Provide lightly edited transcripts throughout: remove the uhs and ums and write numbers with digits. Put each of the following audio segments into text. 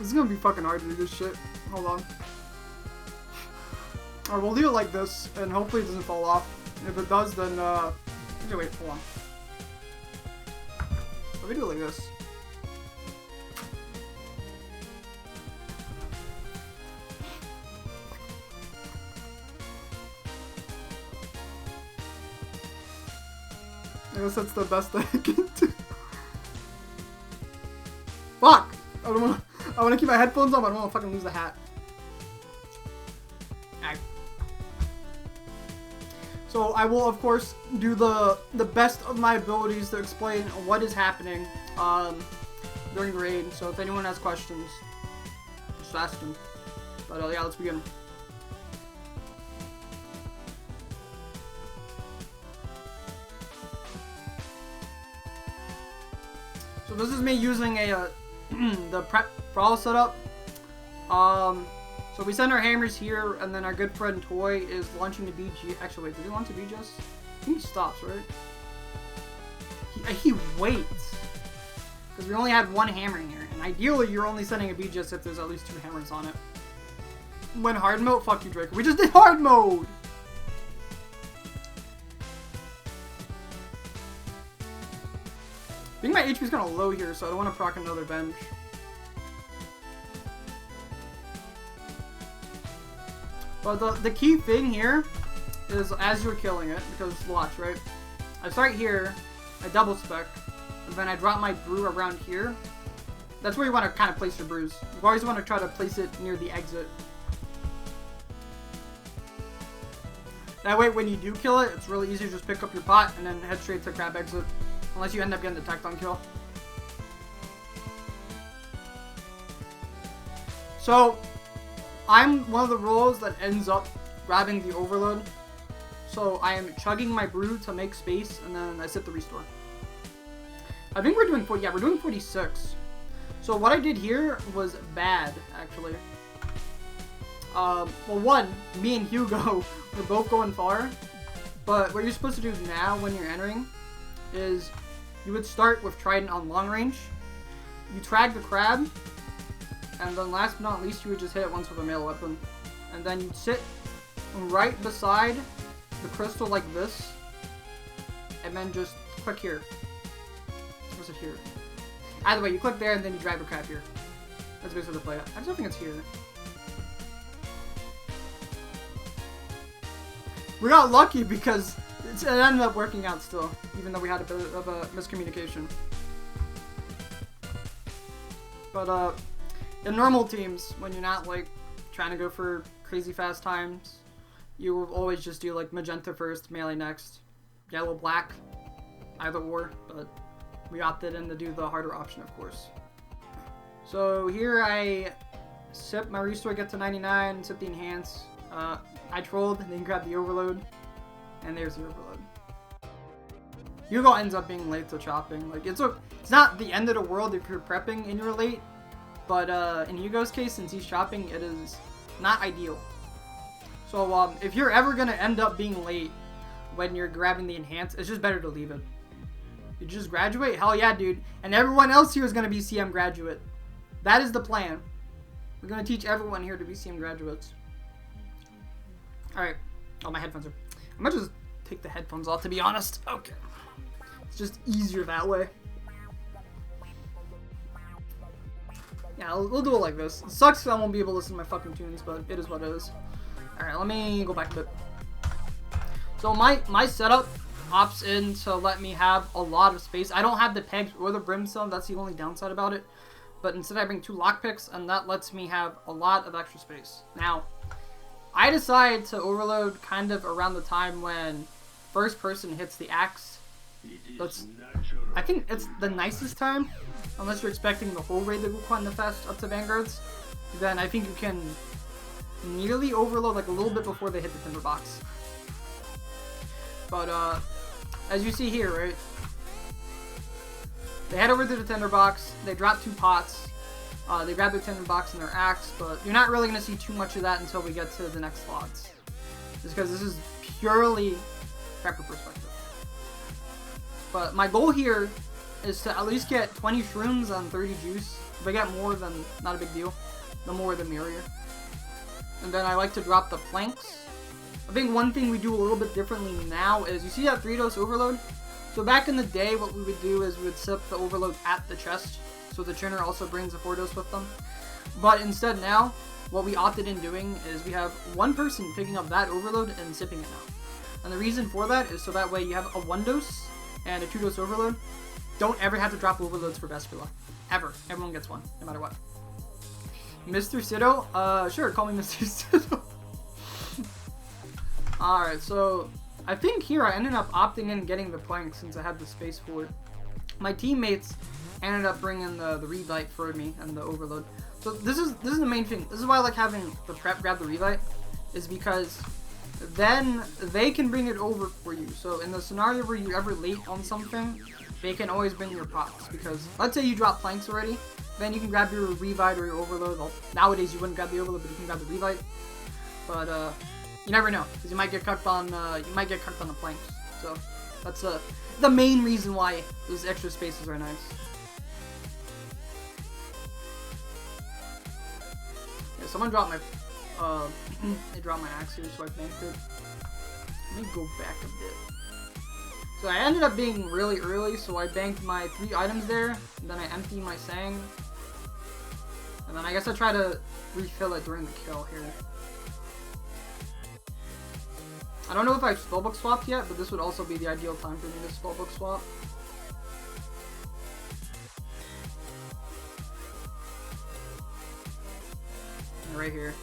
This is gonna be fucking hard to do this shit. Hold on. Alright, we'll do it like this, and hopefully it doesn't fall off. If it does, then, actually, wait, hold on. Let me do it like this. I guess that's the best I can do. Fuck! I wanna keep my headphones on, but I don't wanna fucking lose the hat. Alright. So I will, of course, do the best of my abilities to explain what is happening during the raid. So if anyone has questions, just ask them. But yeah, let's begin. So this is me using a the prep brawl setup. So we send our hammers here, and then our good friend Toy is launching the BG. Actually, wait, did he launch the BGS? I think he stops, right? He waits. Because we only had one hammer in here, and ideally you're only sending a BGS if there's at least 2 hammers on it. When hard mode? Fuck you, Draco. We just did hard mode! I think my HP is kind of low here, so I don't want to proc another bench. But the key thing here is as you're killing it, because watch, right? I start here, I double spec, and then I drop my brew around here. That's where you want to kind of place your brews. You always want to try to place it near the exit. That way, when you do kill it, it's really easy to just pick up your pot and then head straight to grab exit. Unless you end up getting detect on kill. So, I'm one of the roles that ends up grabbing the overload. So I am chugging my brew to make space, and then I sit the restore. I think we're doing 40, yeah, we're doing 46. So what I did here was bad, actually. Well, one, me and Hugo were both going far. But what you're supposed to do now when you're entering is you would start with Trident on long range. You trag the crab, and then last but not least, you would just hit it once with a melee weapon. And then you'd sit right beside the crystal like this, and then just click here. Where's it here? Either way, you click there, and then you drag the crab here. That's basically the play. I just don't think it's here. We got lucky because it ended up working out still, even though we had a bit of a miscommunication. But in normal teams, when you're not like trying to go for crazy fast times, you will always just do like magenta first, melee next, yellow, black, either or. But we opted in to do the harder option, of course. So here I sip my restore, get to 99, sip the enhance. I trolled and then grabbed the overload, and there's the overload. Hugo ends up being late to chopping. Like it's not the end of the world if you're prepping and you're late, but in Hugo's case, since he's chopping, it is not ideal. So if you're ever gonna end up being late when you're grabbing the enhance, it's just better to leave it. You just graduate, hell yeah, dude, and everyone else here is gonna be CM graduate. That is the plan. We're gonna teach everyone here to be CM graduates. Alright. Oh, my headphones are... I might just take the headphones off, to be honest. Okay. It's just easier that way. Yeah, we'll do it like this. It sucks I won't be able to listen to my fucking tunes, but it is what it is. Alright, let me go back a bit. So my setup opts in to let me have a lot of space. I don't have the pegs or the brimstone. That's the only downside about it. But instead I bring 2 lockpicks, and that lets me have a lot of extra space. Now, I decide to overload kind of around the time when first person hits the axe. I think it's the nicest time, unless you're expecting the whole raid to go quite fast up to Vanguards. Then I think you can nearly overload like a little bit before they hit the tinderbox. But as you see here, right? They head over to the tinderbox, they drop 2 pots. They grab their tinderbox and their axe, but you're not really going to see too much of that until we get to the next slots. Just because this is purely prepper perspective. But my goal here is to at least get 20 shrooms on 30 juice. If I get more, then not a big deal. The more the merrier. And then I like to drop the planks. I think one thing we do a little bit differently now is, you see that 3-dose overload? So back in the day, what we would do is we would sip the overload at the chest. So the trainer also brings a 4-dose with them. But instead now, what we opted in doing is we have one person picking up that overload and sipping it now. And the reason for that is so that way you have a 1-dose and a 2-dose overload. Don't ever have to drop overloads for best luck. Ever. Everyone gets one, no matter what. Mr. Sido? Sure, call me Mr. Sido. Alright, so I think here I ended up opting in getting the plank since I had the space for it. My teammates ended up bringing the Revite for me and the overload. So this is the main thing. This is why I like having the prep grab the Revite, is because then they can bring it over for you. So in the scenario where you're ever late on something, they can always bring your pots. Because let's say you drop planks already, then you can grab your Revite or your overload. Well, nowadays you wouldn't grab the overload, but you can grab the Revite. But you never know, because you might get cucked on the planks. So that's the main reason why those extra spaces are nice. Yeah, someone dropped my they dropped my axe here, so I banked it. Let me go back a bit. So I ended up being really early, so I banked my 3 items there, and then I emptied my sang. And then I guess I try to refill it during the kill here. I don't know if I spellbook swapped yet, but this would also be the ideal time for me to spellbook swap. Right here.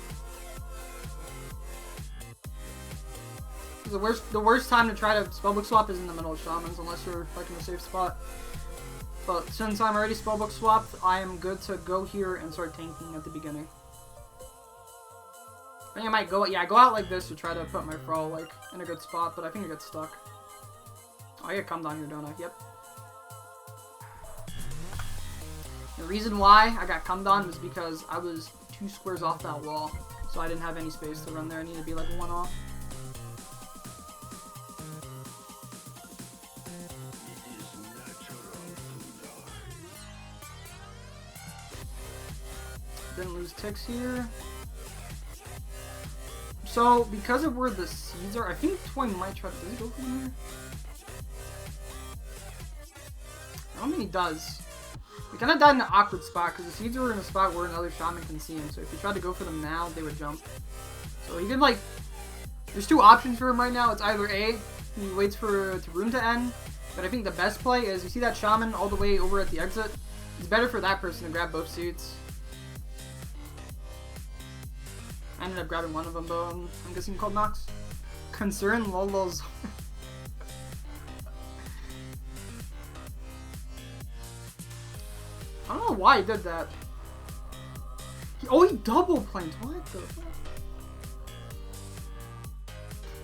The worst time to try to spellbook swap is in the middle of shamans, unless you're like in a safe spot. But since I'm already spellbook swapped, I am good to go here and start tanking at the beginning. I think I might go out like this to try to put my Thrall like in a good spot, but I think I get stuck. Oh, I get come down here, don't I? Yep. The reason why I got come down was because I was 2 squares off that wall, so I didn't have any space to run there. I needed to be like 1 off. Didn't lose ticks here. So, because of where the seeds are, I think Toy might try to... Does he go from here? I don't think he does. We kind of died in an awkward spot, because the seeds were in a spot where another shaman can see him. So if he tried to go for them now, they would jump. So he can, like... There's 2 options for him right now. It's either A, he waits for the room to end. But I think the best play is, you see that shaman all the way over at the exit? It's better for that person to grab both seeds. I ended up grabbing one of them, though. I'm guessing called Nox. Concern Lolos. I don't know why he did that. He double planked. What the fuck?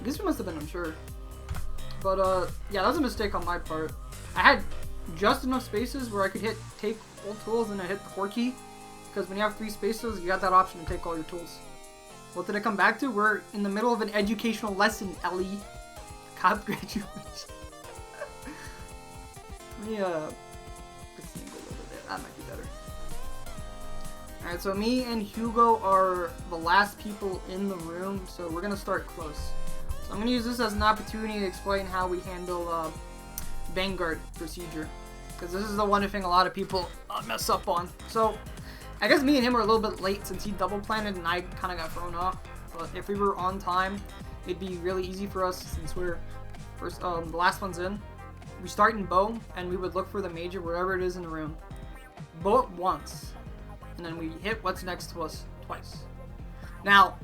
I guess he must have been unsure. But, yeah, that was a mistake on my part. I had just enough spaces where I could take all tools and I hit the 4 key. Because when you have 3 spaces, you got that option to take all your tools. What did I come back to? We're in the middle of an educational lesson, Ellie. Cop graduation. Let me, let's see, go over there. That might be better. Alright, so me and Hugo are the last people in the room, so we're gonna start close. So I'm gonna use this as an opportunity to explain how we handle, Vanguard procedure. Because this is the one thing a lot of people mess up on. So, I guess me and him were a little bit late since he double planted and I kind of got thrown off. But if we were on time, it'd be really easy for us since we're first, the last one's in. We start in bow and we would look for the major wherever it is in the room. Bow it once, and then we hit what's next to us twice. Now,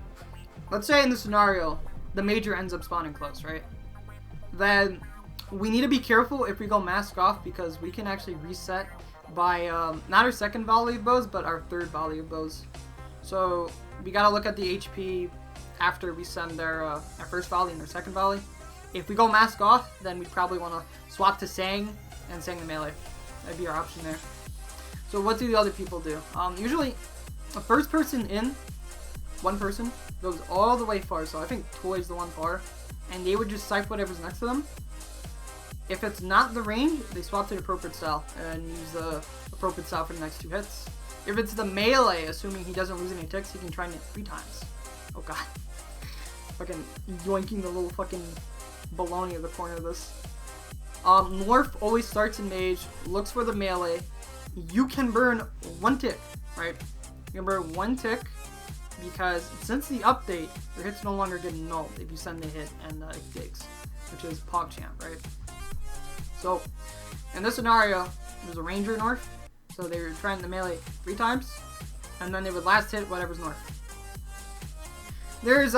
let's say in the scenario, the major ends up spawning close, right? Then we need to be careful if we go mask off because we can actually reset by not our second volley of bows, but our 3rd volley of bows. So we gotta look at the HP after we send our first volley and our second volley. If we go mask off, then we probably want to swap to Sang and Sang the melee. That'd be our option there. So what do the other people do? Usually, the first person in, one person, goes all the way far. So I think Toy's the one far. And they would just scythe whatever's next to them. If it's not the range, they swap to the appropriate style and use the appropriate style for the next 2 hits. If it's the melee, assuming he doesn't lose any ticks, he can try and hit 3 times. Oh god. Fucking yoinking the little fucking baloney at the corner of this. Morph always starts in mage, looks for the melee. You can burn 1 tick, right? You can burn 1 tick because since the update, your hits no longer get nulled if you send the hit and it digs, which is PogChamp, right? So, in this scenario, there's a ranger north, so they were trying the melee 3 times, and then they would last hit whatever's north. There's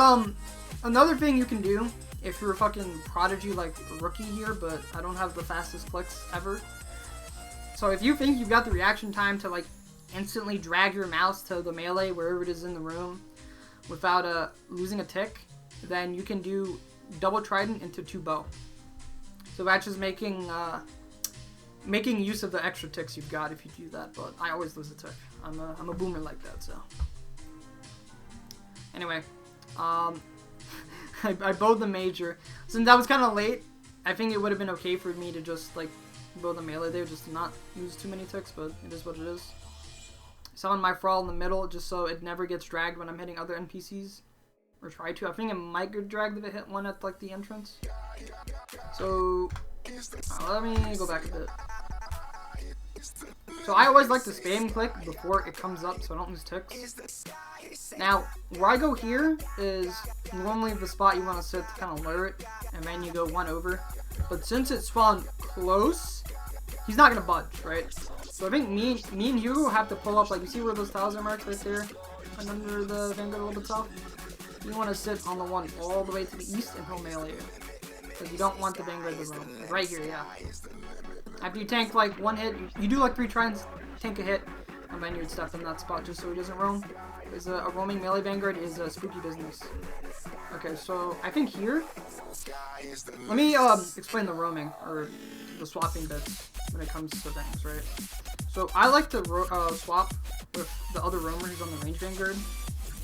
another thing you can do if you're a fucking prodigy like rookie here, but I don't have the fastest clicks ever. So if you think you've got the reaction time to like instantly drag your mouse to the melee wherever it is in the room without losing a tick, then you can do double trident into 2 bow. So that's just making use of the extra ticks you've got if you do that, but I always lose a tick. I'm a boomer like that, so. Anyway, I bowed the major. Since that was kind of late, I think it would have been okay for me to just like bow the melee there, just to not use too many ticks, but it is what it is. Summon my Thrall in the middle just so it never gets dragged when I'm hitting other NPCs. Or try to. I think it might get dragged if it hit one at like the entrance. So let me go back a bit. So I always like to spam click before it comes up so I don't lose ticks. Now, where I go here is normally the spot you want to sit to kind of lure it, and then you go 1 over. But since it spawned close, he's not going to budge, right? So I think me and Hugo have to pull up, like you see where those tiles are marked right there? And under the Vanguard a little bit south? You want to sit on the one all the way to the east and he'll melee you. Because you don't want the Vanguard to roam. Right here, yeah. After you tank like 1 hit, you do like 3 tries, tank a hit, and then you'd step in that spot just so he doesn't roam. Because a roaming melee Vanguard is spooky business. Okay, so I think here, let me explain the roaming, or the swapping bits when it comes to things, right? So I like to swap with the other roamer who's on the range Vanguard.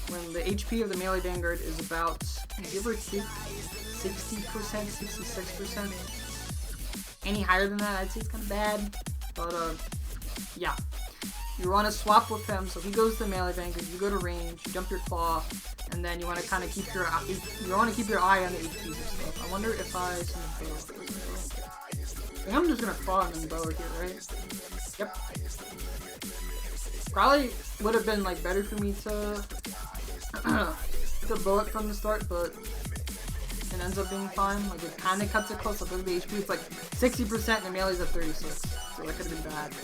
When the HP of the melee Vanguard is about, give or take, 60%, 66%. Any higher than that, I'd say it's kind of bad. But, yeah. You want to swap with him, so if he goes to the melee Vanguard, you go to range, you jump your claw, and then you want to kind of keep your eye on the HPs and stuff. I wonder if I think I'm just going to claw and then bow here, right? Yep. Probably would have been, like, better for me to bow it from the start, but it ends up being fine. Like, it kind of cuts it close. Like, the HP is like 60% and the melee's at 36, so that could have been bad.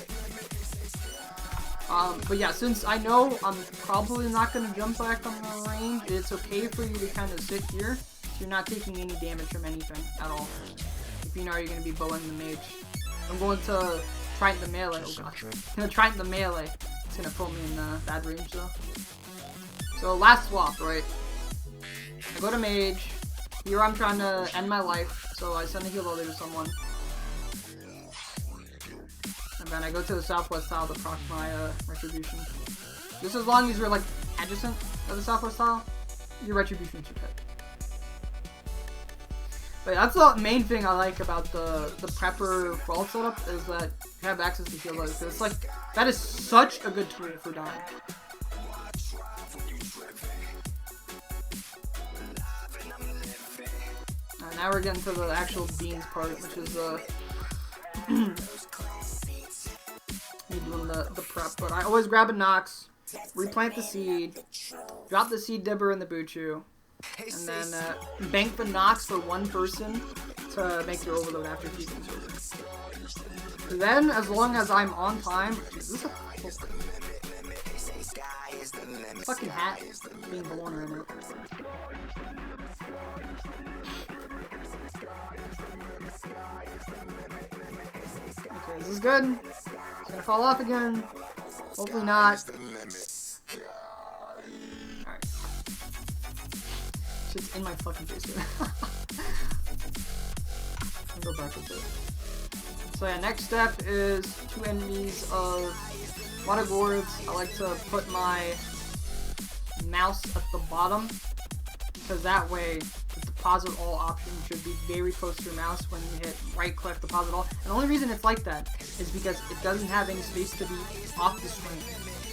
But yeah, since I know I'm probably not going to jump back on the range, it's okay for you to kind of sit here, so you're not taking any damage from anything at all. If you know you're going to be bowing the mage. I'm going to trident the melee. Oh gosh. I'm going to trident the melee. It's going to put me in bad range though. So last swap, right? I go to mage. Here I'm trying to end my life, so I send a heal over to someone. And then I go to the southwest tile to proc my retribution. Just as long as you're like adjacent to the southwest tile, your retribution should hit. But that's the main thing I like about the prepper vault setup, is that you have access to heal loads. It's like, that is such a good tool for dying. Now we're getting to the actual beans part, which is me doing the prep. But I always grab a Nox, replant the seed, drop the seed dibber in the Buchu, and then bank the Nox for one person to make their overload after season's over. Then, as long as I'm on time, is this a fucking hat being blown right now? Okay, this is good. It's gonna fall off again. Hopefully not. Alright. It's just in my fucking face here. I'll go back with it. So yeah, next step is 2 enemies of water gourds. I like to put my mouse at the bottom, because that way, if the deposit all option should be very close to your mouse when you hit right click deposit all. And the only reason it's like that is because it doesn't have any space to be off the screen.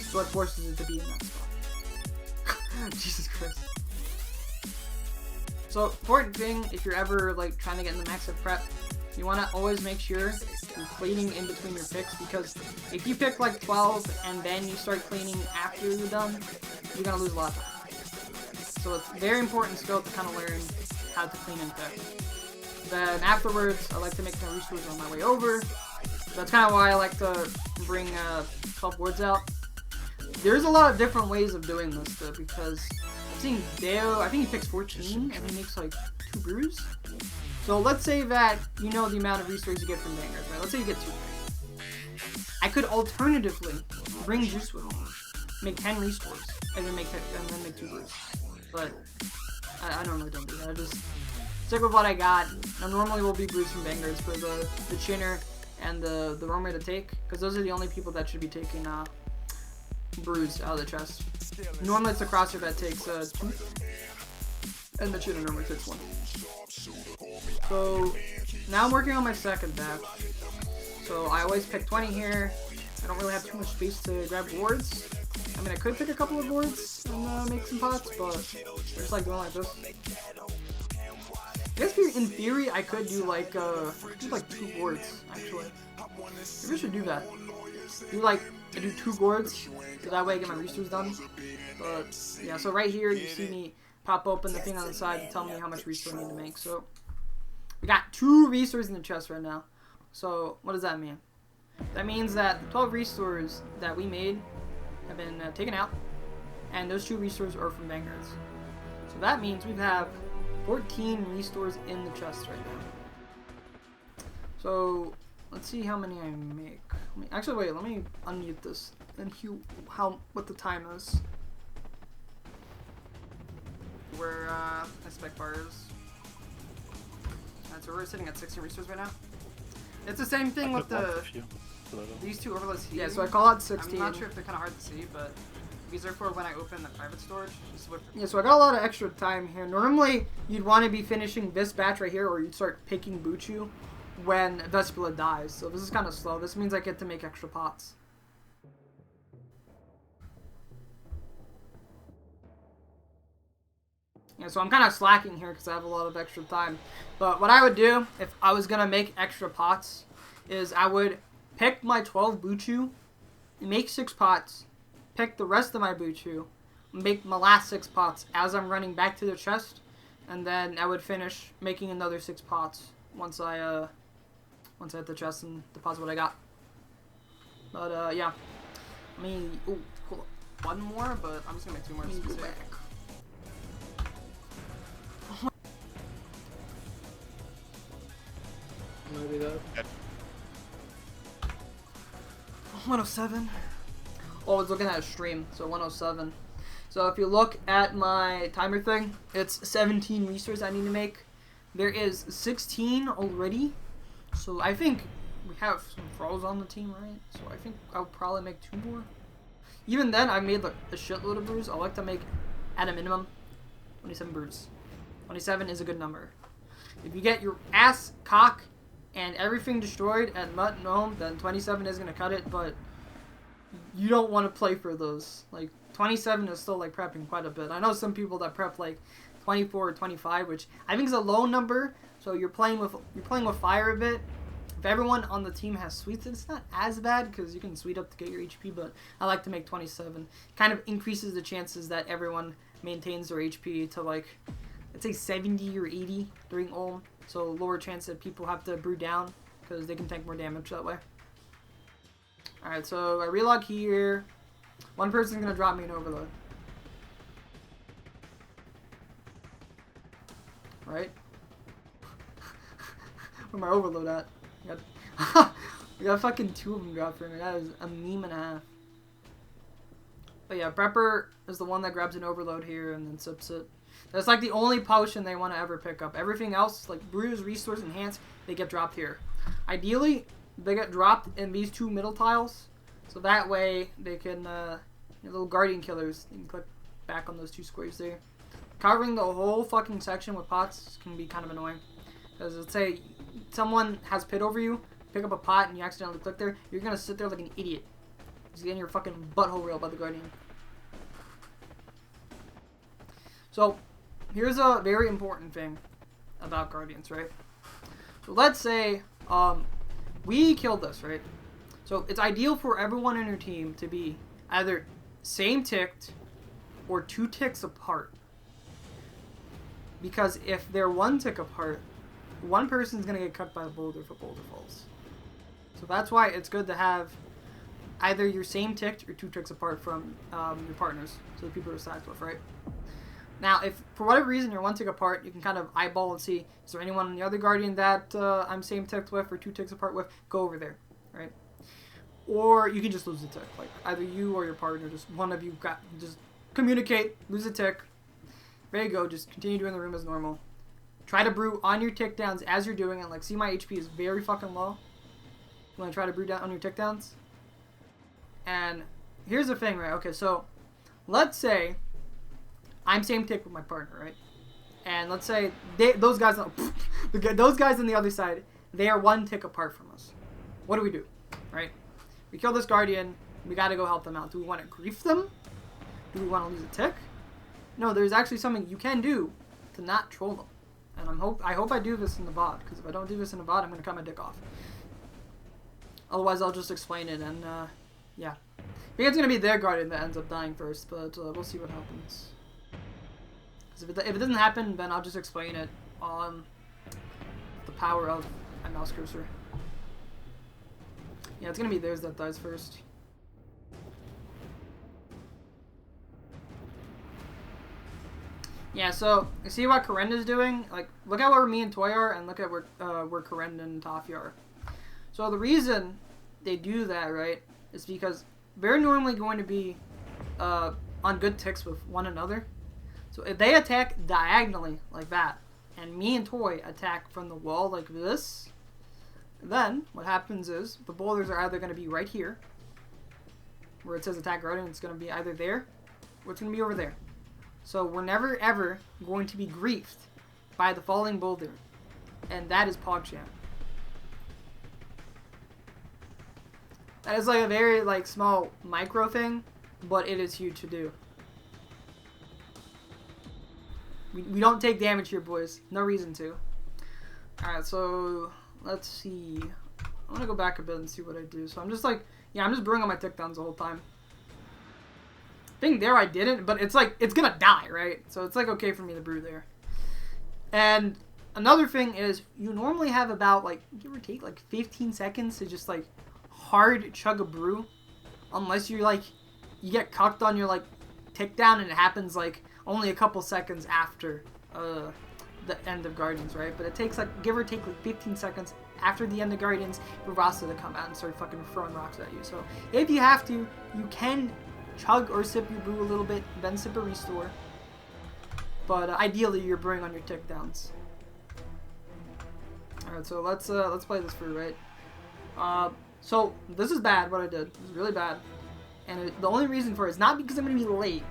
So it forces it to be in that spot. Jesus Christ. So important thing if you're ever like trying to get in the max of prep, you want to always make sure you're cleaning in between your picks, because if you pick like 12 and then you start cleaning after you're done, you're going to lose a lot of time. So it's a very important skill to kind of learn how to clean and pick. Then afterwards, I like to make my restores on my way over. That's kind of why I like to bring 12 boards out. There's a lot of different ways of doing this though, because I've seen Deo, I think he picks 14 and he makes like 2 brews. So let's say that you know the amount of restores you get from Vanguard, right? Let's say you get 2. I could alternatively bring juice with me, make 10 restores, and then make 2 brews. But I normally don't do that. I just stick with what I got. I normally will be brews from Vanguards for the chinner and the roamer to take, because those are the only people that should be taking brews out of the chest. Normally it's the crosser that takes 2, and the chinner normally takes 1. So now I'm working on my second batch. So I always pick 20 here. I don't really have too much space to grab boards. I mean, I could pick a couple of boards and make some pots, but I just like going like this. I guess in theory I could do like 2 boards actually. Maybe I should do that. I do 2 boards, so that way I get my restores done. But yeah, so right here you see me pop open the thing on the side to tell me how much restore I need to make. So we got 2 restores in the chest right now. So what does that mean? That means that the 12 restores that we made have been taken out, and those 2 restores are from Vanguards. So that means we have 14 restores in the chest right now. So let's see how many I make. Actually, wait. Let me unmute this and hear what the time is. Where my spec bar is. So we're sitting at 16 restores right now. It's the same thing with these 2 overloads here. Yeah, so I call out 16. I'm not sure if they're kind of hard to see, but these are for when I open the private storage. Yeah, so I got a lot of extra time here. Normally, you'd want to be finishing this batch right here, or you'd start picking Buchu when Vespula dies. So this is kind of slow. This means I get to make extra pots. Yeah, so I'm kind of slacking here because I have a lot of extra time. But what I would do if I was going to make extra pots is I would pick my 12 Buchu, make 6 pots, pick the rest of my Buchu, make my last 6 pots as I'm running back to the chest, and then I would finish making another 6 pots once I hit the chest and deposit what I got. But yeah, I mean, ooh, cool. 1 more, but I'm just gonna make 2 more. Go back. Maybe that. Yep. 107. Oh, I was looking at a stream, so 107. So if you look at my timer thing, it's 17 restores I need to make. There is 16 already. So I think we have some pros on the team, right? So I think I'll probably make 2 more. Even then, I made like a shitload of brews. I like to make, at a minimum, 27 brews. 27 is a good number. If you get your ass, cock, and everything destroyed at Mutt and Ohm, then 27 is going to cut it, but you don't want to play for those. Like, 27 is still, like, prepping quite a bit. I know some people that prep, like, 24 or 25, which I think is a low number, so you're playing with fire a bit. If everyone on the team has sweets, it's not as bad, because you can sweet up to get your HP, but I like to make 27. Kind of increases the chances that everyone maintains their HP to, like, let's say 70 or 80 during Ohm. So lower chance that people have to brew down because they can tank more damage that way. Alright, so I relog here. One person's going to drop me an overload. Right? Where my overload at? We got fucking 2 of them dropped for me. That is a meme and a half. But yeah, Prepper is the one that grabs an overload here and then sips it. That's like the only potion they want to ever pick up. Everything else, like brews, restores, enhance, they get dropped here. Ideally, they get dropped in these 2 middle tiles, so that way they can, little guardian killers, you can click back on those 2 squares there. covering the whole fucking section with pots can be kind of annoying. Because let's say someone has pit over you, pick up a pot and you accidentally click there, you're gonna sit there like an idiot. Just getting your fucking butthole railed by the Guardian. So, here's a very important thing about Guardians, right? So let's say we killed this, right? So it's ideal for everyone in your team to be either same ticked or 2 ticks apart. Because if they're 1 tick apart, one person's going to get cut by a boulder if a boulder falls. So that's why it's good to have either your same ticked or 2 ticks apart from your partners. So the people you're stacked with, right? Now, if for whatever reason you're 1 tick apart, you can kind of eyeball and see, is there anyone in the other Guardian that I'm same ticked with or 2 ticks apart with? Go over there, right? Or you can just lose a tick. Like, either you or your partner, just one of you just communicate, lose a tick. There you go, just continue doing the room as normal. Try to brew on your tick downs as you're doing it. Like, see my HP is very fucking low. You want to try to brew down on your tick downs? And here's the thing, right? Okay, so let's say I'm same tick with my partner, right? And let's say those guys on the other side, they are 1 tick apart from us. What do? Right? We kill this Guardian. We got to go help them out. Do we want to grief them? Do we want to lose a tick? No, there's actually something you can do to not troll them. And I hope I do this in the VOD, because if I don't do this in the VOD, I'm going to cut my dick off. Otherwise, I'll just explain it, and, yeah. I think it's going to be their Guardian that ends up dying first, but we'll see what happens. Because if it doesn't happen, then I'll just explain it on the power of my mouse cursor. Yeah, it's going to be theirs that dies first. Yeah, so, you see what Corenda's doing? Like, look at where me and Toy are, and look at where Corenda and Taffy are. So the reason they do that, right, is because they're normally going to be on good ticks with one another. So if they attack diagonally, like that, and me and Toy attack from the wall like this, then what happens is the boulders are either going to be right here, where it says attack Guardian, it's going to be either there, or it's going to be over there. So we're never ever going to be griefed by the falling boulder, and that is PogChamp. That is like a very like small micro thing, but it is huge to do. We don't take damage here, boys. No reason to. Alright, so let's see. I want to go back a bit and see what I do. So I'm just like, yeah, I'm just brewing on my tick downs the whole time. I think there I didn't, but it's like, it's gonna die, right? So it's like okay for me to brew there. And another thing is, you normally have about like, give or take, like 15 seconds to just like hard chug a brew. Unless you're like, you get cucked on your like tick down and it happens like only a couple seconds after the end of Guardians, right? But it takes like, give or take like 15 seconds after the end of Guardians for Vasa to come out and start fucking throwing rocks at you. So if you have to, you can chug or sip your brew a little bit, then sip a restore. But ideally, you're brewing on your tick downs. Alright, so let's play this through, right? So this is bad, what I did. This is really bad. And the only reason for it is not because I'm going to be late,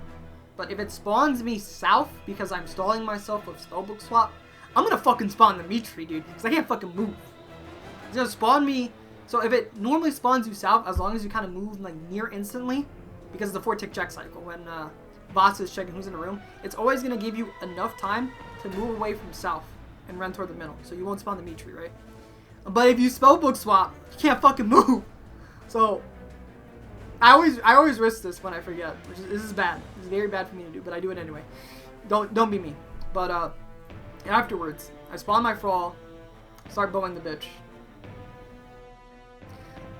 but if it spawns me south because I'm stalling myself with spellbook swap, I'm going to fucking spawn the Mitri, dude, because I can't fucking move. It's going to spawn me, so if it normally spawns you south, as long as you kind of move like near instantly, because of the 4 tick check cycle, when Vasa is checking who's in the room, it's always going to give you enough time to move away from south and run toward the middle, so you won't spawn the Mitri, right? But if you spellbook swap, you can't fucking move. So I always risk this when I forget, this is bad. It's very bad for me to do, but I do it anyway. Don't be me. But afterwards, I spawn my Thrall, start bowing the bitch.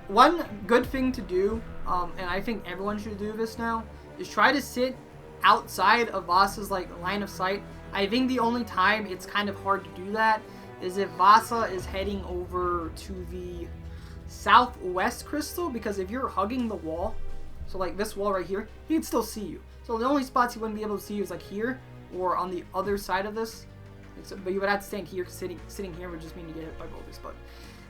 One good thing to do, and I think everyone should do this now, is try to sit outside of Vasa's like line of sight. I think the only time it's kind of hard to do that is if Vasa is heading over to the southwest crystal, because if you're hugging the wall, so like this wall right here, he can still see you. So the only spots he wouldn't be able to see you is like here or on the other side of this. But you would have to stand here, sitting here would just mean you get hit by boulders. But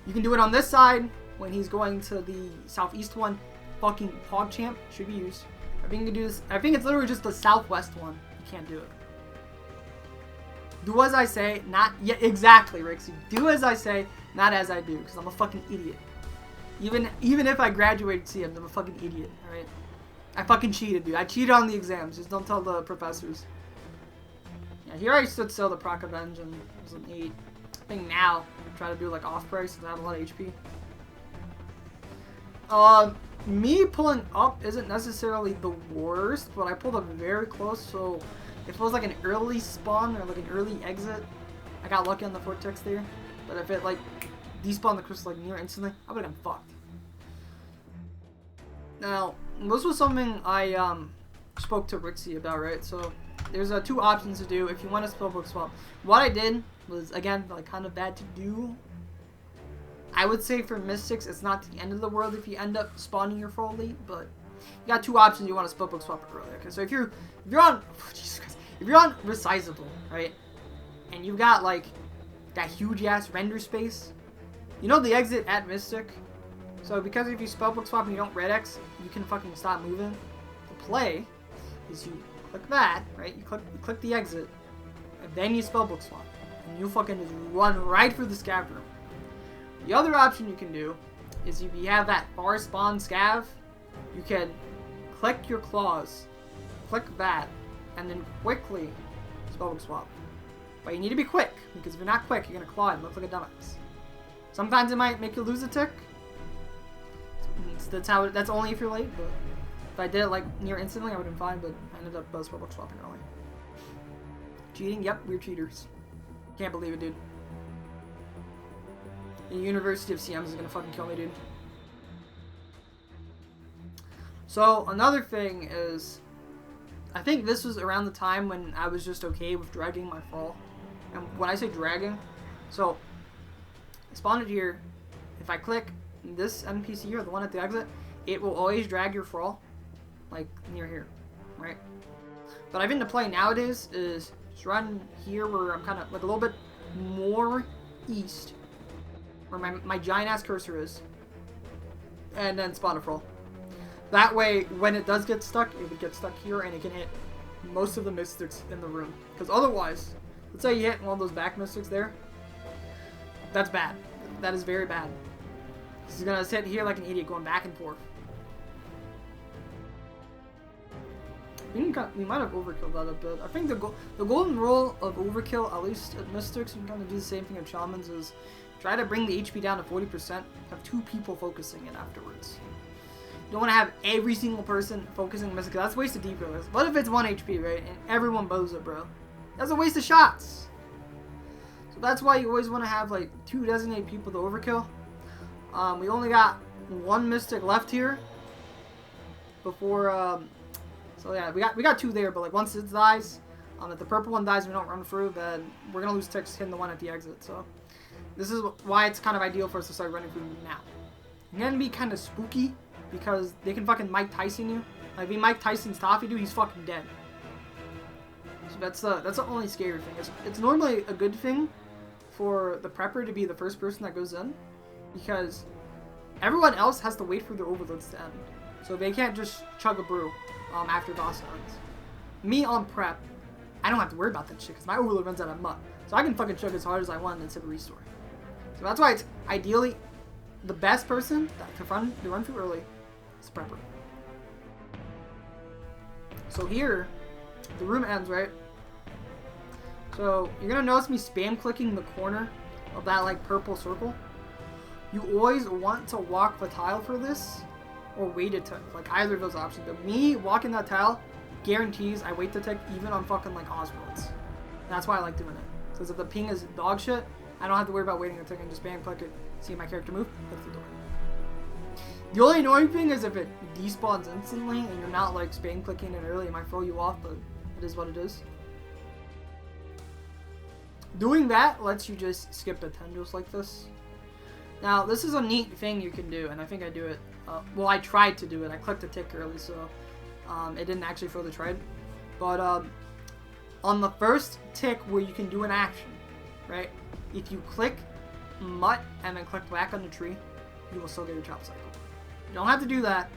you can do it on this side when he's going to the southeast one. Fucking PogChamp should be used. I think you can do this. I think it's literally just the southwest one. You can't do it. Do as I say, not... Yeah, exactly, Rixie. Do as I say, not as I do, because I'm a fucking idiot. Even if I graduated CMs, I'm a fucking idiot, alright? I fucking cheated, dude. I cheated on the exams. Just don't tell the professors. Yeah, here I stood still the proc avenge and it was an 8. I think now I try to do like off price because I have a lot of HP. Me pulling up isn't necessarily the worst, but I pulled up very close, so if it was like an early spawn or like an early exit, I got lucky on the vortex there. But if it like despawned the crystal like near instantly, I would have been fucked. Now, this was something I spoke to Rixie about, right? So there's 2 options to do if you want to spellbook swap. What I did was, again, like kind of bad to do. I would say for Mystics, it's not the end of the world if you end up spawning your full elite, but you got 2 options you want to spellbook swap it earlier. Okay, so if you're on, oh, Jesus Christ, if you're on resizable, right, and you've got like that huge ass render space, you know the exit at Mystic. So because if you spellbook swap and you don't red X, you can fucking stop moving. The play is you click that, right? You click the exit, and then you spellbook swap, and you fucking just run right for the scav room. The other option you can do is if you have that far spawn scav, you can click your claws, click that, and then quickly spellbook swap. But you need to be quick, because if you're not quick, you're gonna claw and look like a dumbass. Sometimes it might make you lose a tick. That's only if you're late, but if I did it like near instantly, I would have been fine, but I ended up spellbook swapping early. Cheating? Yep, we're cheaters. Can't believe it, dude. The University of CMs is gonna fucking kill me, dude. So, another thing is, I think this was around the time when I was just okay with dragging my fall. And when I say dragging, so, I spawned it here. If I click this NPC here, the one at the exit, it will always drag your fall, like, near here, right? But I've been to play nowadays is just run here where I'm kind of, like, a little bit more east, where my giant-ass cursor is, and then spawn a fall. That way, when it does get stuck, it would get stuck here, and it can hit most of the mystics in the room. Because otherwise, let's say you hit one of those back mystics there, that's bad. That is very bad. He's gonna sit here like an idiot, going back and forth. We might have overkilled that a bit. I think the golden rule of overkill, at least at mystics, you can kind of do the same thing at shamans, is try to bring the HP down to 40%. Have 2 people focusing it afterwards. You don't want to have every single person focusing Mystic. That's a waste of DP. What if it's 1 HP, right? And everyone bows it, bro? That's a waste of shots. So that's why you always want to have like 2 designated people to overkill. We only got 1 Mystic left here. Before, so yeah, we got 2 there, but like once it dies, if the purple one dies and we don't run through, then we're gonna lose ticks hitting the one at the exit. So this is why it's kind of ideal for us to start running through now. It's gonna be kind of spooky because they can fucking Mike Tyson you. Like, if Mike Tyson's Toffee dude, he's fucking dead. So that's the only scary thing. It's normally a good thing for the prepper to be the first person that goes in, because everyone else has to wait for their overloads to end. So they can't just chug a brew after Vasa ends. Me on prep, I don't have to worry about that shit because my overload runs out of mutt. So I can fucking chug as hard as I want and sip a restore. So that's why it's ideally the best person to run through early is the prepper. So here, the room ends, right? So you're gonna notice me spam clicking the corner of that like purple circle. You always want to walk the tile for this, or wait a tick, like either of those options. But me walking that tile guarantees I wait the tick even on fucking like Oswald's. That's why I like doing it. Because if the ping is dog shit, I don't have to worry about waiting a tick and just spam click it, see my character move, click the door. The only annoying thing is if it despawns instantly and you're not like spam clicking it early, it might throw you off, but it is what it is. Doing that lets you just skip the tendrils like this. Now, this is a neat thing you can do, and I think I do it. Well, I tried to do it. I clicked a tick early, so it didn't actually throw the trade. But on the first tick where you can do an action, right? If you click mutt and then click back on the tree, you will still get your chop cycle. You don't have to do that,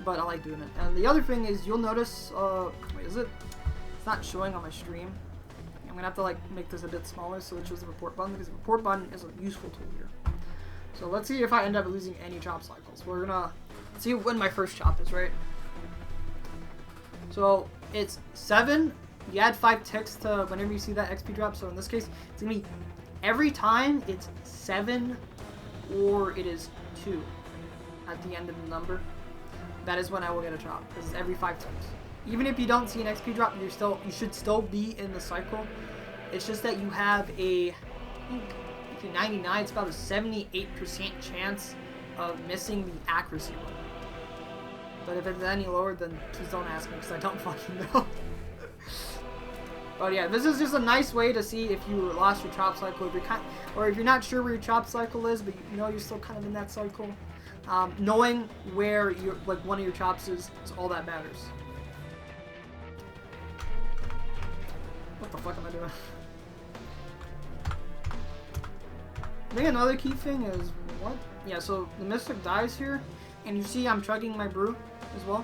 but I like doing it. And the other thing is, you'll notice, wait, is it? It's not showing on my stream. I'm gonna have to like make this a bit smaller so it shows the report button, because the report button is a useful tool here. So let's see if I end up losing any chop cycles. We're gonna see when my first chop is, right? So it's 7. You add 5 ticks to whenever you see that XP drop. So in this case, it's gonna be every time it's 7 or it is 2 at the end of the number. That is when I will get a chop, because it's every 5 ticks. Even if you don't see an XP drop, you should still be in the cycle. It's just that you have a, I think, if you're 99, it's about a 78% chance of missing the accuracy one. But if it's any lower, then please don't ask me, because I don't fucking know. But yeah, this is just a nice way to see if you lost your chop cycle, if you're not sure where your chop cycle is, but you know you're still kind of in that cycle. Knowing where one of your chops is all that matters. What the fuck am I doing? I think another key thing is what? Yeah, so the Mystic dies here, and you see I'm chugging my brew as well.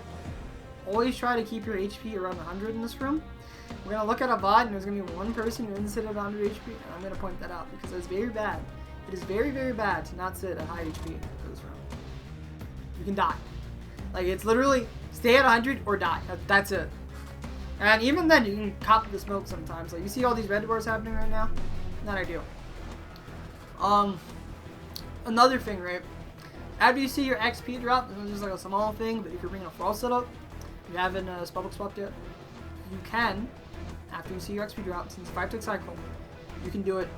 Always try to keep your HP around 100 in this room. We're gonna look at a VOD, and there's gonna be one person who didn't sit at 100 HP, and I'm gonna point that out because it's very bad. It is very, very bad to not sit at high HP for this round. You can die. Like, it's literally stay at 100 or die. That's it. And even then, you can cop the smoke sometimes. Like, you see all these red bars happening right now? Not ideal. Another thing, right? After you see your XP drop, this is just like a small thing, but if you're bringing a frost setup, you haven't spellbook swapped yet, you can, after you see your XP drop, since 5-tick cycle, you can do it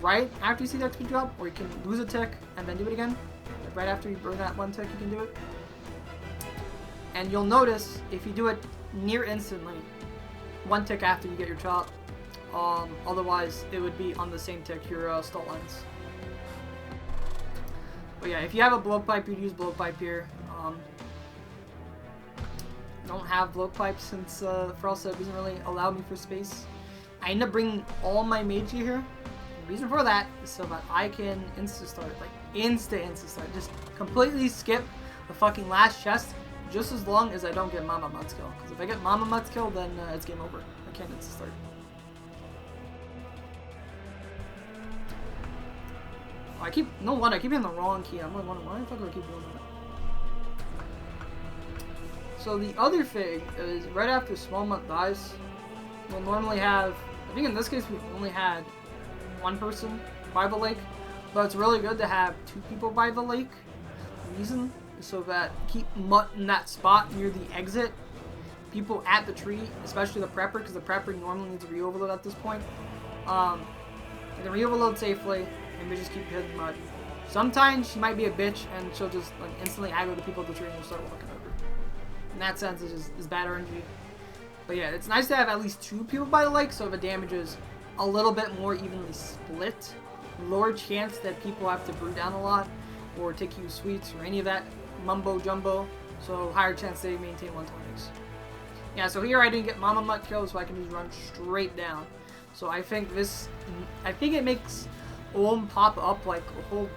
right after you see the XP drop, or you can lose a tick and then do it again. Like right after you burn that 1 tick, you can do it. And you'll notice, if you do it near instantly, 1 tick after you get your chop, otherwise it would be on the same tick, your stall ends. But yeah, if you have a blowpipe, you'd use blowpipe here. I don't have blowpipe since Frost set doesn't really allow me for space. I end up bringing all my mage here. The reason for that is so that I can insta-start, like insta-start. Just completely skip the fucking last chest just as long as I don't get Mama Mutt's kill. Because if I get Mama Mutt's kill, then it's game over. I can't insta-start. I keep hitting the wrong key. I'm like, why the fuck do I keep doing that? So the other thing is, right after Small Mutt dies, we'll normally have, I think in this case we only had 1 person by the lake, but it's really good to have 2 people by the lake. The reason is so that keep Mutt in that spot near the exit. People at the tree, especially the prepper, because the prepper normally needs to re-overload at this point. They can re-overload safely, and they just keep hitting Mutt. Sometimes she might be a bitch, and she'll just like instantly aggro the people at the tree and start walking over. In that sense, it's just bad RNG. But yeah, it's nice to have at least 2 people by the lake, so the damage is a little bit more evenly split. Lower chance that people have to brew down a lot, or take you sweets, or any of that mumbo jumbo. So higher chance they maintain 120s. Yeah, so here I didn't get Mama Mutt kills, so I can just run straight down. So I think it makes Olm pop up like a whole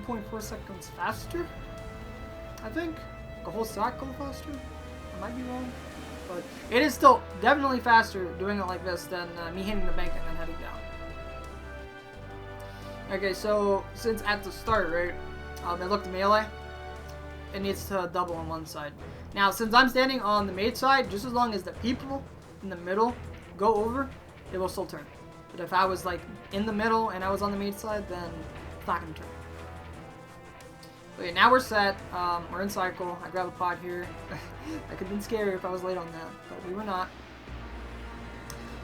2.4 seconds faster. I think. Like a whole cycle faster. I might be wrong. But it is still definitely faster doing it like this than me hitting the bank and then heading down. Okay, so since at the start, right, it looked melee, it needs to double on one side. Now, since I'm standing on the mage side, just as long as the people in the middle go over, it will still turn. But if I was like in the middle and I was on the mage side, then it's not going to turn. Okay, now we're set. We're in cycle. I grab a pot here. That could have been scary if I was late on that, but we were not.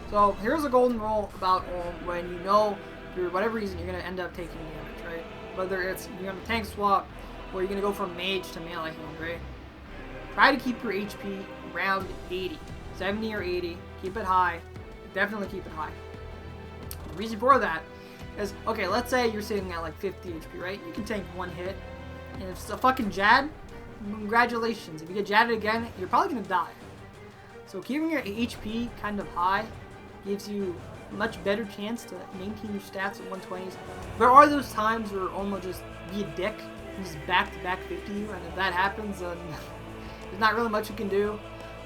So here's a golden rule about when you know for whatever reason you're going to end up taking damage, right? Whether it's you're going to tank swap or you're going to go from mage to melee heal, right? Try to keep your HP around 80. 70 or 80. Keep it high. Definitely keep it high. The reason for that is, okay, let's say you're sitting at like 50 HP, right? You can tank 1 hit. And if it's a fucking Jad, congratulations. If you get Jadded again, you're probably going to die. So keeping your HP kind of high gives you a much better chance to maintain your stats at 120s. There are those times where Olma just be a dick and just back-to-back 50 you, and if that happens, then there's not really much you can do.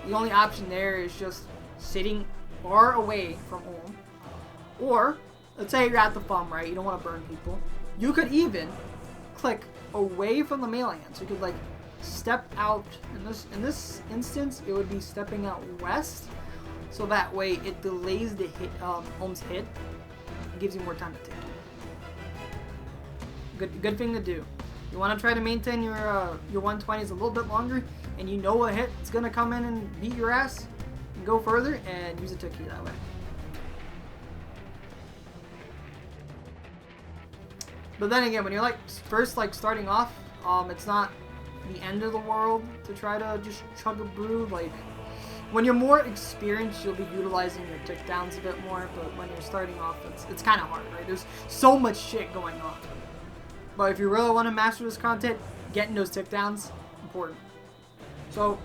The only option there is just sitting far away from Olm Or, let's say you're at the farm, right? You don't want to burn people. You could even click away from the melee hand. So you could like step out. In this instance, it would be stepping out west. So that way it delays the hit, Holmes hit. It gives you more time to take it. Good thing to do. You want to try to maintain your 120s a little bit longer, and you know a hit is going to come in and beat your ass, and go further and use a ticky that way. But then again, when you're like first like starting off, it's not the end of the world to try to just chug a brew. Like when you're more experienced, you'll be utilizing your tick downs a bit more. But when you're starting off, it's kind of hard, right? There's so much shit going on. But if you really want to master this content, getting those tick downs important. So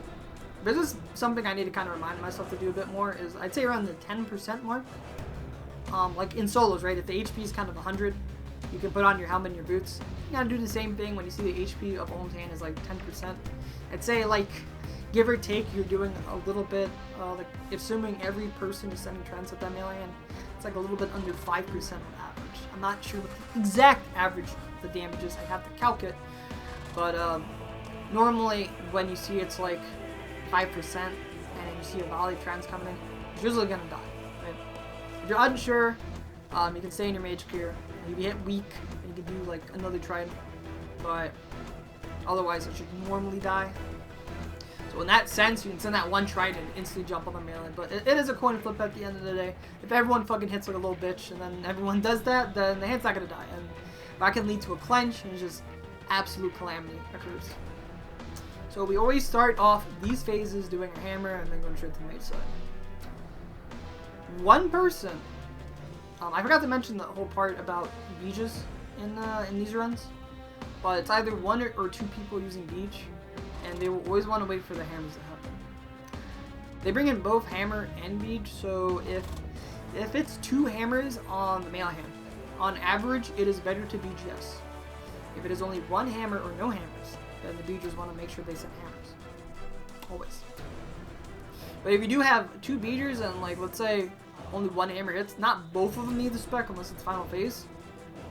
this is something I need to kind of remind myself to do a bit more. Is I'd say around the 10% mark. Like in solos, right? If the HP is kind of 100, you can put on your helmet and your boots. You gotta do the same thing when you see the HP of Olm's hand is like 10%. I'd say like give or take, you're doing a little bit. Like assuming every person is sending trends at that melee hand, it's like a little bit under 5% on average. I'm not sure what the exact average of the damage is. I have to calculate, but normally when you see it's like 5% and you see a volley trends coming in, you're usually gonna die. Right? If you're unsure, you can stay in your mage gear. If you hit weak, you can do like another trident, but otherwise it should normally die. So in that sense, you can send that one trident and instantly jump on the melee. But it is a coin flip at the end of the day. If everyone fucking hits like a little bitch and then everyone does that, then the hand's not gonna die. And that can lead to a clench and just absolute calamity occurs. So we always start off these phases doing a hammer and then going straight to the mage side. One person. I forgot to mention the whole part about beaches in these runs, but it's either one or two people using beach, and they will always want to wait for the hammers to happen. They bring in both hammer and beach, so if it's two hammers on the melee hand, on average it is better to beach yes. If it is only one hammer or no hammers, then the beachers want to make sure they send hammers. Always. But if you do have two beaters and like let's say only one hammer hits, not both of them need the spec unless it's final phase.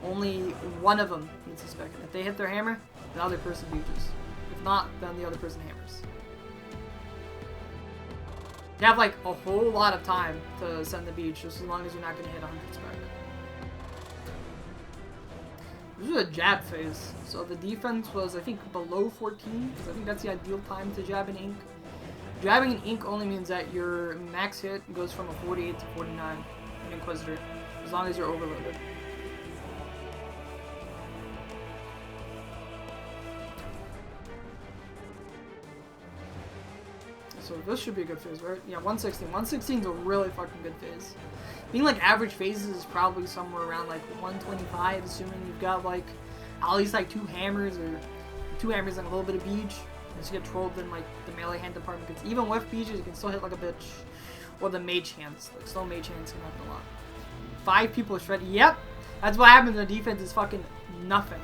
Only one of them needs the spec. And if they hit their hammer, the other person beaches. If not, then the other person hammers. You have like a whole lot of time to send the beach, just as long as you're not going to hit 100 spec. This is a jab phase. So the defense was, I think, below 14, because I think that's the ideal time to jab in ink. Jabbing in ink only means that your max hit goes from a 48 to 49 in Inquisitor, as long as you're overloaded. So this should be a good phase, right? Yeah, 116. 116 is a really fucking good phase. Being like average phases is probably somewhere around like 125, assuming you've got like at least like two hammers and a little bit of beach. Just get trolled in like the melee hand department, because even with beaches you can still hit like a bitch. Or the mage hands, like slow mage hands can happen a lot. 5 people are shredded. Yep, that's what happens when the defense is fucking nothing.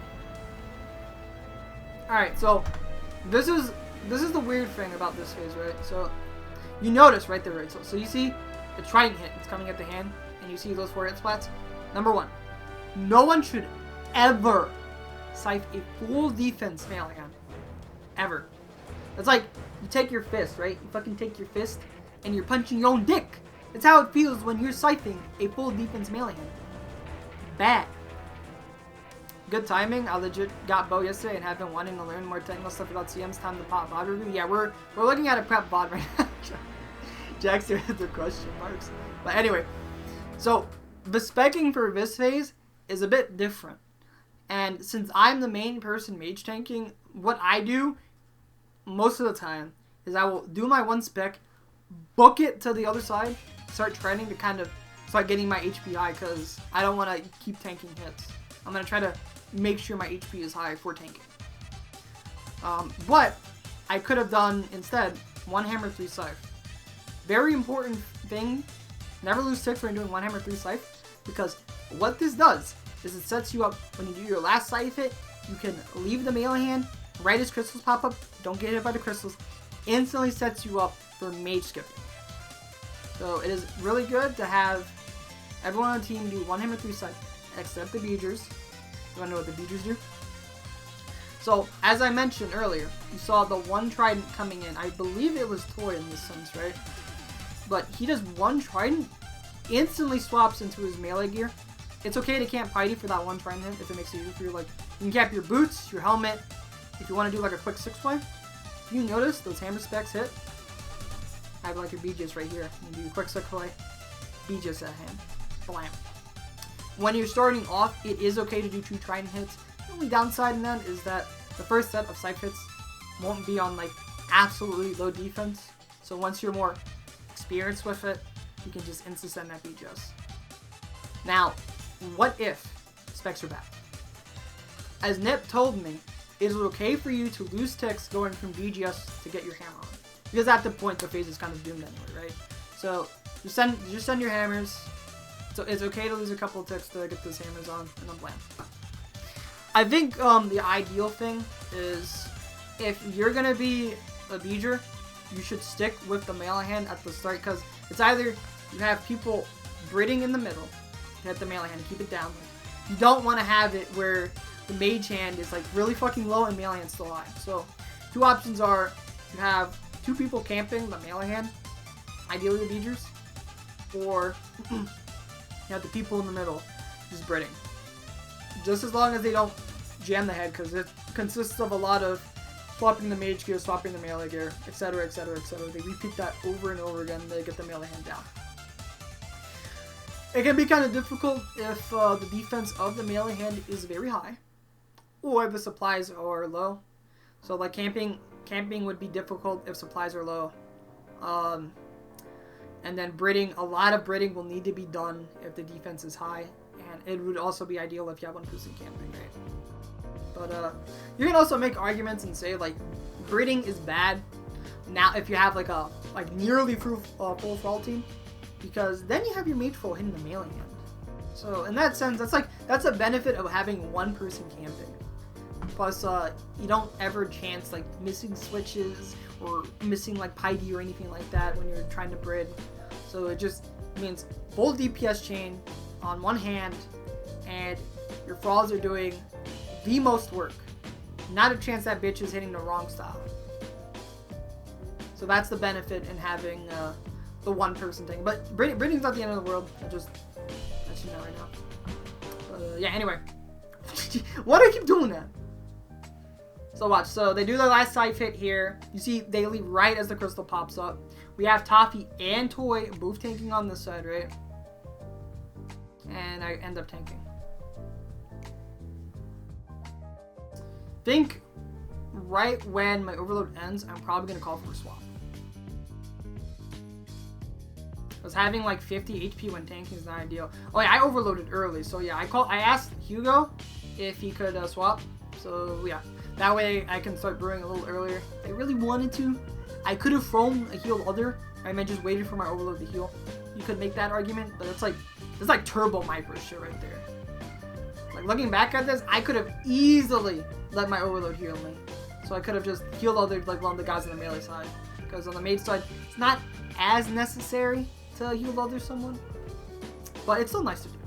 Alright, so this is the weird thing about this phase, right? So you notice right there, right? So you see the trident hit, it's coming at the hand, and you see those 4 hit splats. Number 1, no one should ever scythe a full defense melee hand. Ever. It's like, you take your fist, right? You fucking take your fist, and you're punching your own dick. That's how it feels when you're scything a full defense melee hand. Bad. Good timing. I legit got Bo yesterday and have been wanting to learn more technical stuff about CM's time to pop VOD review. Yeah, we're looking at a prep VOD right now. Jack's here with the question marks. But anyway, so the specking for this phase is a bit different. And since I'm the main person mage tanking, what I do most of the time is I will do my one spec, book it to the other side, start trending to kind of start getting my HP high, because I don't want to keep tanking hits. I'm going to try to make sure my HP is high for tanking. But I could have done instead 1 hammer 3 scythe. Very important thing, never lose ticks when you're doing 1 hammer 3 scythe, because what this does is it sets you up when you do your last scythe hit. You can leave the melee hand right as crystals pop up, don't get hit by the crystals, instantly sets you up for mage skipping. So it is really good to have Everyone on the team do one hammer 3 side, except the beegers. You wanna know what the beegers do? So, as I mentioned earlier, you saw the one trident coming in. I believe it was Toy in this sense, right? But he does one trident, instantly swaps into his melee gear. It's okay to camp Piety for that one trident hit if it makes it easier for you. Like, you can camp your boots, your helmet, if you want to do like a quick 6-way. If you notice, those hammer specs hit. I have like your Beegis right here. You do a quick 6-way, Beegis at hand. Blam. When you're starting off, it is okay to do 2 trident hits. The only downside in that is that the first set of scythe hits won't be on like absolutely low defense. So once you're more experienced with it, you can just insta-send that Beegis. Now, what if specs are bad? As Nip told me, it is okay for you to lose ticks going from BGS to get your hammer on. Because at the point, the phase is kind of doomed anyway, right? So, just send your hammers. So it's okay to lose a couple of ticks to get those hammers on, and then blam. I think the ideal thing is, if you're going to be a Beeger, you should stick with the melee hand at the start, because it's either you have people Bridding in the middle, hit the melee hand and keep it down. You don't want to have it where the mage hand is like really fucking low and melee hand's still high. So 2 options are you have 2 people camping the melee hand, ideally the Beegers, or you have the people in the middle just Bridding. Just as long as they don't jam the head, because it consists of a lot of swapping the mage gear, swapping the melee gear, etc, etc, etc. They repeat that over and over again, they get the melee hand down. It can be kind of difficult if the defense of the melee hand is very high, or the supplies are low. So like camping would be difficult if supplies are low. And then Bridding, a lot of Bridding will need to be done if the defense is high. And it would also be ideal if you have one person camping, right? But you can also make arguments and say like Bridding is bad now if you have like a nearly full thrall team, because then you have your mage full hitting the melee hand. So in that sense, that's a benefit of having one person camping. Plus, you don't ever chance like missing switches or missing like Piety or anything like that when you're trying to Brid. So it just means full DPS chain on one hand, and your thralls are doing the most work. Not a chance that bitch is hitting the wrong style. So that's the benefit in having the one person thing. But Bridding's not the end of the world. I just let you know right now. Yeah, anyway. Why do I keep doing that? So watch. So they do their last side hit here. You see they leave right as the crystal pops up. We have Toffee and Toy both tanking on this side, right? And I end up tanking. Think right when my overload ends, I'm probably going to call for a swap. I was having like 50 HP when tanking is not ideal. Oh yeah, I overloaded early, so yeah, I asked Hugo if he could swap. So yeah, that way I can start brewing a little earlier. If I really wanted to, I could have thrown a healed other. I meant just waited for my overload to heal. You could make that argument, but it's like turbo micro shit right there. Like looking back at this, I could have easily let my overload heal me. So I could have just healed other like one of the guys on the melee side. Because on the mage side, it's not as necessary to heal other someone, but it's still nice to do.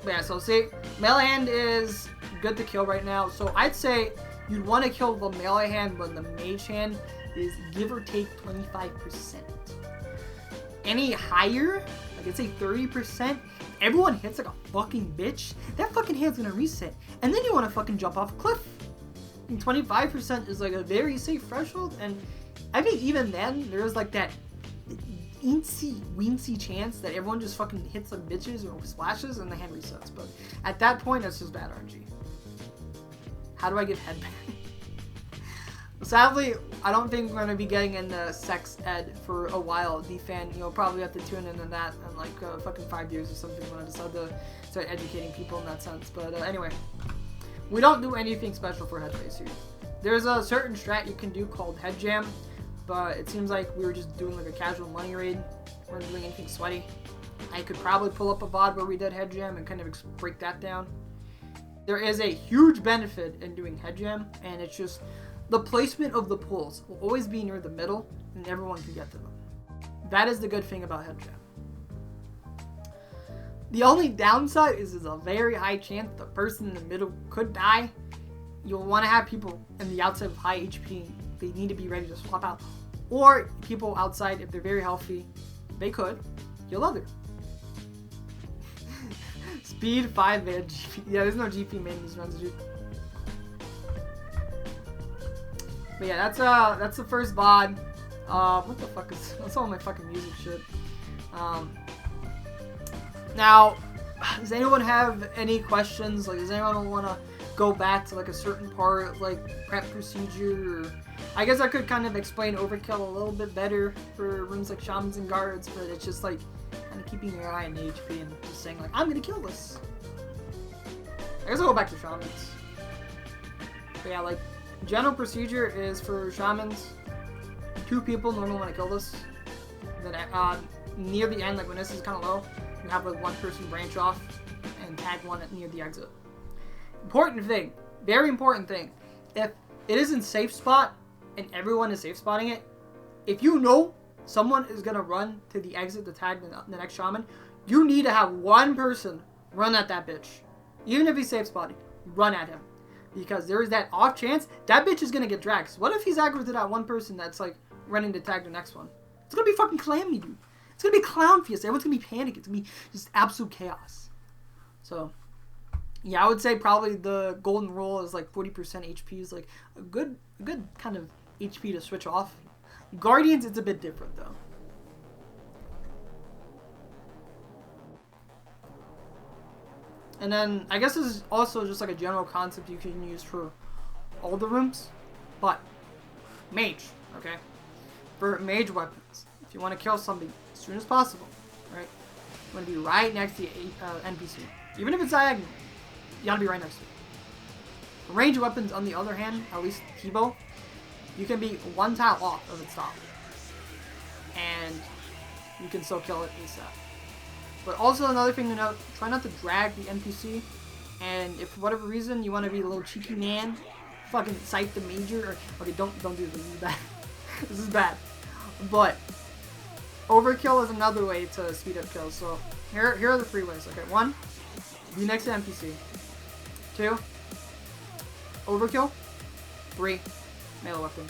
But yeah, so see, melee hand is good to kill right now. So I'd say you'd want to kill the melee hand when the mage hand is give or take 25%. Any higher, like let's say 30%, everyone hits like a fucking bitch, that fucking hand's gonna reset. And then you want to fucking jump off a cliff. And 25% is like a very safe threshold, and I think even then there's like that weensy chance that everyone just fucking hits some bitches or splashes and the hand resets. But at that point, it's just bad RNG. How do I get head back? Sadly, I don't think we're gonna be getting into sex ed for a while. D-Fan, probably have to tune into that in like fucking 5 years or something when I decide to start educating people in that sense. But anyway. We don't do anything special for head phase here. There's a certain strat you can do called head jam, but it seems like we were just doing like a casual money raid. We weren't doing anything sweaty. I could probably pull up a VOD where we did head jam and kind of break that down. There is a huge benefit in doing head jam, and it's just the placement of the pulls will always be near the middle, and everyone can get to them. That is the good thing about head trap. The only downside is there's a very high chance the person in the middle could die. You'll want to have people in the outside with high HP. They need to be ready to swap out. Or people outside, if they're very healthy, they could heal other. Speed 5 man GP. Yeah, there's no GP main these runs, dude. But yeah, that's the first VOD. What the fuck is that's all my fucking music shit. Now, does anyone have any questions? Like, does anyone want to go back to like a certain part, like prep procedure? Or, I guess I could kind of explain overkill a little bit better for rooms like shamans and guards, but it's just like kind of keeping your eye on the HP and just saying like, I'm gonna kill this. I guess I'll go back to shamans. But yeah, like general procedure is for shamans, 2 people normally want to kill this. Then near the end, like when this is kind of low, you have like 1 person branch off and tag one near the exit. Important thing, very important thing. If it is in safe spot and everyone is safe spotting it, if you know someone is gonna run to the exit to tag the next shaman, you need to have 1 person run at that bitch. Even if he's safe spotting, run at him. Because there is that off chance that bitch is gonna get dragged. So what if he's aggro to that 1 person that's like running to tag the next one? It's gonna be fucking calamity, dude. It's gonna be clown fiesta. Everyone's gonna be panicking. It's gonna be just absolute chaos. So, yeah, I would say probably the golden rule is like 40% HP is like a good kind of HP to switch off. Guardians, it's a bit different though. And then I guess this is also just like a general concept you can use for all the rooms, but mage, okay? For mage weapons, if you want to kill somebody as soon as possible, right? You want to be right next to the NPC, even if it's diagonal. You gotta be right next to it. For range weapons, on the other hand, at least T-bow, you can be 1 tile off of its top, and you can still kill it ASAP. But also another thing to note, try not to drag the NPC, and if for whatever reason you want to be a little cheeky man, fucking scythe the major, or, okay, don't do this, this is bad. This is bad. But overkill is another way to speed up kills, so here are the 3 ways, okay? 1, be next to NPC. 2, overkill. 3, melee weapon.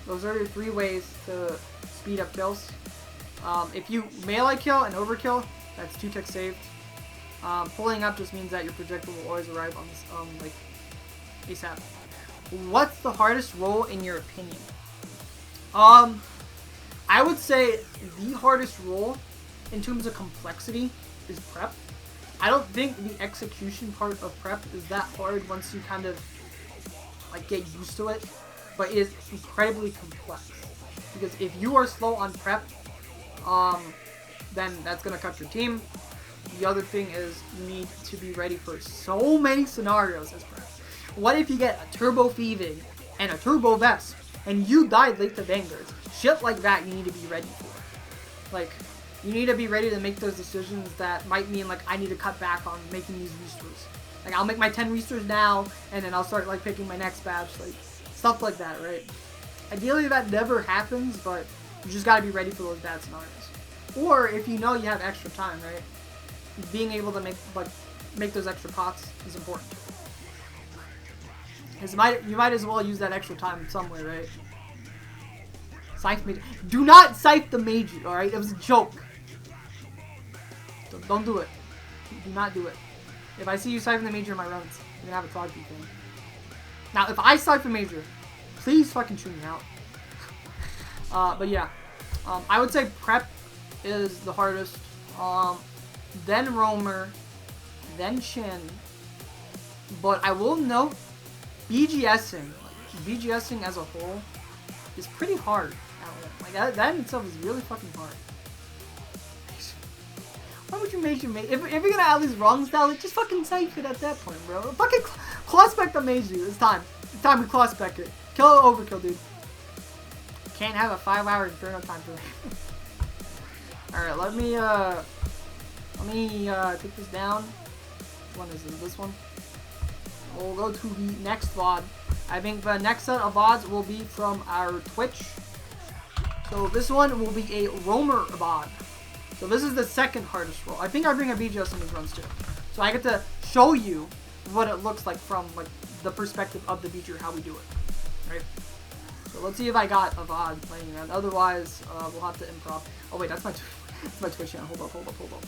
Those are your 3 ways to speed up kills. If you melee kill and overkill, that's 2 ticks saved. Pulling up just means that your projectile will always arrive on this, like, ASAP. What's the hardest role in your opinion? I would say the hardest role in terms of complexity is prep. I don't think the execution part of prep is that hard once you kind of like get used to it, but it is incredibly complex. Because if you are slow on prep, then that's gonna cut your team. The other thing is you need to be ready for so many scenarios as prep. What if you get a turbo thieving and a turbo vest and you died late to Vanguards? Shit like that you need to be ready for. Like, you need to be ready to make those decisions that might mean like I need to cut back on making these restores. Like I'll make my 10 restores now and then I'll start like picking my next batch, like stuff like that, right? Ideally that never happens, but you just gotta be ready for those bad scenarios. Or if you know you have extra time, right? Being able to make those extra pots is important. Because you might as well use that extra time somewhere, right? Scythe major. Do not scythe the major, alright? It was a joke. Don't do it. Do not do it. If I see you scythe the major in my runs, you're gonna have a frog thing. Now, if I scythe the major, please fucking shoot me out. But yeah. I would say prep is the hardest. Then roamer. Then Shin. But I will note, BGSing as a whole is pretty hard. Like that in itself is really fucking hard. Why would you major if you're gonna at least wrong style it, just fucking save it at that point, bro. Fucking claw spec the major. It's time. It's time to claw spec it. Kill overkill, dude. Can't have a 5-hour inferno time for me. Alright, let me take this down. Which one is it? This one? We'll go to the next VOD. I think the next set of VODs will be from our Twitch. So this one will be a roamer bod. So this is the second hardest roll. I think I bring a BGS in these runs too. So I get to show you what it looks like from like the perspective of the beacher, how we do it, right? So let's see if I got a VOD playing around. Otherwise, we'll have to improv. Oh wait, that's my Twitch channel. Hold up.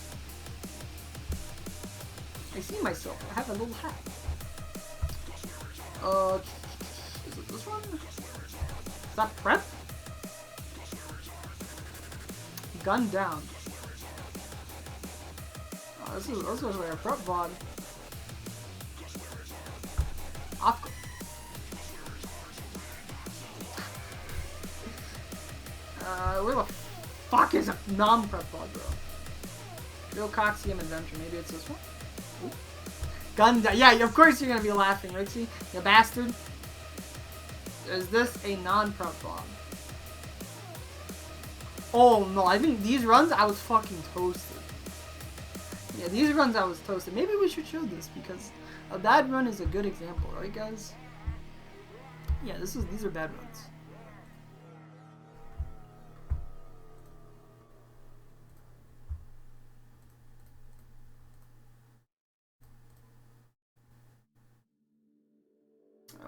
I see myself. I have a little hat. Is it this one? Is that prep? Gun down. Oh, this is like a prep VOD. Off. Where the fuck is a non-prep VOD, bro? Real Coxium Adventure. Maybe it's this one? Ooh. Gun down. Yeah, of course you're gonna be laughing, right? See? You bastard. Is this a non-prep VOD? Oh no, I think these runs I was fucking toasted. Yeah, these runs I was toasted. Maybe we should show this because a bad run is a good example, right guys? Yeah, these are bad runs.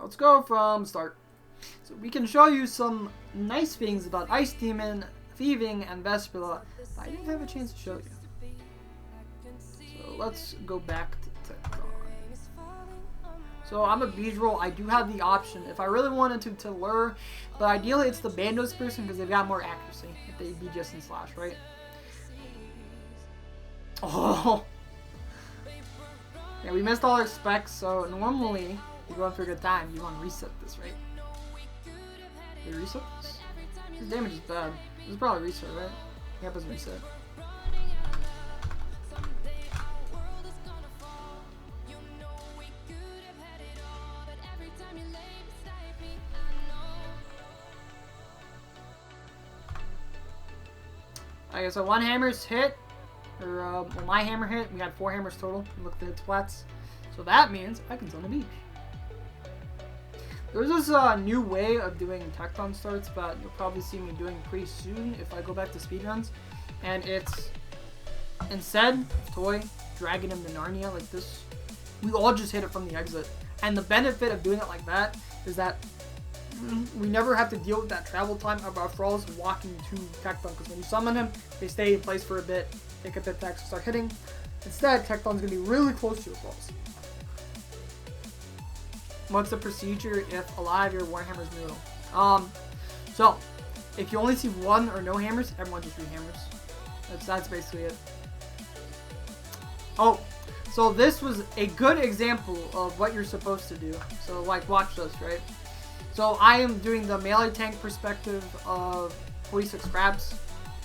Let's go from start. So we can show you some nice things about Ice Demon, Thieving, and Vespula, but I didn't have a chance to show you. So let's go back to Tecton. So I'm a beach roll. I do have the option if I really wanted to lure, but ideally it's the Bandos person because they've got more accuracy if they be just in slash, right? Oh! Yeah, we missed all our specs, so normally you're going for a good time. You want to reset this, right? Did we reset this? This damage is bad. This is probably reset, right? Yep, it's reset. Okay, so one hammer's hit, or well, my hammer hit. We had 4 hammers total. Look at the hit splats. So that means I can zone a beach. There's this new way of doing Tecton starts that you'll probably see me doing pretty soon if I go back to speedruns. And it's, instead of Toy dragging him to Narnia like this, we all just hit it from the exit. And the benefit of doing it like that is that we never have to deal with that travel time of our thralls walking to Tecton. Because when you summon him, they stay in place for a bit, take a bit to actually start hitting. Instead, Tecton's going to be really close to your thralls. What's the procedure if a lot of your Warhammer's noodle? So, if you only see 1 or no hammers, everyone just rehammers. That's basically it. Oh, so this was a good example of what you're supposed to do. So, like, watch this, right? So, I am doing the melee tank perspective of 46 crabs.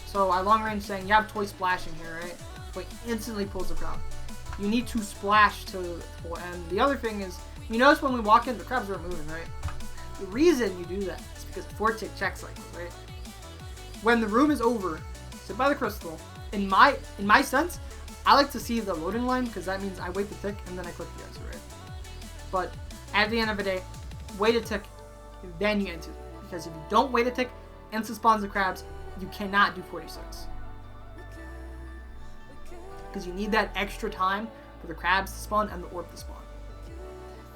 So, I long range saying, you have Toy splashing here, right? But instantly pulls the crowd. You need to splash to pull. And the other thing is, you notice when we walk in, the crabs aren't moving, right? The reason you do that is because 4-tick check cycles, right? When the room is over, sit by the crystal. In my sense, I like to see the loading line because that means I wait the tick and then I click the exit, right? But at the end of the day, wait a tick, then you enter. Because if you don't wait a tick, instant spawns the crabs, you cannot do 46. Because you need that extra time for the crabs to spawn and the orb to spawn.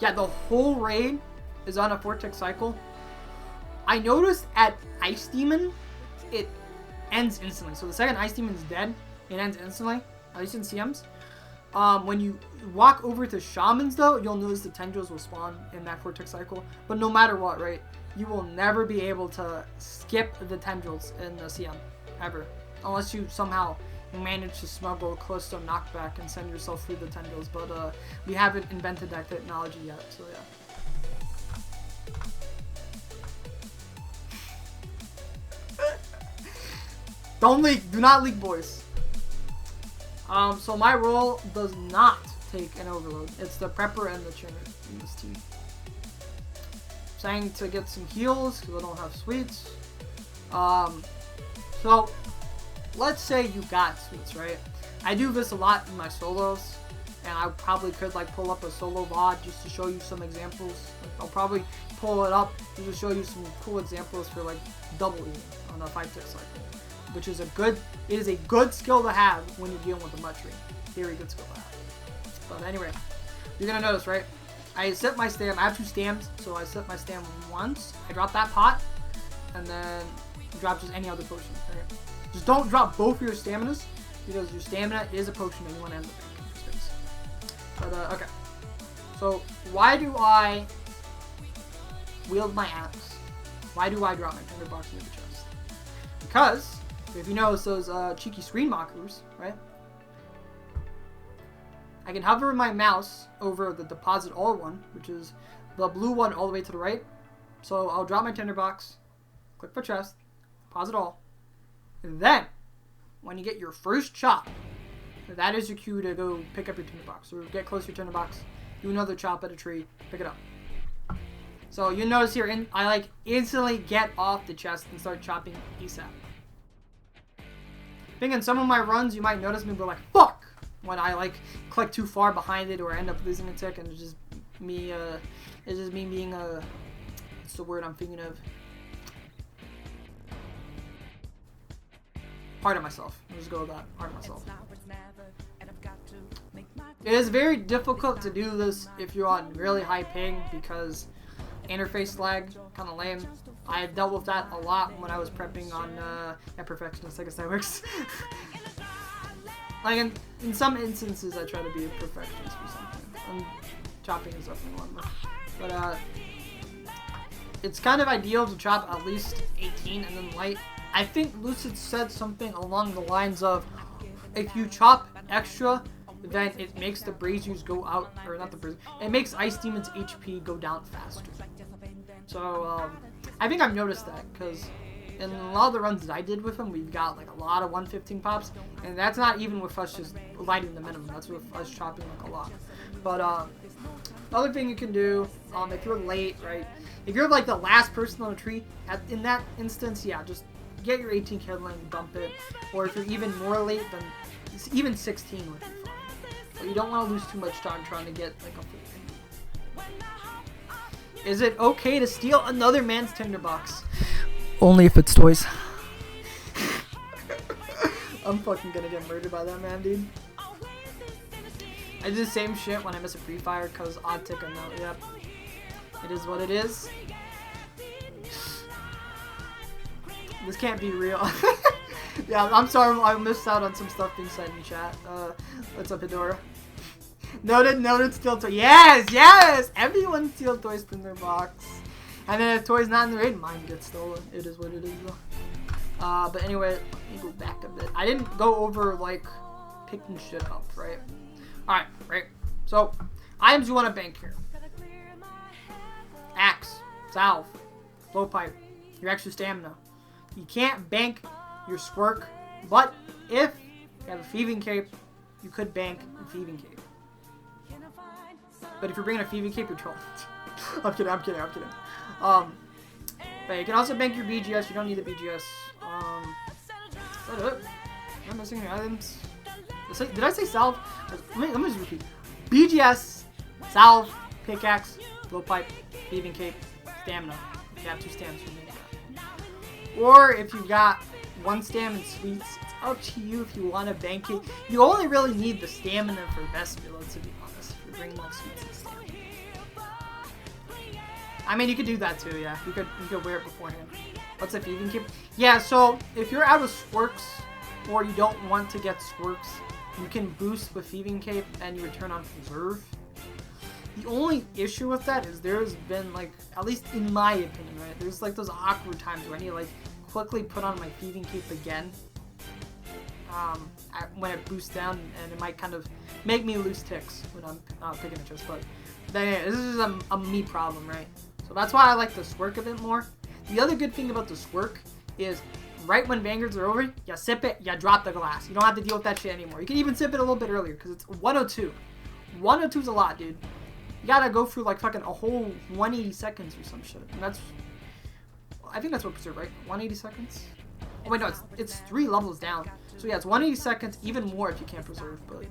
Yeah, the whole raid is on a 4-tick cycle. I noticed at Ice Demon, it ends instantly. So the second Ice Demon is dead, it ends instantly, at least in CMs. When you walk over to Shamans, though, you'll notice the tendrils will spawn in that 4-tick cycle. But no matter what, right, you will never be able to skip the tendrils in the CM, ever. Unless you somehow manage to smuggle Callisto knockback and send yourself through the tendrils, but we haven't invented that technology yet, so yeah. Don't leak, do not leak, boys. So my role does not take an overload. It's the prepper and the trainer in this team. Saying to get some heals because I don't have sweets. So let's say you got sweets, right? I do this a lot in my solos. and I probably could like pull up a solo VOD just to show you some examples. Like, I'll probably pull it up just to show you some cool examples for like double E on a 5-tick cycle, which is it is a good skill to have when you're dealing with the mutt tree. Very good skill to have. But anyway, you're gonna notice, right? I set my stam. I have 2 stams, so I set my stam once. I drop that pot, and then drop just any other potion. Right? Just don't drop both of your staminas, because your stamina is a potion and you want to end the bank in space. But okay. So why do I wield my axe? Why do I drop my tinderbox into the chest? Because if you notice those cheeky screen markers, right? I can hover my mouse over the deposit all one, which is the blue one all the way to the right. So I'll drop my tinderbox, click for chest, deposit all, and then when you get your first chop, that is your cue to go pick up your tinderbox. So get close to your tinderbox, do another chop at a tree, pick it up. So you notice here, I like instantly get off the chest and start chopping ASAP. I think in some of my runs, you might notice me be like, fuck! When I like click too far behind it or end up losing a tick, and it's just me being what's the word I'm thinking of? Hard on myself. Let's go with that. Hard on myself. It is very difficult to do this if you're on really high ping because interface lag, kind of lame. I have dealt with that a lot when I was prepping on Perfectionist, I guess that works. Like in some instances, I try to be a perfectionist for something. Chopping is definitely one, but it's kind of ideal to chop at least 18 and then light. I think Lucid said something along the lines of, if you chop extra, then it makes the braziers go out, or not the braziers, it makes Ice Demon's HP go down faster. So I think I've noticed that because in a lot of the runs that I did with him, we've got like a lot of 115 pops, and that's not even with us just lighting the minimum. That's with us chopping like a lot. But other thing you can do, if you're late, right? If you're like the last person on a tree, in that instance, yeah, just get your 18 kindling and dump it. Or if you're even more late, then even 16 would be fine. But you don't want to lose too much time trying to get like a full thing. Is it okay to steal another man's tinderbox? Only if it's toys. I'm fucking gonna get murdered by that man, dude. I do the same shit when I miss a free fire because odd tick or no. Yep. It is what it is. This can't be real. Yeah, I'm sorry I missed out on some stuff being said in chat. What's up, Hedora? Noted, steal toy. Yes! Everyone steal toys from their box. And then if toy's not in the raid, mine gets stolen. It is what it is, though. But anyway, let me go back a bit. I didn't go over, like, picking shit up, right? Alright, right? So, items you want to bank here. Axe, salve, blowpipe, your extra stamina. You can't bank your squirk, but if you have a thieving cape, you could bank a thieving cape. But if you're bringing a thieving cape, you're trolling. I'm kidding. But you can also bank your BGS. You don't need the BGS. Is that it? Am I missing any items? Did I say salve? Let me just repeat. BGS, salve, pickaxe, blowpipe, thieving cape, stamina. If you have 2 stams, you need that. Or if you've got 1 stam and sweets, it's up to you if you want to bank it. You only really need the stamina for Vespula, to be honest, if you're bringing up sweets and stamina. I mean, you could do that too, yeah. You could wear it beforehand. What's a thieving cape? Yeah, so if you're out of squirks or you don't want to get squirks, you can boost with thieving cape and you return on preserve. The only issue with that is there's been like, at least in my opinion, right? There's like those awkward times where I need to like quickly put on my thieving cape again. When it boosts down, and it might kind of make me lose ticks when I'm picking a chest. But then, this is a me problem, right? So that's why I like the squirk a bit more. The other good thing about the squirk is right when Vanguards are over, you sip it, you drop the glass. You don't have to deal with that shit anymore. You can even sip it a little bit earlier because it's 102. 102 is a lot, dude. You gotta go through like fucking a whole 180 seconds or some shit. And that's, I think that's what preserve, right? 180 seconds? Oh wait, no, it's 3 levels down. So yeah, it's 180 seconds, even more if you can't preserve. But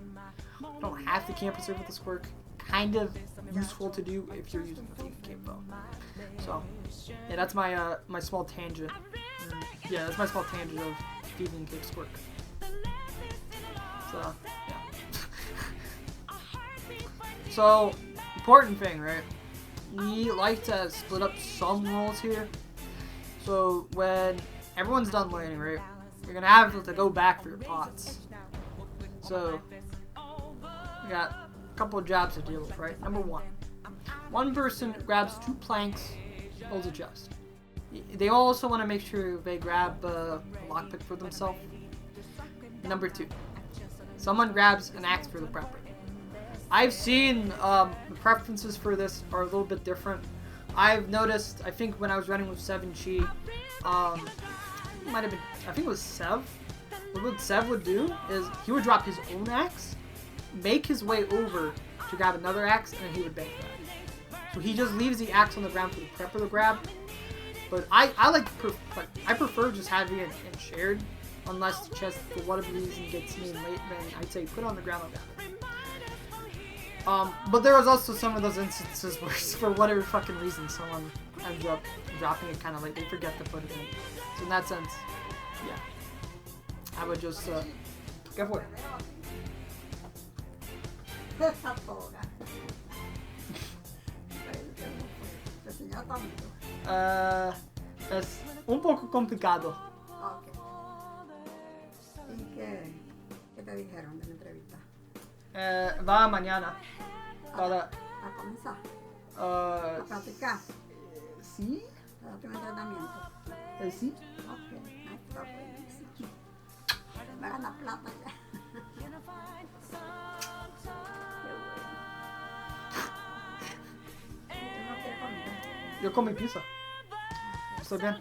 You don't have to camp preserve with this quirk. Kind of useful to do if you're using the thieving cape though. So yeah, that's my my small tangent. Yeah, that's my small tangent of thieving cape's quirk. So yeah. So important thing, right? We like to split up some roles here. So when everyone's done learning, right, you're gonna have to go back for your pots. So we got a couple of jobs to deal with, right? Number one person grabs 2 planks, holds a chest. They also want to make sure they grab a lockpick for themselves. Number 2, someone grabs an axe for the prepper. I've seen the preferences for this are a little bit different. I've noticed, I think when I was running with 7Chi, it might have been, I think it was Sev. What Sev would do is he would drop his own axe, make his way over to grab another axe, and then he would bank that. So he just leaves the axe on the ground for the prepper to grab. But I prefer just having it in shared, unless the chest for whatever reason gets me in late, then I'd say put it on the ground like that. But there was also some of those instances where, for whatever fucking reason, someone ends up dropping it kind of late. They forget to put it in. So in that sense, yeah, I would just go for it. Es un poco complicado. Okay. ¿Y qué te dijeron de la entrevista? Va mañana para ¿A comenzar? ¿A practicar? sí, ¿Para tu entrenamiento? sí. Ok, ahí está buenísimo. Va a ganar plata ya. Qué bueno. ¿Tú no quieres comer? Yo comí pizza. Estoy bien.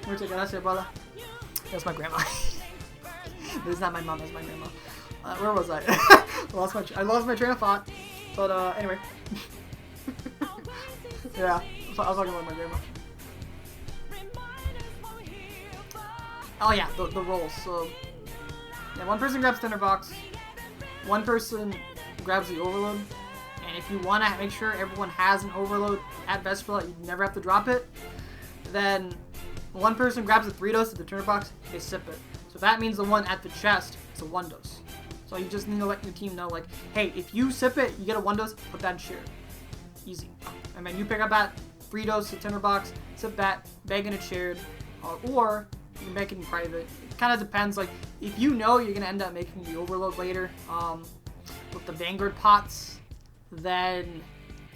Muchas gracias, brother. That's my grandma. This is not my mom, that's my grandma. Where was I? I lost my train of thought. But anyway. Yeah, I was talking about my grandma. Oh yeah, the rolls. So yeah, one person grabs tinderbox, one person grabs the overload, and if you want to make sure everyone has an overload at Vespula, you never have to drop it, then one person grabs a 3 dose at the tinderbox, they sip it. So that means the one at the chest is a 1 dose. So you just need to let your team know, like, hey, if you sip it, you get a 1 dose, put that in share. Easy. And then you pick up that 3 dose at tinderbox, sip that, bag in it shared, or you can make it in private. It kind of depends. Like, if you know you're gonna end up making the overload later, with the Vanguard pots, then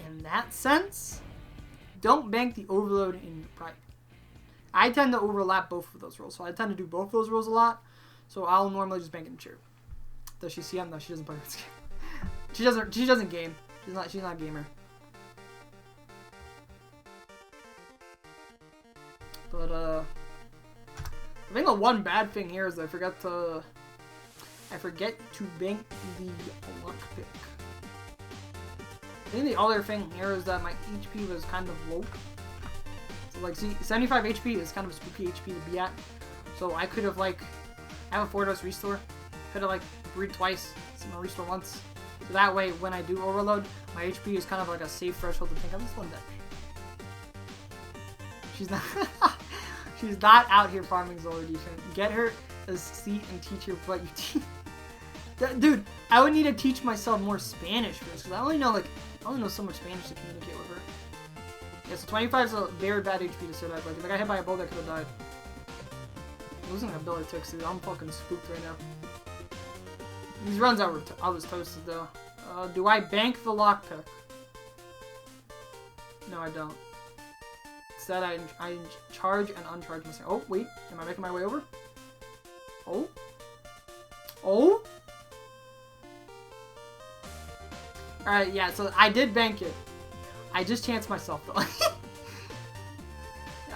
in that sense, don't bank the overload in private. I tend to overlap both of those roles, so I tend to do both of those roles a lot. So I'll normally just bank it in chair. Does she see him? No, she doesn't play this game. She doesn't game. She's not a gamer. But I think the one bad thing here is I forget to bank the lockpick. I think the other thing here is that my HP was kind of low. So like, see, 75 HP is kind of a spooky HP to be at. So I could have like, I have a 4 dose restore. Could have like breed twice, so restore once. So that way, when I do overload, my HP is kind of like a safe threshold to take out this one deck. She's not, she's not out here farming Zola defense. Get her a seat and teach her what you teach. Dude, I would need to teach myself more Spanish first, because I only know so much Spanish to communicate with her. Yeah, so 25 is a very bad HP to sit at. Like, if I got hit by a bull, I could have died. Losing an ability took, dude. I'm fucking spooked right now. These runs I was toasted though. Do I bank the lockpick? No, I don't. Instead, I charge and uncharge myself. Oh, wait. Am I making my way over? Oh? Oh? Alright, yeah, so I did bank it. I just chanced myself though.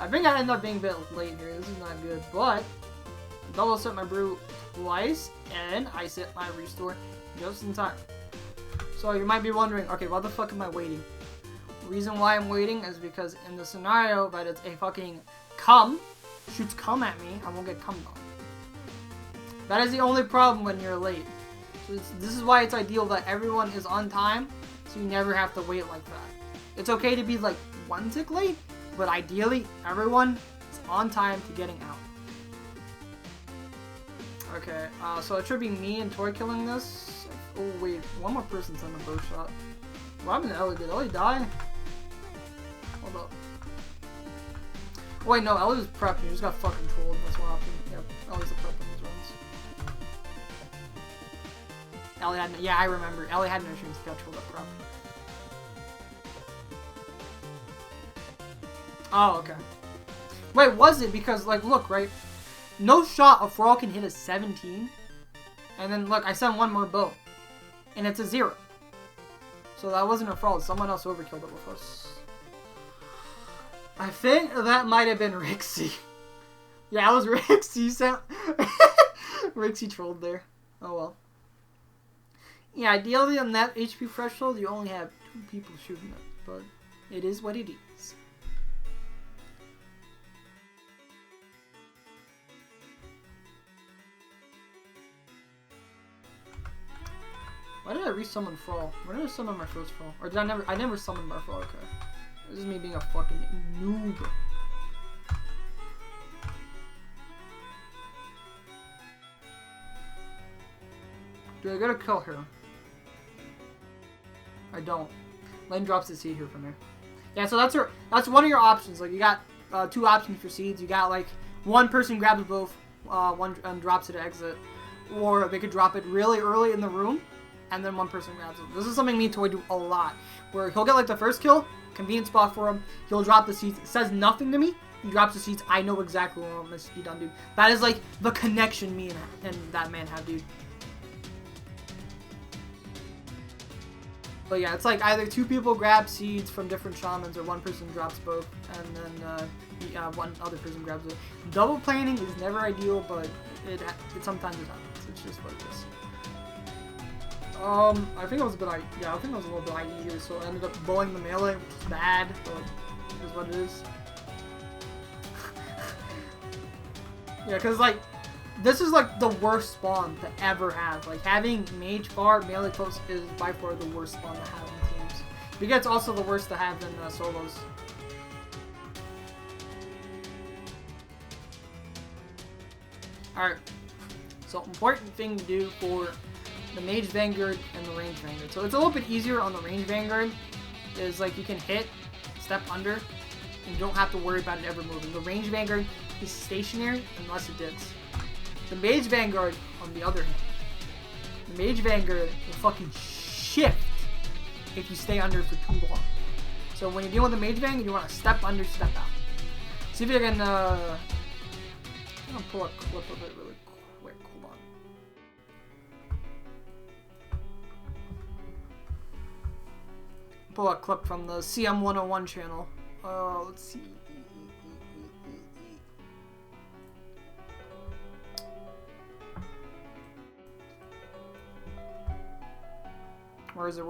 I think I ended up being a bit late here. This is not good, but double set my brew twice, and I set my restore just in time. So you might be wondering, okay, why the fuck am I waiting? The reason why I'm waiting is because in the scenario that it's a fucking come, shoots come at me, I won't get cummed on. That is the only problem when you're late. So this is why it's ideal that everyone is on time, so you never have to wait like that. It's okay to be like 1 tick late, but ideally everyone is on time to getting out. Okay, so it should be me and Toy killing this. Oh wait, one more person's on the bow shot. What happened to Ellie? Did Ellie die? Hold up. Oh wait, no, Ellie was prepping. He just got fucking trolled. That's what happened. Yep, Ellie's a prep in his runs. Ellie had no, yeah, I remember. Ellie had no streams. He got trolled at prep. Oh, okay. Wait, was it? Because, like, look, right? No shot of Thrall can hit a 17. And then, look, I sent one more bow. And it's a 0. So that wasn't a Thrall. Someone else overkilled it with us. I think that might have been Rixie. Yeah, it was Rixie. Rixie trolled there. Oh, well. Yeah, ideally on that HP threshold, you only have 2 people shooting it. But it is what it is. Why did I resummon Thrall? Where did I summon my first Thrall? Or did I never summoned my Thrall, okay. This is me being a fucking noob. Do I get a kill here? I don't. Lane drops the seed here from there. Yeah, so that's one of your options. Like, you got 2 options for seeds. You got, like, one person grabs both, one and drops it to exit. Or they could drop it really early in the room, and then one person grabs it. This is something me and Toy do a lot. Where he'll get, like, the first kill, convenient spot for him, he'll drop the seeds, says nothing to me, he drops the seeds, I know exactly what I'm going to be done, dude. That is, like, the connection me and that man have, dude. But yeah, it's like either 2 people grab seeds from different shamans, or one person drops both, and then one other person grabs it. Double planning is never ideal, but it sometimes it happens. It's just what it is. I think it was a bit, yeah, I think it was a little bit easier, so I ended up bowling the melee, which is bad, but it is what it is. Yeah, because, like, this is, like, the worst spawn to ever have. Like, having mage far, melee close is by far the worst spawn to have in teams. Because it's also the worst to have in solos. Alright, so important thing to do for the Mage Vanguard and the Range Vanguard. So it's a little bit easier on the Range Vanguard, is like you can hit, step under, and you don't have to worry about it ever moving. The Range Vanguard is stationary unless it digs. The Mage Vanguard, on the other hand, the Mage Vanguard will fucking shift if you stay under for too long. So when you're dealing with the Mage Vanguard, you want to step under, step out. See if you can, I'm gonna pull a clip of it really quick, hold on. Pull a clip from the CM101 channel. Let's see. Where is it?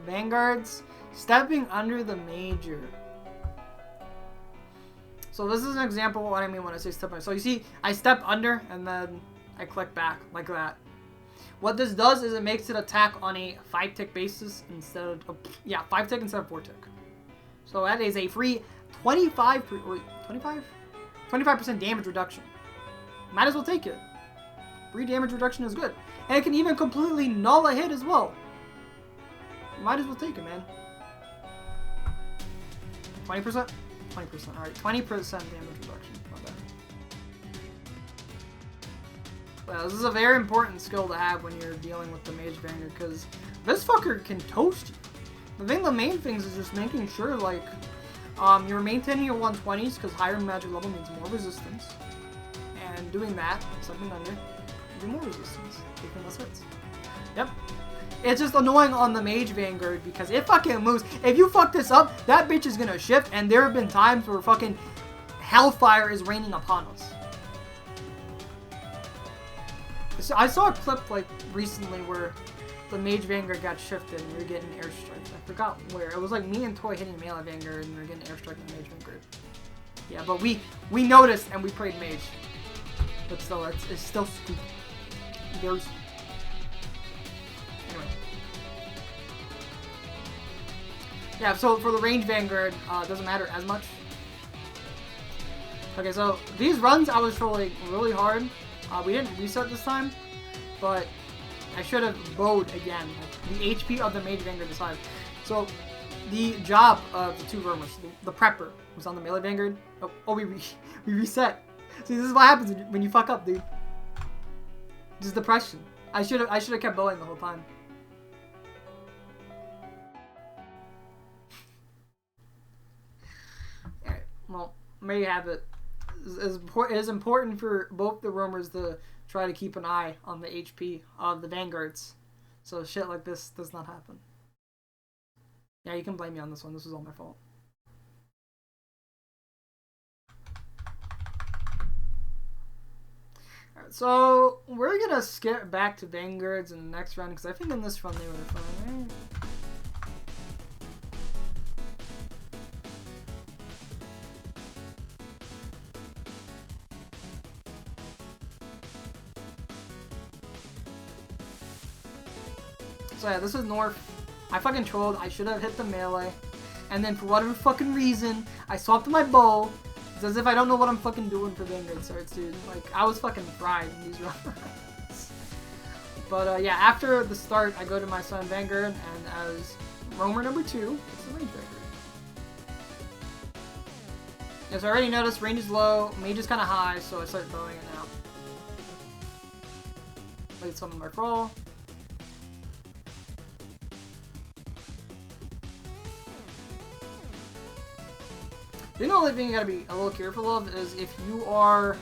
Vanguards stepping under the major. So this is an example of what I mean when I say step under. So you see, I step under and then I click back like that. What this does is it makes it attack on a 5-tick basis instead of 5-tick instead of 4-tick. So that is a free 25% damage reduction. Might as well take it. Free damage reduction is good. And it can even completely null a hit as well. You might as well take it, man. 20%? 20%. Alright, 20% damage reduction. Not bad. Well, this is a very important skill to have when you're dealing with the Mage Vanguard, because this fucker can toast you. The main things is just making sure, like, you're maintaining your 120s, because higher magic level means more resistance. And doing that, stepping under, more resistance, taking less hits. Yep. It's just annoying on the Mage Vanguard because it fucking moves. If you fuck this up, that bitch is gonna shift, and there have been times where fucking hellfire is raining upon us. So I saw a clip like recently where the Mage Vanguard got shifted and we were getting airstrike. I forgot where. It was like me and Toy hitting melee Vanguard and we were getting airstrike in the Mage Vanguard. Yeah, but we noticed and we played mage. But still, it's still stupid. There's... Anyway. Yeah, so for the range Vanguard, it doesn't matter as much. Okay, so these runs I was trolling really hard. We didn't reset this time, but I should have bowed again. The HP of the mage Vanguard is high. So the job of the two roamers, the prepper, was on the melee Vanguard. Oh, we reset. See, this is what happens when you fuck up, dude. Just depression. I should have kept bowing the whole time. Alright, well, there you have it. It is important for both the roamers to try to keep an eye on the HP of the Vanguards, so shit like this does not happen. Yeah, you can blame me on this one. This was all my fault. Alright, so we're gonna skip back to Vanguards in the next round because I think in this run they were fine, right? So yeah, this is North. I fucking trolled. I should have hit the melee. And then for whatever fucking reason, I swapped my bow. It's as if I don't know what I'm fucking doing for Vanguard starts, dude. Like, I was fucking fried in these runs. But yeah, after the start, I go to my son Vanguard, and as roamer number 2, it's the range Vanguard. As I already noticed, range is low, mage is kind of high, so I start bowing it now. Played some of my brawl. The only thing you gotta be a little careful of is if you are,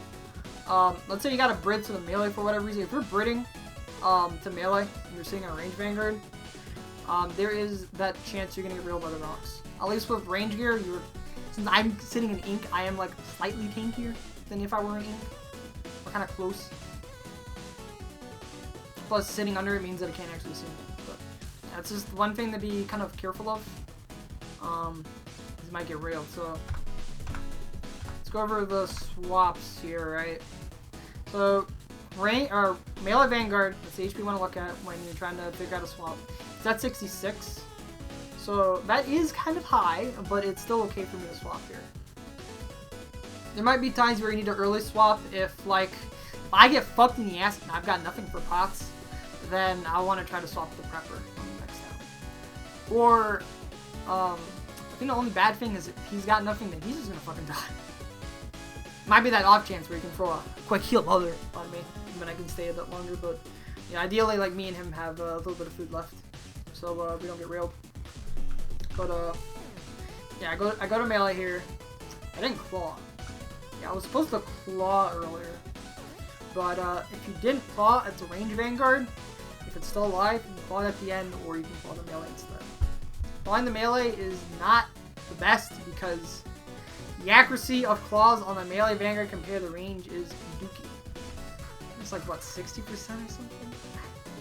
let's say you got a Brit to the melee for whatever reason. If you're Britting to melee and you're sitting on a range Vanguard, there is that chance you're gonna get reeled by the rocks. At least with range gear, since I'm sitting in ink, I am like slightly tankier than if I were in ink. We're kind of close. Plus, sitting under it means that it can't actually see me. But yeah, it's just one thing to be kind of careful of. Might get reeled, so let's go over the swaps here, right? So melee Vanguard, that's the HP you want to look at when you're trying to figure out a swap. It's at 66, so that is kind of high, but it's still okay for me to swap here. There might be times where you need to early swap if I get fucked in the ass and I've got nothing for pots, then I want to try to swap the prepper on the next down. Or I think the only bad thing is if he's got nothing, then he's just gonna fucking die. Might be that off chance where he can throw a quick heal mother on me, and then I can stay a bit longer. But yeah, ideally, like me and him have a little bit of food left, so we don't get railed. But yeah, I go to melee here. I didn't claw. Yeah, I was supposed to claw earlier, but if you didn't claw, it's a range Vanguard. If it's still alive, you can claw it at the end, or you can claw the melee instead. Clawing the melee is not the best because the accuracy of claws on the melee Vanguard compared to range is dookie. It's like, what, 60% or something?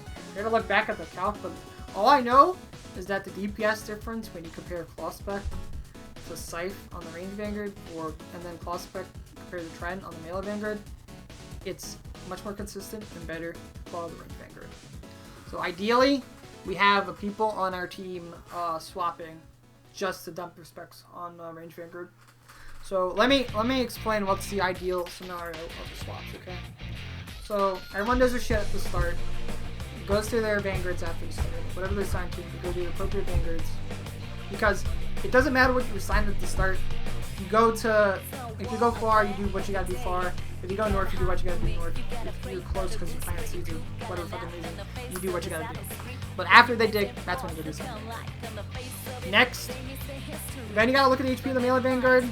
I gotta look back at the calc, but all I know is that the DPS difference when you compare claw spec to Scythe on the range Vanguard, and then claw spec compared to Trend on the melee Vanguard, it's much more consistent and better to claw the range Vanguard. So ideally, we have people on our team swapping just to dump their specs on range Vanguard. So let me explain what's the ideal scenario of the swaps, okay? So everyone does their shit at the start, goes through their Vanguards after the start, whatever they're assigned to, you go do the appropriate Vanguards. Because it doesn't matter what you're assigned at the start. If you go far, you do what you gotta do far. If you go north, you do what you gotta do north. If you're close because you plant seeds or whatever fucking reason, you do what you gotta do. But after they dig, that's when you go do something. Next, then you gotta look at the HP of the melee Vanguard.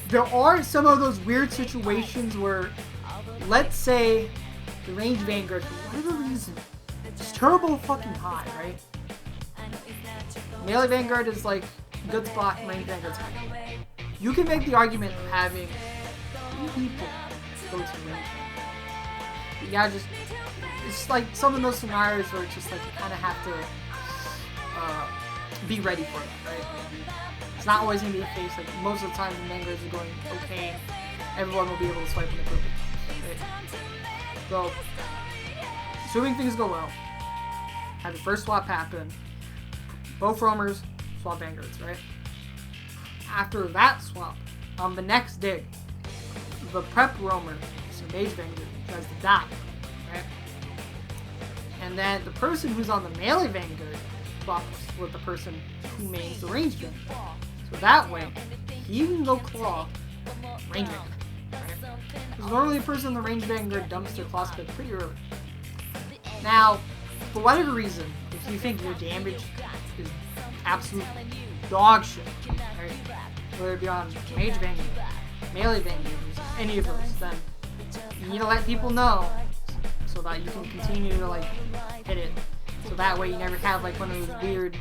There are some of those weird situations where, let's say, the range Vanguard, for whatever reason, it's turbo fucking high, right? Melee Vanguard is like good spot, range Vanguard's high. You can make the argument of having 3 people go to range. You gotta it's like some of those scenarios where it's just like you kind of have to be ready for that, right? It's not always going to be the case. Like, most of the time when Vanguards are going okay, everyone will be able to swipe on the perfect times, right? So, assuming things go well, have your first swap happen, both roamers swap Vanguards, right? After that swap, on the next dig, the prep roamer, so mage Vanguard, tries to die, right? And then the person who's on the melee Vanguard swaps with the person who mains the ranged Vanguard. So that way, he can go claw range Vanguard, right? Because normally the person in the range Vanguard dumps their claw spec pretty early. Now, for whatever reason, if you think your damage is absolute dog shit, right? Whether it be on mage Vanguard, melee Vanguard, any of those, then you need to let people know so that you can continue to like hit it. So that way you never have like one of those weird.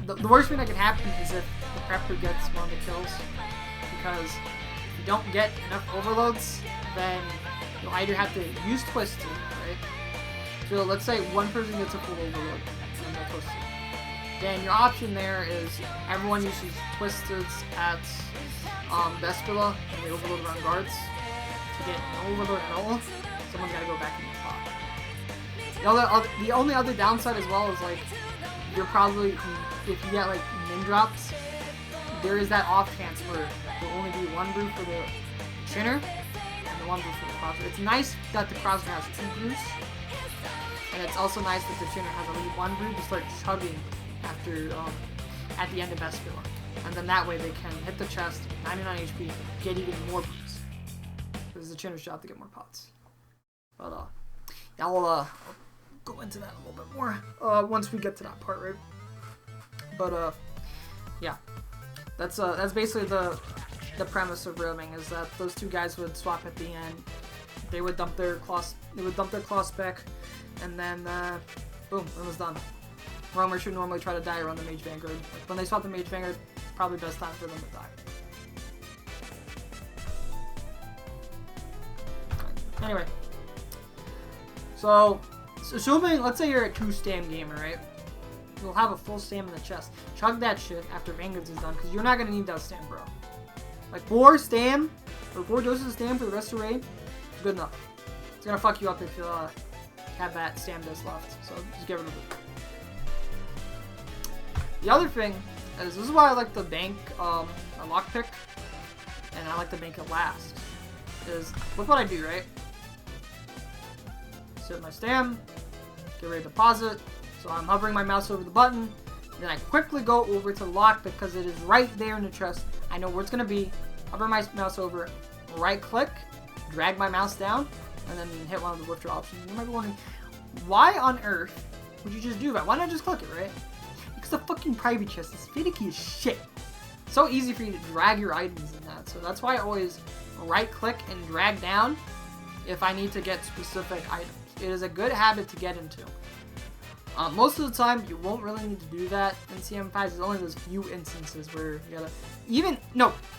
The worst thing that can happen is if the prepper gets one of the kills, because if you don't get enough overloads, then you'll either have to use Twisted, right? So let's say one person gets a full overload and they're Twisted. Then your option there is everyone uses Twisteds at Vespula and they overload around guards. To get no overload at all, someone's got to go back in the pot. The only other downside as well is like you're probably, if you get like min drops, there is that off chance where there'll only be one brew for the Chinner and the one brew for the Crosser. It's nice that the Crosser has 2 brews, and it's also nice that the Chinner has only 1 brew to start chugging after at the end of Vespula, and then that way they can hit the chest, 99 HP, get even more brews. This is the Chinner's job to get more pots. But I'll go into that a little bit more once we get to that part, right? But yeah, that's basically the premise of roaming, is that those two guys would swap at the end. They would dump their claw spec, and then boom, it was done. Roamers should normally try to die around the mage Vanguard. Like, when they swap the mage Vanguard, probably best time for them to die. Anyway, so assuming, let's say you're a 2 stam gamer, right? You'll have a full stam in the chest. Chug that shit after Vanguards is done, because you're not going to need that stam, bro. Like 4 stam, or 4 doses of stam for the rest of the raid, good enough. It's going to fuck you up if you have that stam dose left, so just get rid of it. The other thing is, this is why I like to bank a lockpick, and I like to bank it last, is, look what I do, right? Set my stam, get ready to deposit, so I'm hovering my mouse over the button, and then I quickly go over to the lock because it is right there in the chest. I know where it's going to be, hover my mouse over, right click, drag my mouse down, and then hit one of the withdraw options. You might be wondering, why on earth would you just do that? Why not just click it, right? Because the fucking private chest is finicky as shit. It's so easy for you to drag your items in that, so that's why I always right click and drag down if I need to get specific items. It is a good habit to get into. Most of the time, you won't really need to do that in CM5. There's only those few instances where you gotta...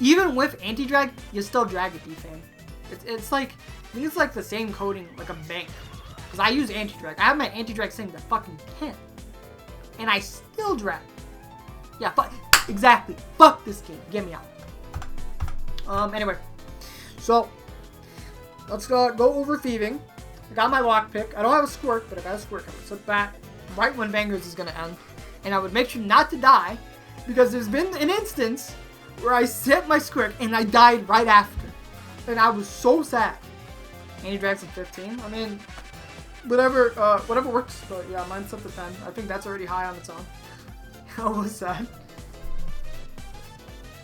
Even with anti-drag, you still drag it, defame. It's like... I think it's like the same coding, like a bank. Because I use anti-drag. I have my anti-drag setting to fucking 10. And I still drag. Yeah, exactly. Fuck this game. Get me out. Anyway. So, let's go over thieving. I got my lockpick. I don't have a squirt, but I got a squirt cover. So that right when Vanguards is gonna end, and I would make sure not to die, because there's been an instance where I set my squirt and I died right after, and I was so sad. Andy drags at 15. I mean, whatever works. But yeah, mine's up to 10. I think that's already high on its own. Almost sad.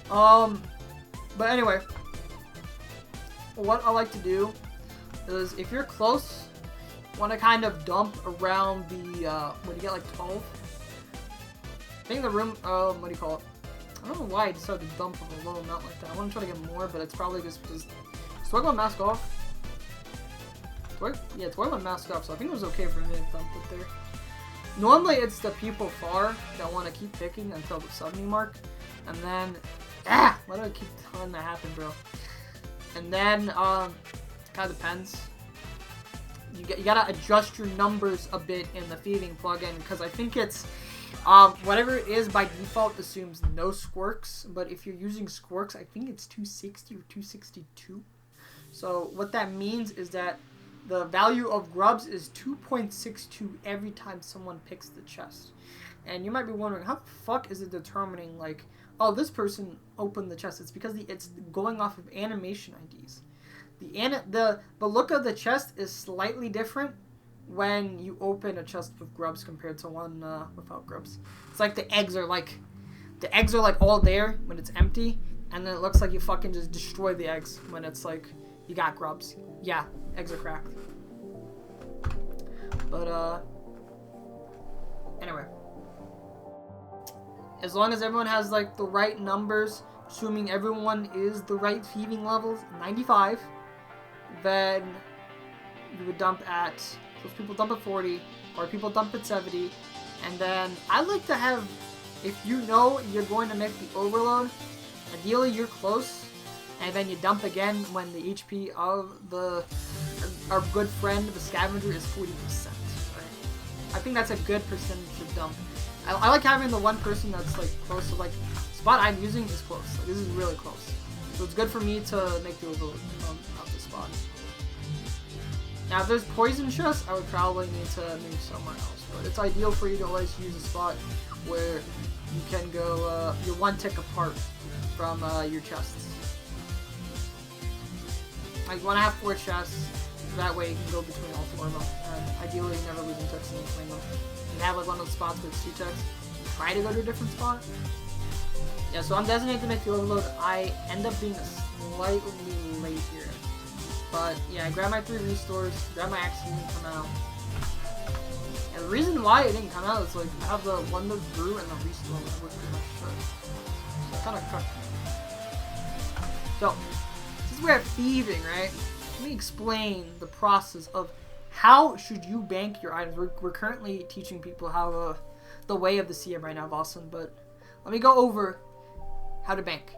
But anyway, what I like to do is, if you're close, you want to kind of dump around the, when you get like 12. I think the room, what do you call it? I don't know why I decided to dump a little amount like that. I want to try to get more, but it's probably just because... Do I go mask off? Yeah, do I go mask off? So I think it was okay for me to dump it there. Normally it's the people far that want to keep picking until the 70 mark. And then... why do I keep letting that happen, bro? And then, kind of depends. You gotta adjust your numbers a bit in the thieving plugin, because I think it's Whatever it is by default assumes no squirks, but if you're using squirks, I think it's 260 or 262. So what that means is that the value of grubs is 2.62 every time someone picks the chest. And you might be wondering, how the fuck is it determining, like, oh, this person opened the chest? It's because it's going off of animation IDs. The look of the chest is slightly different when you open a chest with grubs compared to one without grubs. It's like the eggs are like all there when it's empty, and then it looks like you fucking just destroyed the eggs when it's like you got grubs. Yeah, eggs are cracked. But anyway, as long as everyone has like the right numbers, assuming everyone is the right thieving levels, 95, then you would dump at, so people dump at 40, or people dump at 70, and then I like to have, if you know you're going to make the overload, ideally you're close, and then you dump again when the HP of our good friend, the scavenger, is 40%. Right? I think that's a good percentage to dump. I like having the one person that's like close to, like, spot I'm using is close. Like, this is really close. So it's good for me to make the overload of the spot. Now, if there's poison chests, I would probably need to move somewhere else. But it's ideal for you to always use a spot where you can go, you're one tick apart from your chests. Like, you want to have 4 chests, so that way you can go between all 4 of them. And ideally, you never losing ticks in between them. You have like one of those spots with 2 ticks, try to go to a different spot. Yeah, so I'm designated to make the overload. I end up being slightly late here. But yeah, I grabbed my 3 restores, grabbed my axe, didn't come out. And the reason why it didn't come out is like I have the one that brew and the restore which works pretty much good. So it kind of crushed me. So this is where thieving, right? Let me explain the process of how should you bank your items. We're currently teaching people how the way of the CM right now, Vasa, but let me go over how to bank.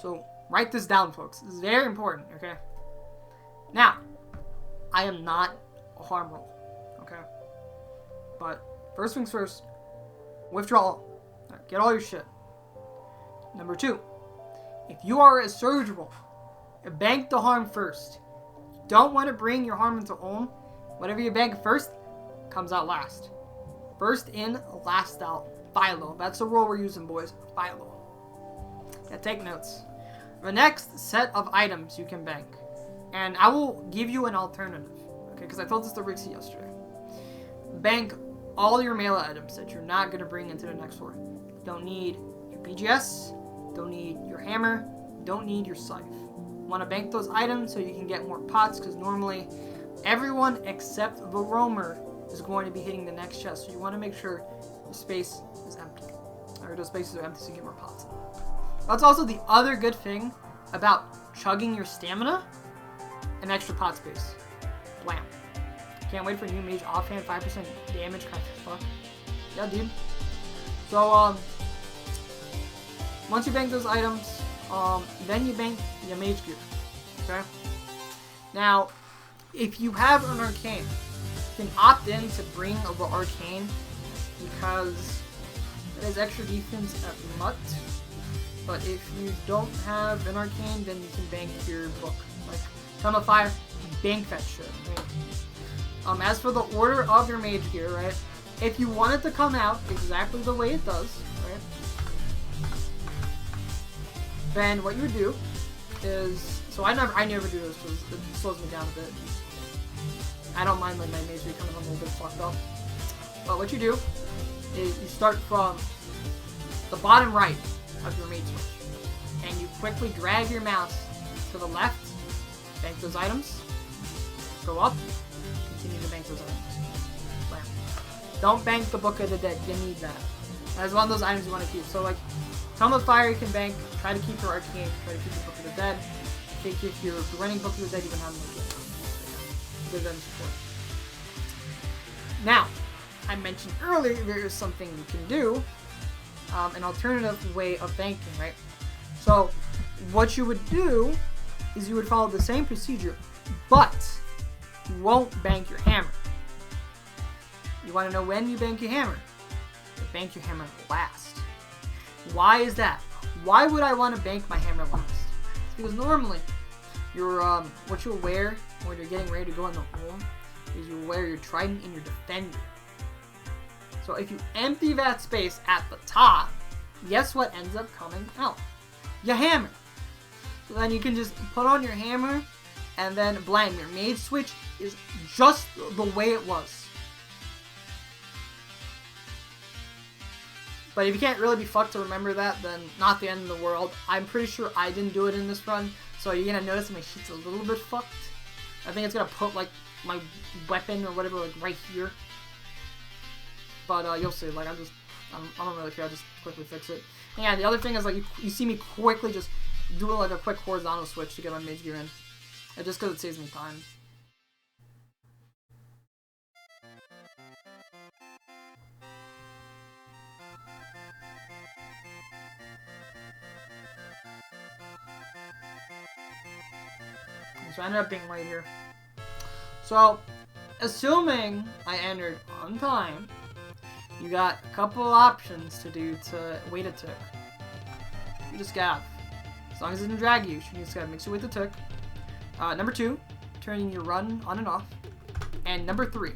So write this down, folks. This is very important, okay? Now, I am not a harm roll, okay? But first things first, withdrawal. Right, get all your shit. Number 2, if you are a surge roll, bank the harm first. You don't want to bring your harm into Ulm. Whatever you bank first comes out last. First in, last out. Philo. That's the rule we're using, boys. Philo. Yeah, take notes. The next set of items you can bank. And I will give you an alternative. Okay, because I told this to Rixie yesterday. Bank all your melee items that you're not going to bring into the next floor. Don't need your BGS. Don't need your hammer. Don't need your scythe. You want to bank those items so you can get more pots, because normally everyone except the roamer is going to be hitting the next chest. So you want to make sure the space is empty. Or those spaces are empty so you get more pots. That's also the other good thing about chugging your stamina. An extra pot space. Blam. Can't wait for new mage offhand 5% damage. Kind of fuck. Yeah, dude. So, once you bank those items, then you bank your mage gear. Okay? Now, if you have an arcane, you can opt in to bring the arcane because it has extra defense at mutt. But if you don't have an arcane, then you can bank your book. Like Tongue of Fire, bank that shit. Right? As for the order of your mage gear, right? If you want it to come out exactly the way it does, right? Then what you would do is, so I never do this because it slows me down a bit. I don't mind when my mage gear coming a little bit fucked up. But what you do is you start from the bottom right of your mage switch, and you quickly drag your mouse to the left, bank those items, go up, continue to bank those items. Bam. Don't bank the Book of the Dead, you need that. That's one of those items you want to keep. So like, Tongue of Fire you can bank, try to keep your arcane, try to keep your Book of the Dead. I think if you're running Book of the Dead, you can have them like good them support. Now, I mentioned earlier there is something you can do, an alternative way of banking, right? So, what you would do is you would follow the same procedure, but you won't bank your hammer. You want to know when you bank your hammer? The bank your hammer last. Why is that? Why would I want to bank my hammer last? It's because normally, what you'll wear when you're getting ready to go in the hole is you wear your trident and your defender. So if you empty that space at the top, guess what ends up coming out? Your hammer. So then you can just put on your hammer and then blam. Your mage switch is just the way it was. But if you can't really be fucked to remember that, then not the end of the world. I'm pretty sure I didn't do it in this run, so you're gonna notice my sheet's a little bit fucked. I think it's gonna put like my weapon or whatever like right here. But you'll see. Like I don't really care. I just quickly fix it. And yeah, the other thing is like you see me quickly just doing like a quick horizontal switch to get my mage gear in. And just because it saves me time. So I ended up being late here. So, assuming I entered on time, you got a couple options to do to wait a tick. You just got, as long as it doesn't drag you just gotta mix your wait the tick. Number 2, turning your run on and off. And number 3,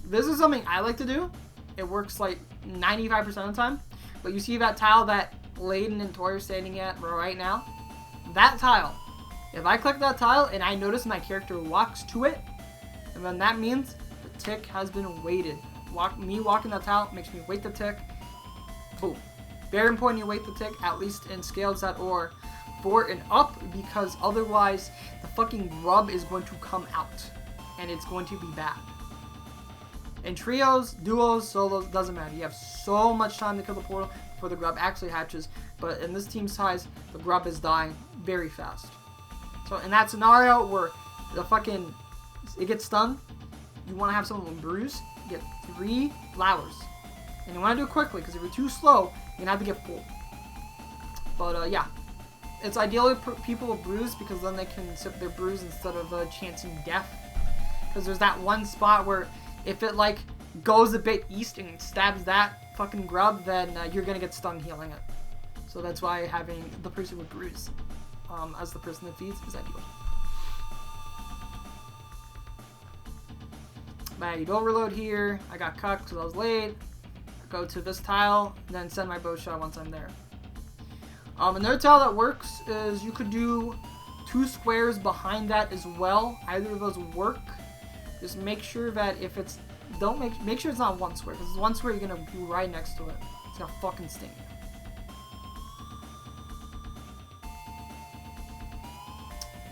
this is something I like to do. It works like 95% of the time. But you see that tile that Layden and Tori are standing at right now? That tile. If I click that tile and I notice my character walks to it, and then that means the tick has been waited. Me walking that tile makes me wait the tick. Boom. Very important you wait the tick, at least in scales that or 4 and up, because otherwise the fucking grub is going to come out. And it's going to be bad. In trios, duos, solos, doesn't matter. You have so much time to kill the portal before the grub actually hatches. But in this team size, the grub is dying very fast. So in that scenario where it gets stunned, you want to have someone bruise, get 3 flowers. And you want to do it quickly, because if you're too slow, you're going to have to get 4. But yeah, it's ideally people will bruise, because then they can sip their bruise instead of chancing death. Because there's that one spot where if it like goes a bit east and stabs that fucking grub, then you're going to get stunned healing it. So that's why having the person with bruise as the person that feeds is ideal. But you overload here. I got cut because I was late. Go to this tile, then send my bow shot once I'm there. Another tile that works is you could do 2 squares behind that as well. Either of those work. Just make sure that if it's make sure it's not 1 square, because 1 square you're gonna be right next to it. It's gonna fucking sting you.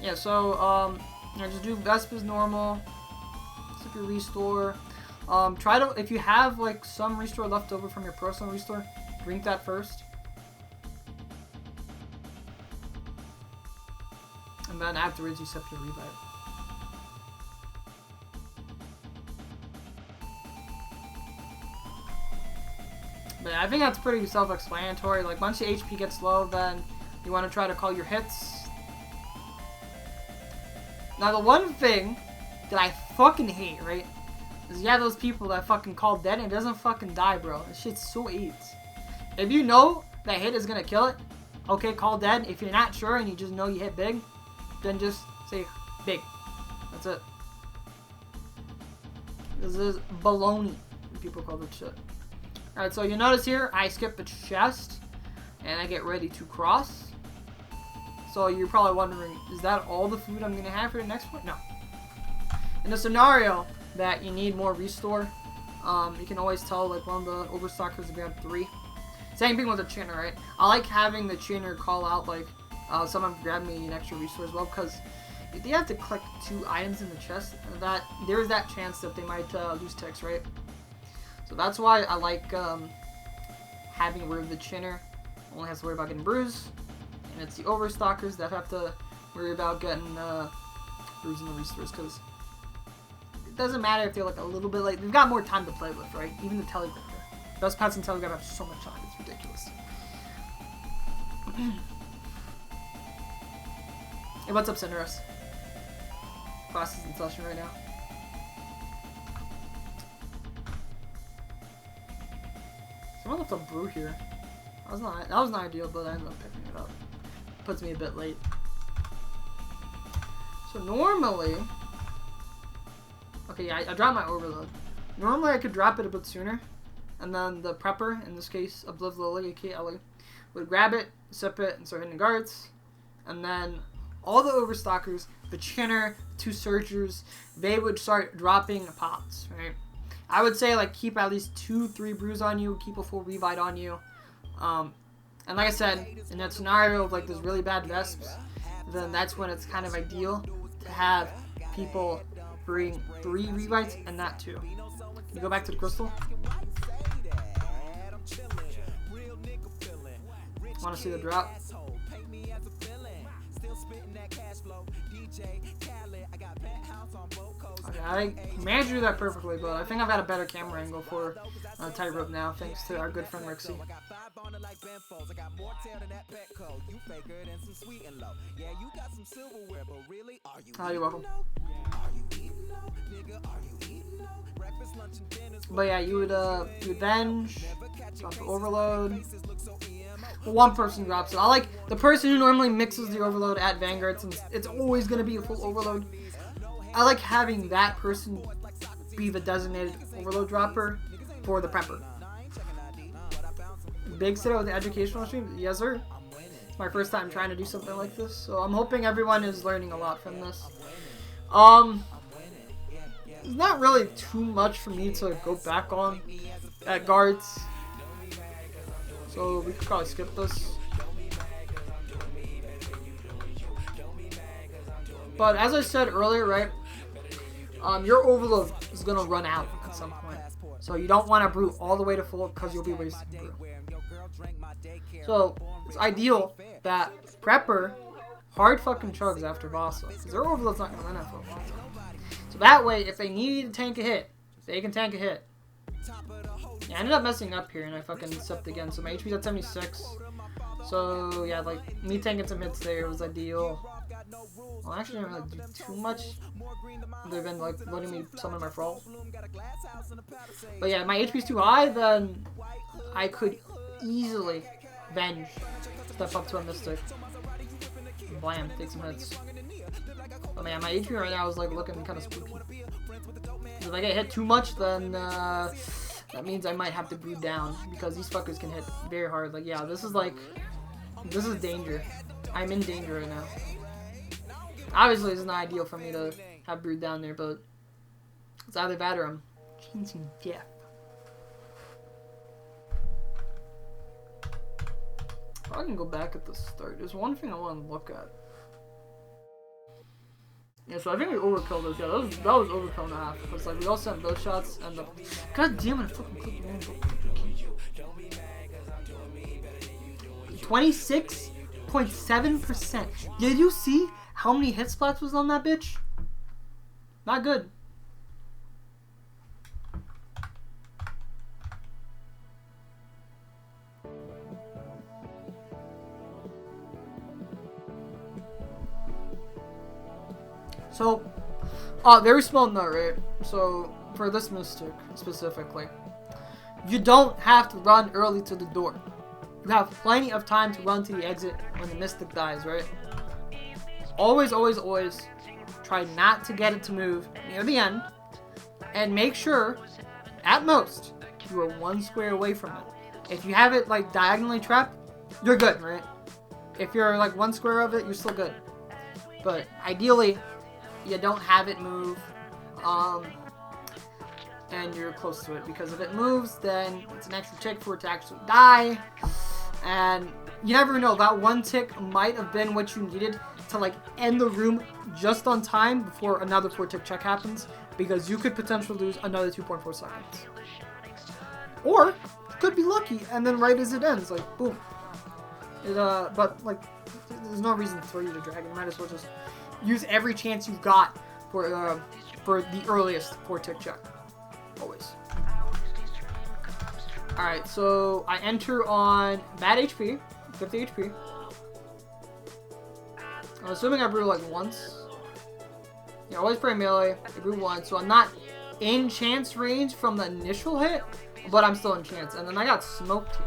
Yeah, so just do Vespa's normal. Skip your restore. Try to, if you have like some restore left over from your personal restore, drink that first. And then afterwards you sip your revive. But I think that's pretty self-explanatory. Like once your HP gets low, then you want to try to call your hits. Now the one thing that I fucking hate, right, is you have those people that fucking call dead and it doesn't fucking die, bro. This shit's so AIDS. If you know that hit is gonna kill it, okay, call dead. If you're not sure and you just know you hit big, then just say big. That's it. This is baloney, people call it shit. Alright, so you notice here, I skip the chest, and I get ready to cross. So you're probably wondering, is that all the food I'm going to have for the next one? No. In a scenario that you need more restore, you can always tell like one of the overstockers to grab 3. Same thing with the chinner, right? I like having the chinner call out like, someone grab me an extra restore as well, because if they have to collect 2 items in the chest, there is that chance that they might lose ticks, right? So that's why I like having rid of the chinner. Only has to worry about getting bruised. And it's the overstockers that have to worry about getting bruised in the restores, because it doesn't matter if they're like a little bit late. They've got more time to play with, right? Even the telegrapher. Best pets and telegraph have so much time. It's ridiculous. Hey, what's up, Cinderus? Class is in session right now. don't know if I'll brew here. That was not ideal, but I ended up picking it up. Puts me a bit late. So normally, okay, yeah, I dropped my overload. Normally I could drop it a bit sooner, and then the prepper, in this case, Obliv Lily, aka Ellie, would grab it, sip it, and start hitting the guards. And then all the overstockers, the Chinner, 2 Searchers, they would start dropping pots, right? I would say, like, keep at least 2-3 brews on you, keep a full revive on you. And like I said, in that scenario of, like, those really bad vesps, then that's when it's kind of ideal to have people bring 3 revives and not 2. You go back to the crystal. Want to see the drop? Okay, I managed to do that perfectly, but I think I've got a better camera angle for tightrope now, thanks to our good friend Rixie. Oh, you're welcome. But yeah, you would venge, drop the overload. One person drops it. I like the person who normally mixes the overload at Vanguard, since it's always going to be a full overload. I like having that person be the designated overload dropper for the prepper. Big sit with the educational stream? Yes, sir. It's my first time trying to do something like this, so I'm hoping everyone is learning a lot from this. It's not really too much for me to go back on at guards, so we could probably skip this. But as I said earlier, right, your overload is going to run out at some point. So you don't want to brew all the way to full because you'll be wasting brew. So it's ideal that prepper hard fucking chugs after Vasa, because their overload's not going to run out for a long time. So that way, if they need to tank a hit, they can tank a hit. Yeah, I ended up messing up here and I fucking sipped again. So my HP's at 76. So yeah, like me tanking some hits there was ideal. Well, actually, I didn't really do too much. They've been like letting me summon my Frawl. But yeah, my HP's too high, then I could easily venge. Step up to a Mystic. Blam, take some hits. But man, my HP right now is like looking kind of spooky. If I get hit too much, then that means I might have to brew down, because these fuckers can hit very hard. Like, yeah, this is danger. I'm in danger right now. Obviously, it's not ideal for me to have brewed down there, but it's either that or I'm changing death. I can go back at the start. There's one thing I want to look at. Yeah, so I think we overkilled this. Yeah, that was overkill and a half. Because like we all sent those shots and the god damn it, I fucking clicked the wrong button. 26.7%. Did you see how many hit splats was on that bitch? Not good. So, very small note, right? So, for this Mystic, specifically, you don't have to run early to the door. You have plenty of time to run to the exit when the Mystic dies, right? Always, always, always try not to get it to move near the end, and make sure, at most, you are 1 square away from it. If you have it, like, diagonally trapped, you're good, right? If you're, like, 1 square of it, you're still good. But, ideally, you don't have it move, and you're close to it, because if it moves, then it's an extra tick for it to actually die, and you never know, that 1 tick might have been what you needed to like end the room just on time before another 4 tick check happens, because you could potentially lose another 2.4 seconds. Or, you could be lucky, and then right as it ends, like, boom. But, like, there's no reason for you to drag it. You might as well just use every chance you've got for the earliest 4 tick check. Always. Alright, so I enter on bad HP, 50 HP. I'm assuming I brew like once. Yeah, always play melee. I brew once, so I'm not in chance range from the initial hit, but I'm still in chance. And then I got smoked here.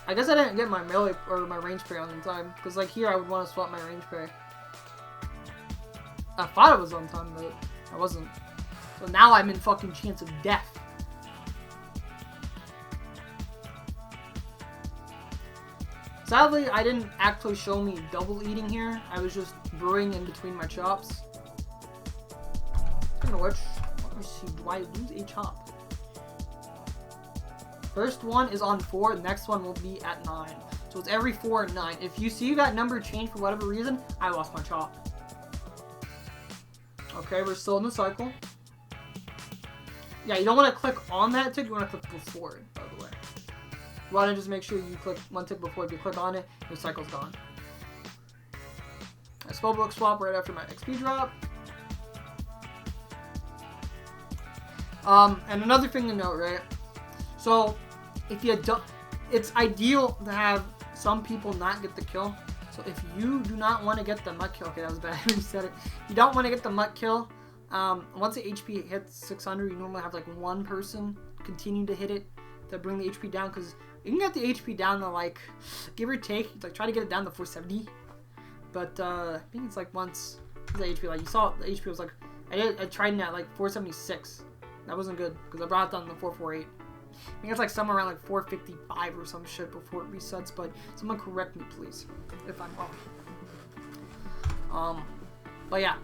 I guess I didn't get my melee or my range pay on time, because like here I would want to swap my range pay. I thought it was on time, but I wasn't. So now I'm in fucking chance of death. Sadly, I didn't actually show me double eating here. I was just brewing in between my chops. Speaking of which, let me see, do I lose a chop? First one is on 4, the next one will be at 9. So it's every 4 and 9. If you see that number change for whatever reason, I lost my chop. Okay, we're still in the cycle. Yeah, you don't want to click on that tick, you want to click before it, by the way. You want to just make sure you click one tick before. If you click on it, your cycle's gone. A spellbook swap right after my XP drop. And another thing to note, right? So, if you don't, it's ideal to have some people not get the kill. So if you do not want to get the mutt kill, okay, that was bad. I said it. You don't want to get the mutt kill. Once the HP hits 600, you normally have like one person continue to hit it to bring the HP down, because you can get the HP down to like, give or take, like try to get it down to 470. But I think it's like once the HP, like you saw the HP was like, I tried it at like 476. That wasn't good because I brought it down to 448. I think it's like somewhere around like 455 or some shit before it resets, but someone correct me please if I'm wrong. But yeah,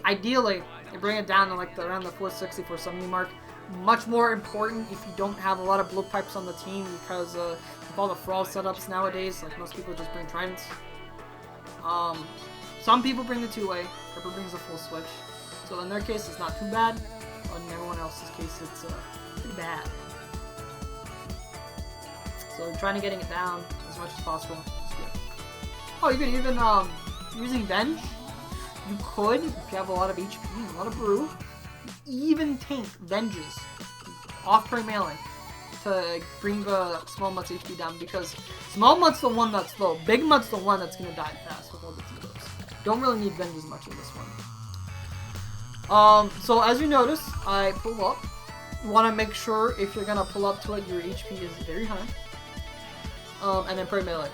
ideally you bring it down to like around the 460, 470 mark. Much more important if you don't have a lot of blowpipes on the team, because of all the fraud setups nowadays, like most people just bring tridents. Some people bring the two-way, Pepper brings a full switch. So in their case it's not too bad, but in everyone else's case it's pretty bad. So trying to getting it down as much as possible is good. Oh, you could even, using Venge, you could, if you have a lot of HP and a lot of brew, even tank Venges off prey melee to bring the small mutt's HP down, because small mutt's the one that's low. Big mutt's the one that's gonna die fast with all the T-bows. Don't really need Venges much in this one. So as you notice, I pull up. You want to make sure if you're gonna pull up to it, your HP is very high. And then prey melee.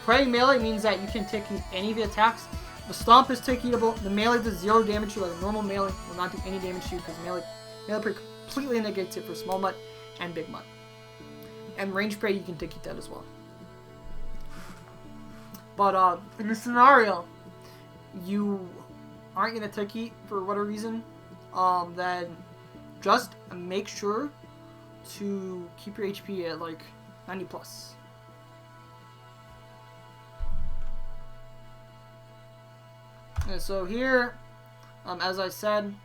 Prey melee means that you can take any of the attacks. The stomp is tick-eatable. The melee does 0 damage to you, like a normal melee will not do any damage to you, because melee completely negates it for small mutt and big mutt. And range prey you can tick-eat that as well. But in this scenario, you aren't gonna tick-eat for whatever reason, then just make sure to keep your HP at like 90 plus. And so here, as I said,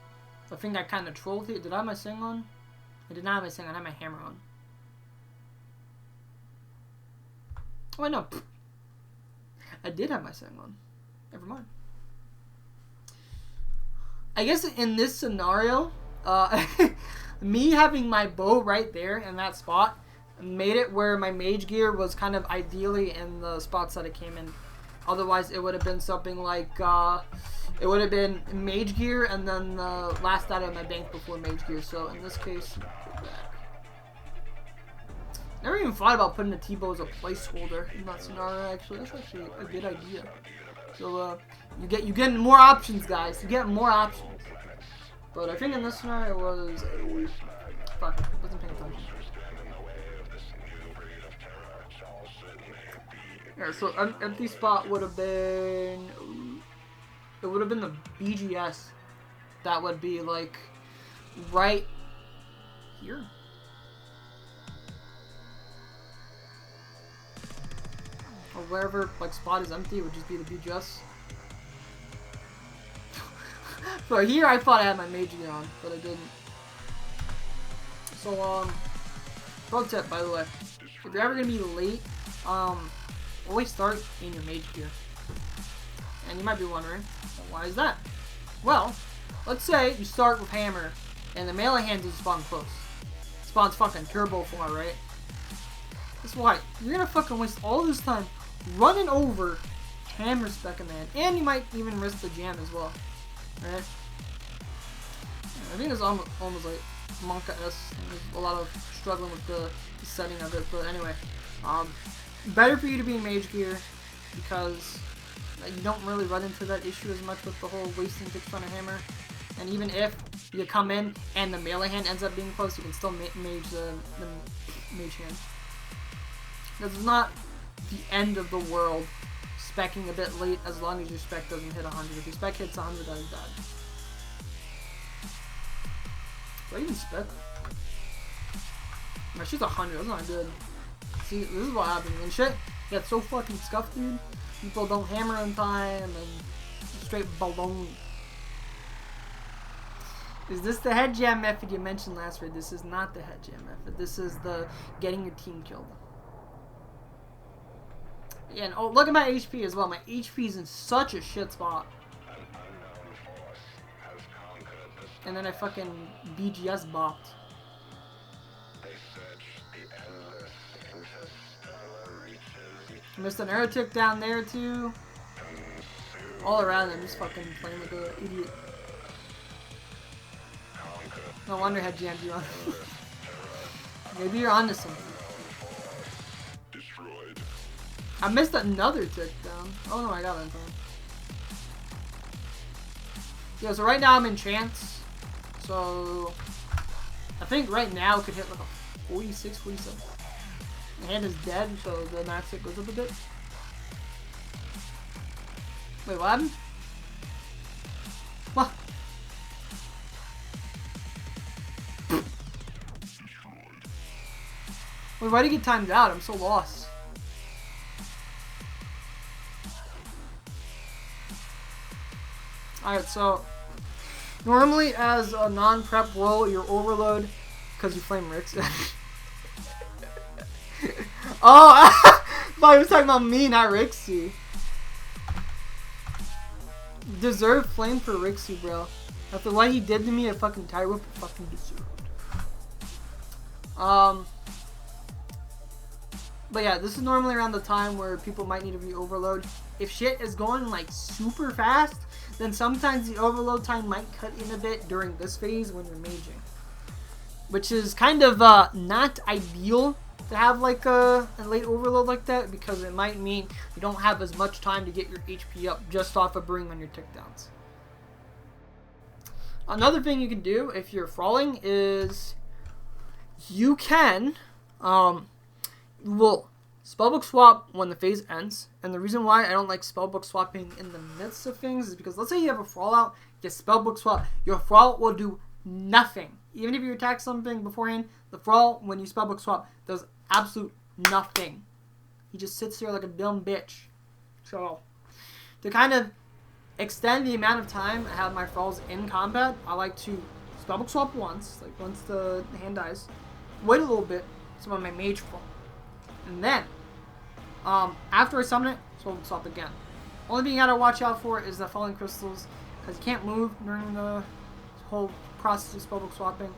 I think I kind of trolled it. Did I have my sing on? I did not have my sing on. I had my hammer on. Oh, I know. I did have my sing on. Never mind. I guess in this scenario, me having my bow right there in that spot made it where my mage gear was kind of ideally in the spots that it came in. Otherwise, it would have been something like, it would have been mage gear and then the last out of my bank before mage gear. So in this case, never even thought about putting a T-bow as a placeholder in that scenario. Actually, that's actually a good idea. So you get more options, guys. You get more options. But I think in this scenario it was, fuck, I wasn't paying attention. Yeah, so an empty spot would have been, it would have been the BGS. That would be like right here. Or wherever like spot is empty, it would just be the BGS. So here I thought I had my mage gear on, but I didn't. So pro tip by the way, if you're ever gonna be late, always start in your mage gear. And you might be wondering, well, why is that? Well, let's say you start with hammer and the melee hand doesn't spawn close. It spawns fucking turbo 4, right? That's why you're gonna fucking waste all this time running over hammer spec command, and you might even risk the jam as well. Right? I think it's almost like Monka-esque. There's a lot of struggling with the setting of it, but anyway. Better for you to be in mage gear because you don't really run into that issue as much with the whole wasting pitch on a hammer. And even if you come in and the melee hand ends up being close, you can still mage the mage hand. This is not the end of the world specking a bit late as long as your spec doesn't hit 100. If your spec hits 100, then you died. Do I even spec? My shit's 100, that's not good. See, this is what happens. When shit gets so fucking scuffed, dude, people don't hammer in time and straight baloney. Is this the head jam method you mentioned last week? This is not the head jam method. This is the getting your team killed. Yeah, and oh, look at my HP as well. My HP is in such a shit spot. And then I fucking BGS bopped. Missed an arrow tick down there too. All around, I'm just fucking playing like an idiot. No wonder head jammed you on. Maybe you're onto something. I missed another tick down. Oh no, I got it in time. Yeah, so right now I'm in trance. So I think right now it could hit like a 46, 47. My hand is dead, so the max hit goes up a bit. Wait, what happened? What? Wait, why did you get timed out? I'm so lost. Alright, so normally as a non-prep roll, your overload, because you flame Ricks. Oh, I thought he was talking about me, not Rixie. Deserve flame for Rixie, bro. After what he did to me at fucking Tire Whip, fucking deserved. But yeah, this is normally around the time where people might need to re-overload. If shit is going like super fast, then sometimes the overload time might cut in a bit during this phase when you're maging. Which is kind of not ideal to have like a late overload like that, because it might mean you don't have as much time to get your HP up just off of bringing on your tick downs. Another thing you can do if you're falling is you can will spellbook swap when the phase ends. And the reason why I don't like spellbook swapping in the midst of things is because let's say you have a fallout, you spellbook swap, your fallout will do nothing. Even if you attack something beforehand, the fallout when you spellbook swap does absolute nothing. He just sits there like a dumb bitch. So to kind of extend the amount of time I have my falls in combat, I like to spellbook swap once, like once the hand dies, wait a little bit, so when my mage fall. And then, after I summon it, spellbook swap again. Only thing you gotta watch out for is the falling crystals, because you can't move during the whole process of spellbook swapping.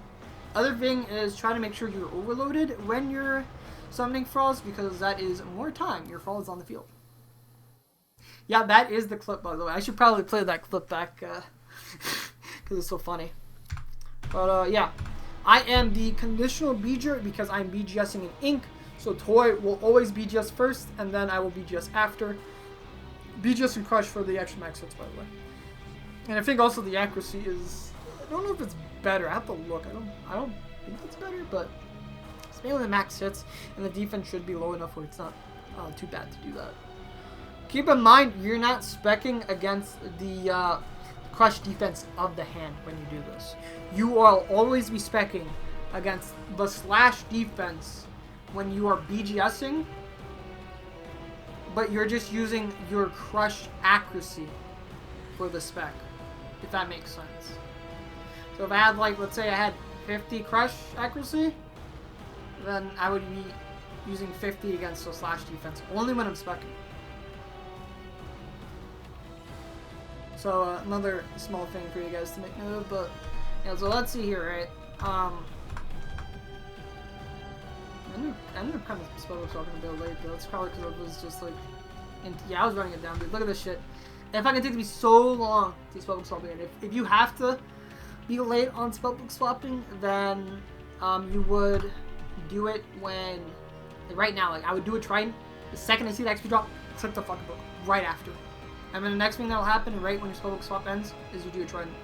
Other thing is try to make sure you're overloaded when you're summoning falls, because that is more time your fall is on the field. Yeah, that is the clip, by the way. I should probably play that clip back, because it's so funny. But, yeah. I am the conditional BGer because I'm BGSing in ink. So Toy will always BGS first, and then I will BGS after. BGS and Crush for the extra max hits, by the way. And I think also the accuracy is... I don't know if it's better. I have to look. I don't think it's better, but it's mainly the max hits, and the defense should be low enough where it's not too bad to do that. Keep in mind, you're not speccing against the crush defense of the hand when you do this. You will always be speccing against the slash defense when you are BGSing, but you're just using your crush accuracy for the spec, if that makes sense. So if I had, like, let's say I had 50 crush accuracy, then I would be using 50 against the slash defense, only when I'm speccing. So another small thing for you guys to make note of, but yeah, so let's see here, right? I ended up kind of spellbook swapping a bit late, though. It's probably because it was just like, yeah, I was running it down, dude. Look at this shit. If I can take me so long to spellbook swap again, if you have to be late on spellbook swapping, then you would do it when, like right now, like I would do a trident. The second I see the XP drop, click the fucking book right after. And then the next thing that'll happen right when your spellbook swap ends is you do a trident.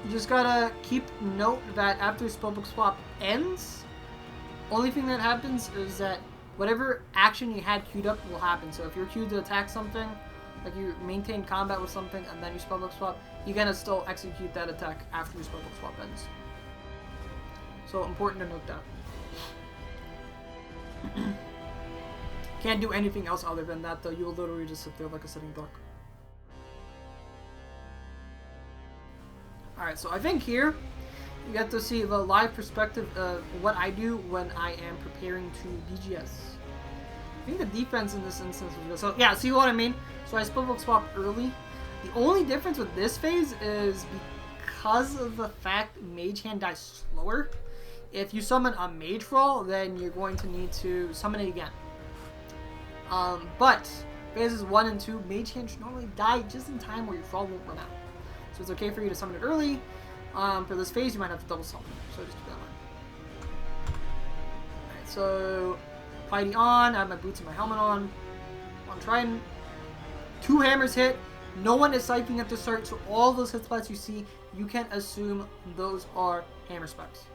You just gotta keep note that after your spellbook swap ends, only thing that happens is that whatever action you had queued up will happen. So if you're queued to attack something, like you maintain combat with something and then you spellbook swap, you're gonna still execute that attack after your spellbook swap ends. So important to note that. Can't do anything else other than that though. You'll literally just sit there like a sitting duck. Alright, so I think here you get to see the live perspective of what I do when I am preparing to BGS. I think the defense in this instance was good. So yeah, see what I mean? So I spellbook swap early. The only difference with this phase is because of the fact Mage Hand dies slower. If you summon a Mage Roll, then you're going to need to summon it again. But phases 1 and 2, Mage Hand should normally die just in time where your Thrall won't run out. So it's okay for you to summon it early. For this phase, you might have to double summon. So just keep that in mind. Alright, so Piety on. I have my boots and my helmet on. One trident. 2 hammers hit. No one is psyching at the start, so all those hit spots you see, you can assume those are hammer specs.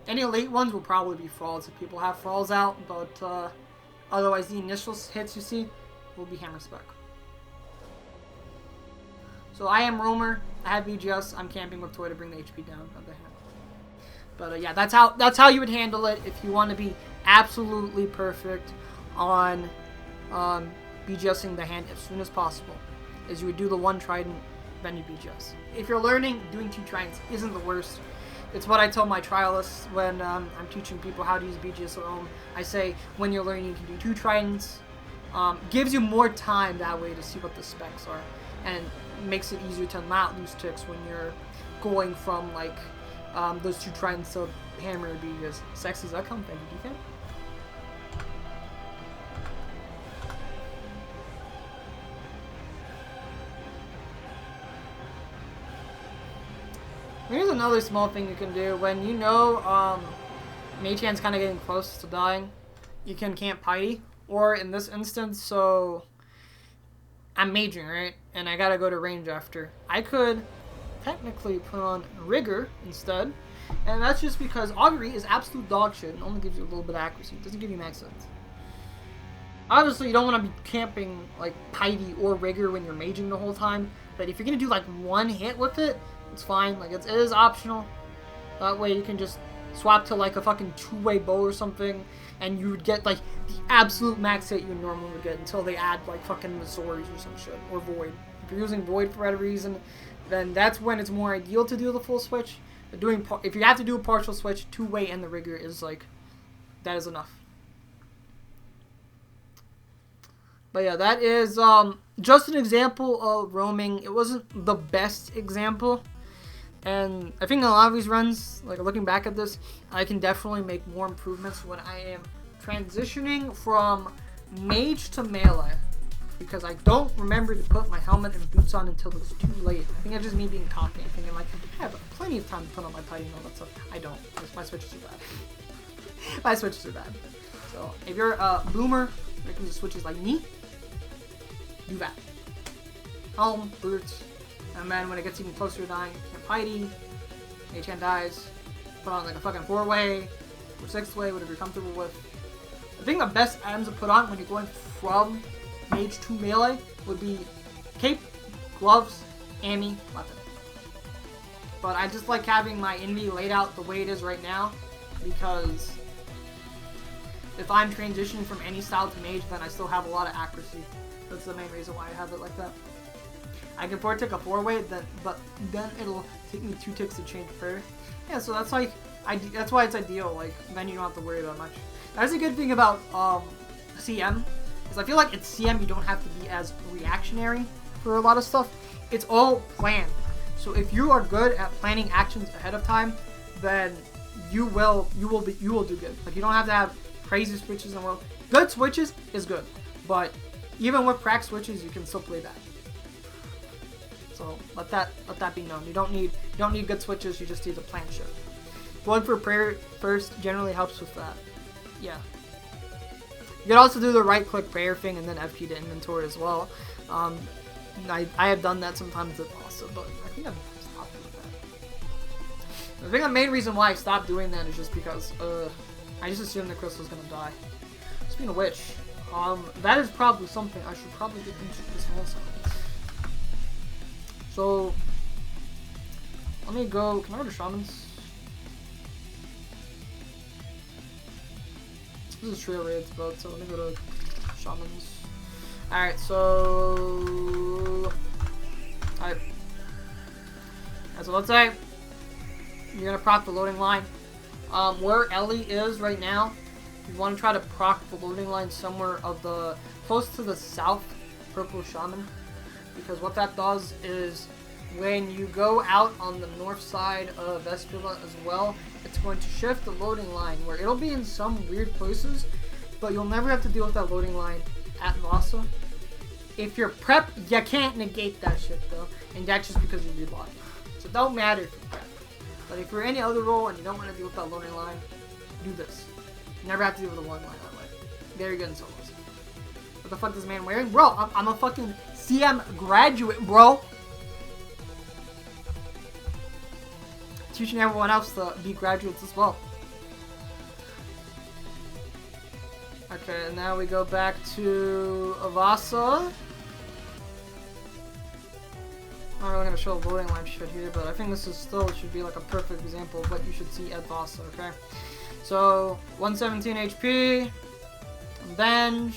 Any late ones will probably be Thralls if people have Thralls out, but otherwise the initial hits you see will be hammer spec. So I am Roamer, I have BGS, I'm camping with Toy to bring the HP down of the hand. But yeah, that's how you would handle it if you want to be absolutely perfect on BGSing the hand as soon as possible. Is you would do the 1 trident, then you BGS. If you're learning, doing 2 tridents isn't the worst. It's what I tell my trialists when I'm teaching people how to use BGS at home. I say, when you're learning, you can do 2 tridents. Gives you more time that way to see what the specs are. And makes it easier to not lose ticks when you're going from like those 2 tridents to hammer BGS. Sexy as that come, thank you, DK. Here's another small thing you can do. When you know Mage Hand's kind of getting close to dying, you can camp Piety. Or in this instance, so I'm maging, right? And I gotta go to range after. I could technically put on Rigor instead. And that's just because Augury is absolute dog shit and only gives you a little bit of accuracy. It doesn't give you max sense. Obviously, you don't want to be camping like Piety or Rigor when you're maging the whole time. But if you're gonna do like 1 hit with it, it's fine. Like it is optional. That way you can just swap to like a fucking 2-way bow or something, and you would get like the absolute max hit you normally would get until they add like fucking Missouri's or some shit, or Void. If you're using Void for whatever reason, then that's when it's more ideal to do the full switch. But if you have to do a partial switch, 2-way and the Rigor is like, that is enough. But yeah, that is just an example of roaming. It wasn't the best example. And I think in a lot of these runs, like looking back at this, I can definitely make more improvements when I am transitioning from mage to melee. Because I don't remember to put my helmet and boots on until it's too late. I think it's just me being cocky and thinking like, I have plenty of time to put on my Piety and all that stuff. I don't, because my switches are bad. My switches are bad. So if you're a boomer making the switches like me, do that. Helm, boots, and then when it gets even closer to dying, camp Piety, Mage Hand dies, put on like a fucking 4-way or 6-way, whatever you're comfortable with. I think the best items to put on when you're going from mage to melee would be cape, gloves, ammi, weapon. But I just like having my envy laid out the way it is right now, because if I'm transitioning from any style to mage, then I still have a lot of accuracy. That's the main reason why I have it like that. I can forward tick a 4-way, but then it'll take me 2 ticks to change prayer. Yeah, so that's like, that's why it's ideal. Like then you don't have to worry about much. That's a good thing about CM, is I feel like it's CM you don't have to be as reactionary for a lot of stuff. It's all planned. So if you are good at planning actions ahead of time, then you will do good. Like you don't have to have crazy switches in the world. Good switches is good, but even with cracked switches, you can still play that. So let that be known. You don't need good switches. You just need a plan shift. Going for prayer first generally helps with that. Yeah. You can also do the right click prayer thing and then FP to inventory as well. I have done that sometimes with Vasa, but I think I've stopped doing that. I think the main reason why I stopped doing that is just because I just assumed the crystal's gonna die. Speaking of which, that is probably something I should probably get into this also. So let me go. Can I go to shamans? This is trail raids, but so let me go to shamans. Alright, so alright. So let's say you're gonna proc the loading line. Where Ellie is right now, you want to try to proc the loading line somewhere of the close to the south purple shaman, because what that does is when you go out on the north side of Vespula as well, it's going to shift the loading line where it'll be in some weird places, but you'll never have to deal with that loading line at Vasa. If you're prep, you can't negate that shit though, and that's just because you rebot. So it don't matter if you're prep. But if you're any other role and you don't want to deal with that loading line, do this. You never have to deal with the loading line that way. Very good in solos. What the fuck is this man wearing? Bro, I'm a fucking CM graduate, bro. Teaching everyone else to be graduates as well. Okay, and now we go back to Vasa. I'm not really going to show the loading line shit here, but I think this is still should be like a perfect example of what you should see at Vasa, okay? So, 117 HP, bench,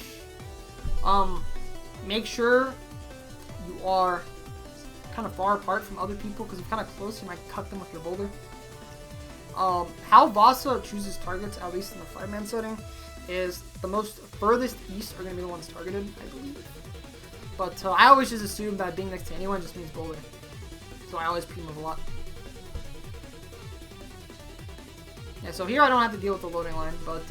make sure you are kind of far apart from other people, because if you're kind of close, you might cut them with your boulder. How Vasa chooses targets, at least in the 5-man setting, is the most furthest east are going to be the ones targeted, I believe. But I always just assume that being next to anyone just means boulder. So I always pre-move a lot. Yeah, so here I don't have to deal with the loading line, but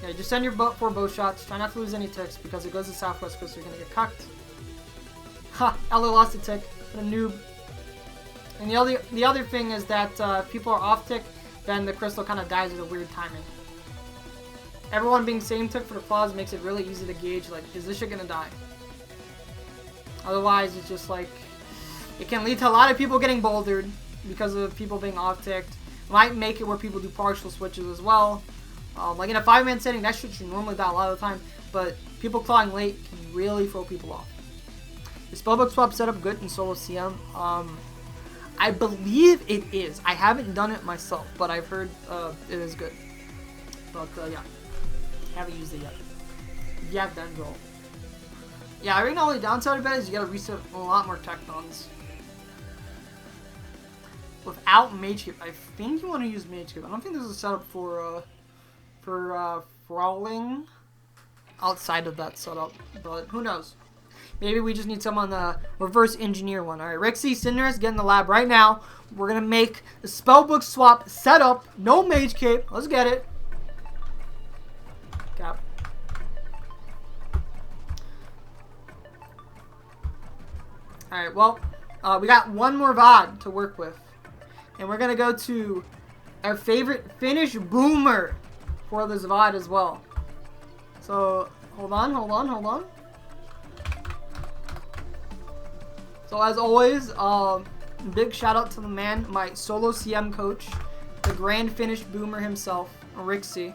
yeah, just send your 4 bow shots. Try not to lose any ticks, because it goes to southwest, because you're going to get cocked. Ha! Ella lost a tick. What a noob. And the other thing is that if people are off tick, then the crystal kind of dies at a weird timing. Everyone being same tick for the claws makes it really easy to gauge, like, is this shit gonna die? Otherwise, it's just like, it can lead to a lot of people getting bouldered because of people being off ticked. Might make it where people do partial switches as well. Like in a 5-man setting, that shit should normally die a lot of the time, but people clawing late can really throw people off. The spellbook swap setup good in solo CM? I believe it is. I haven't done it myself, but I've heard it is good. But yeah, haven't used it yet. Yeah, then go. Yeah, I think the only downside of it is you gotta reset a lot more tectons. Without Mage Cape, I think you want to use Mage Cape. I don't think there's a setup for Frawling outside of that setup, but who knows? Maybe we just need someone to reverse engineer one. Alright, Rexy, Cinder's get in the lab right now. We're gonna make the spellbook swap setup. No Mage Cape. Let's get it. Cap. Alright, well, we got one more VOD to work with. And we're gonna go to our favorite Finnish boomer for this VOD as well. So, hold on. So as always, big shout out to the man, my solo CM coach, the grand Finnish boomer himself, Rixie.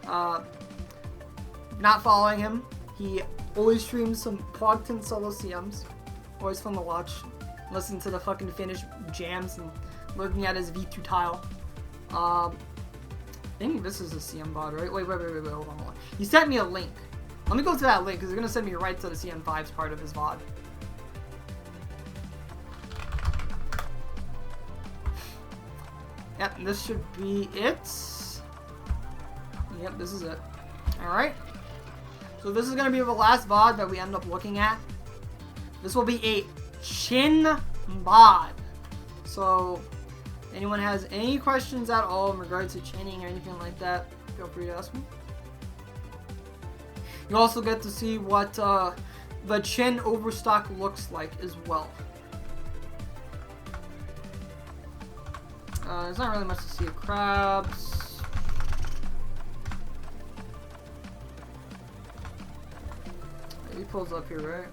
Not following him, he always streams some Pogton solo CMs. Always fun to watch. Listen to the fucking Finnish jams and looking at his V2 tile. I think this is a CM VOD, right? Wait, hold on. He sent me a link. Let me go to that link, because it's going to send me right to the CM5's part of his VOD. Yep, this should be it. Yep, this is it. Alright. So this is going to be the last VOD that we end up looking at. This will be a chin VOD. So, anyone has any questions at all in regards to chinning or anything like that, feel free to ask me. You also get to see what the chin overstock looks like as well. There's not really much to see of crabs. He pulls up here, right?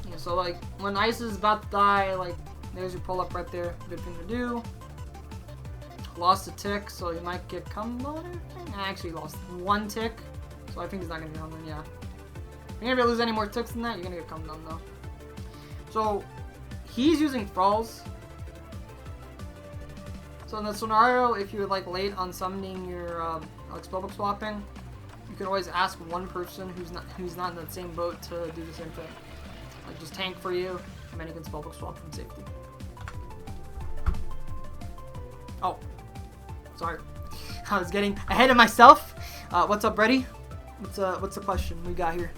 Yeah, so like when ice is about to die, like there's your pull up right there. Good thing to do. Lost a tick, so he might get cum on it. I actually lost 1 tick, so I think he's not gonna get cum on. Yeah. If you're gonna lose any more ticks than that, you're gonna get cum on though. So he's using thralls. So in the scenario, if you're like late on summoning your like spellbook swapping, you can always ask one person who's not in that same boat to do the same thing. Like just tank for you, and then you can spellbook swap from safety. Oh, sorry, I was getting ahead of myself. What's up, Brady? What's the question we got here?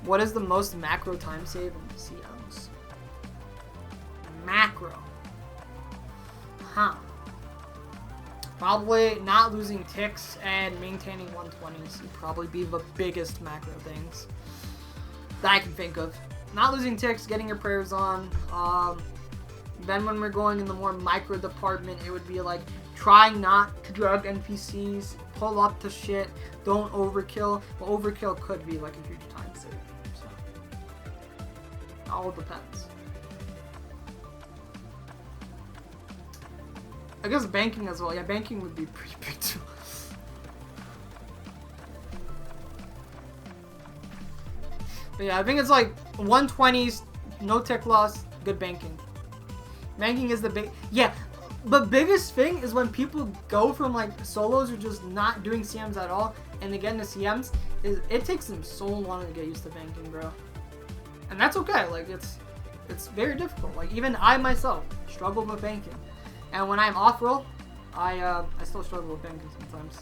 What is the most macro time save in CMs? Macro. Huh. Probably not losing ticks and maintaining 120s would probably be the biggest macro things that I can think of. Not losing ticks, getting your prayers on. Then when we're going in the more micro department, it would be like trying not to drug NPCs, pull up to shit, don't overkill. Well, overkill could be like a huge time save. So it all depends. I guess banking as well. Yeah, banking would be pretty big too. But yeah, I think it's like 120s, no tick loss, good banking. Banking is the big... Yeah, the biggest thing is when people go from like solos or just not doing CMs at all and they get into CMs, is it takes them so long to get used to banking, bro. And that's okay. Like, it's very difficult. Like, even I myself struggle with banking. And when I'm off-roll, I still struggle with banking sometimes.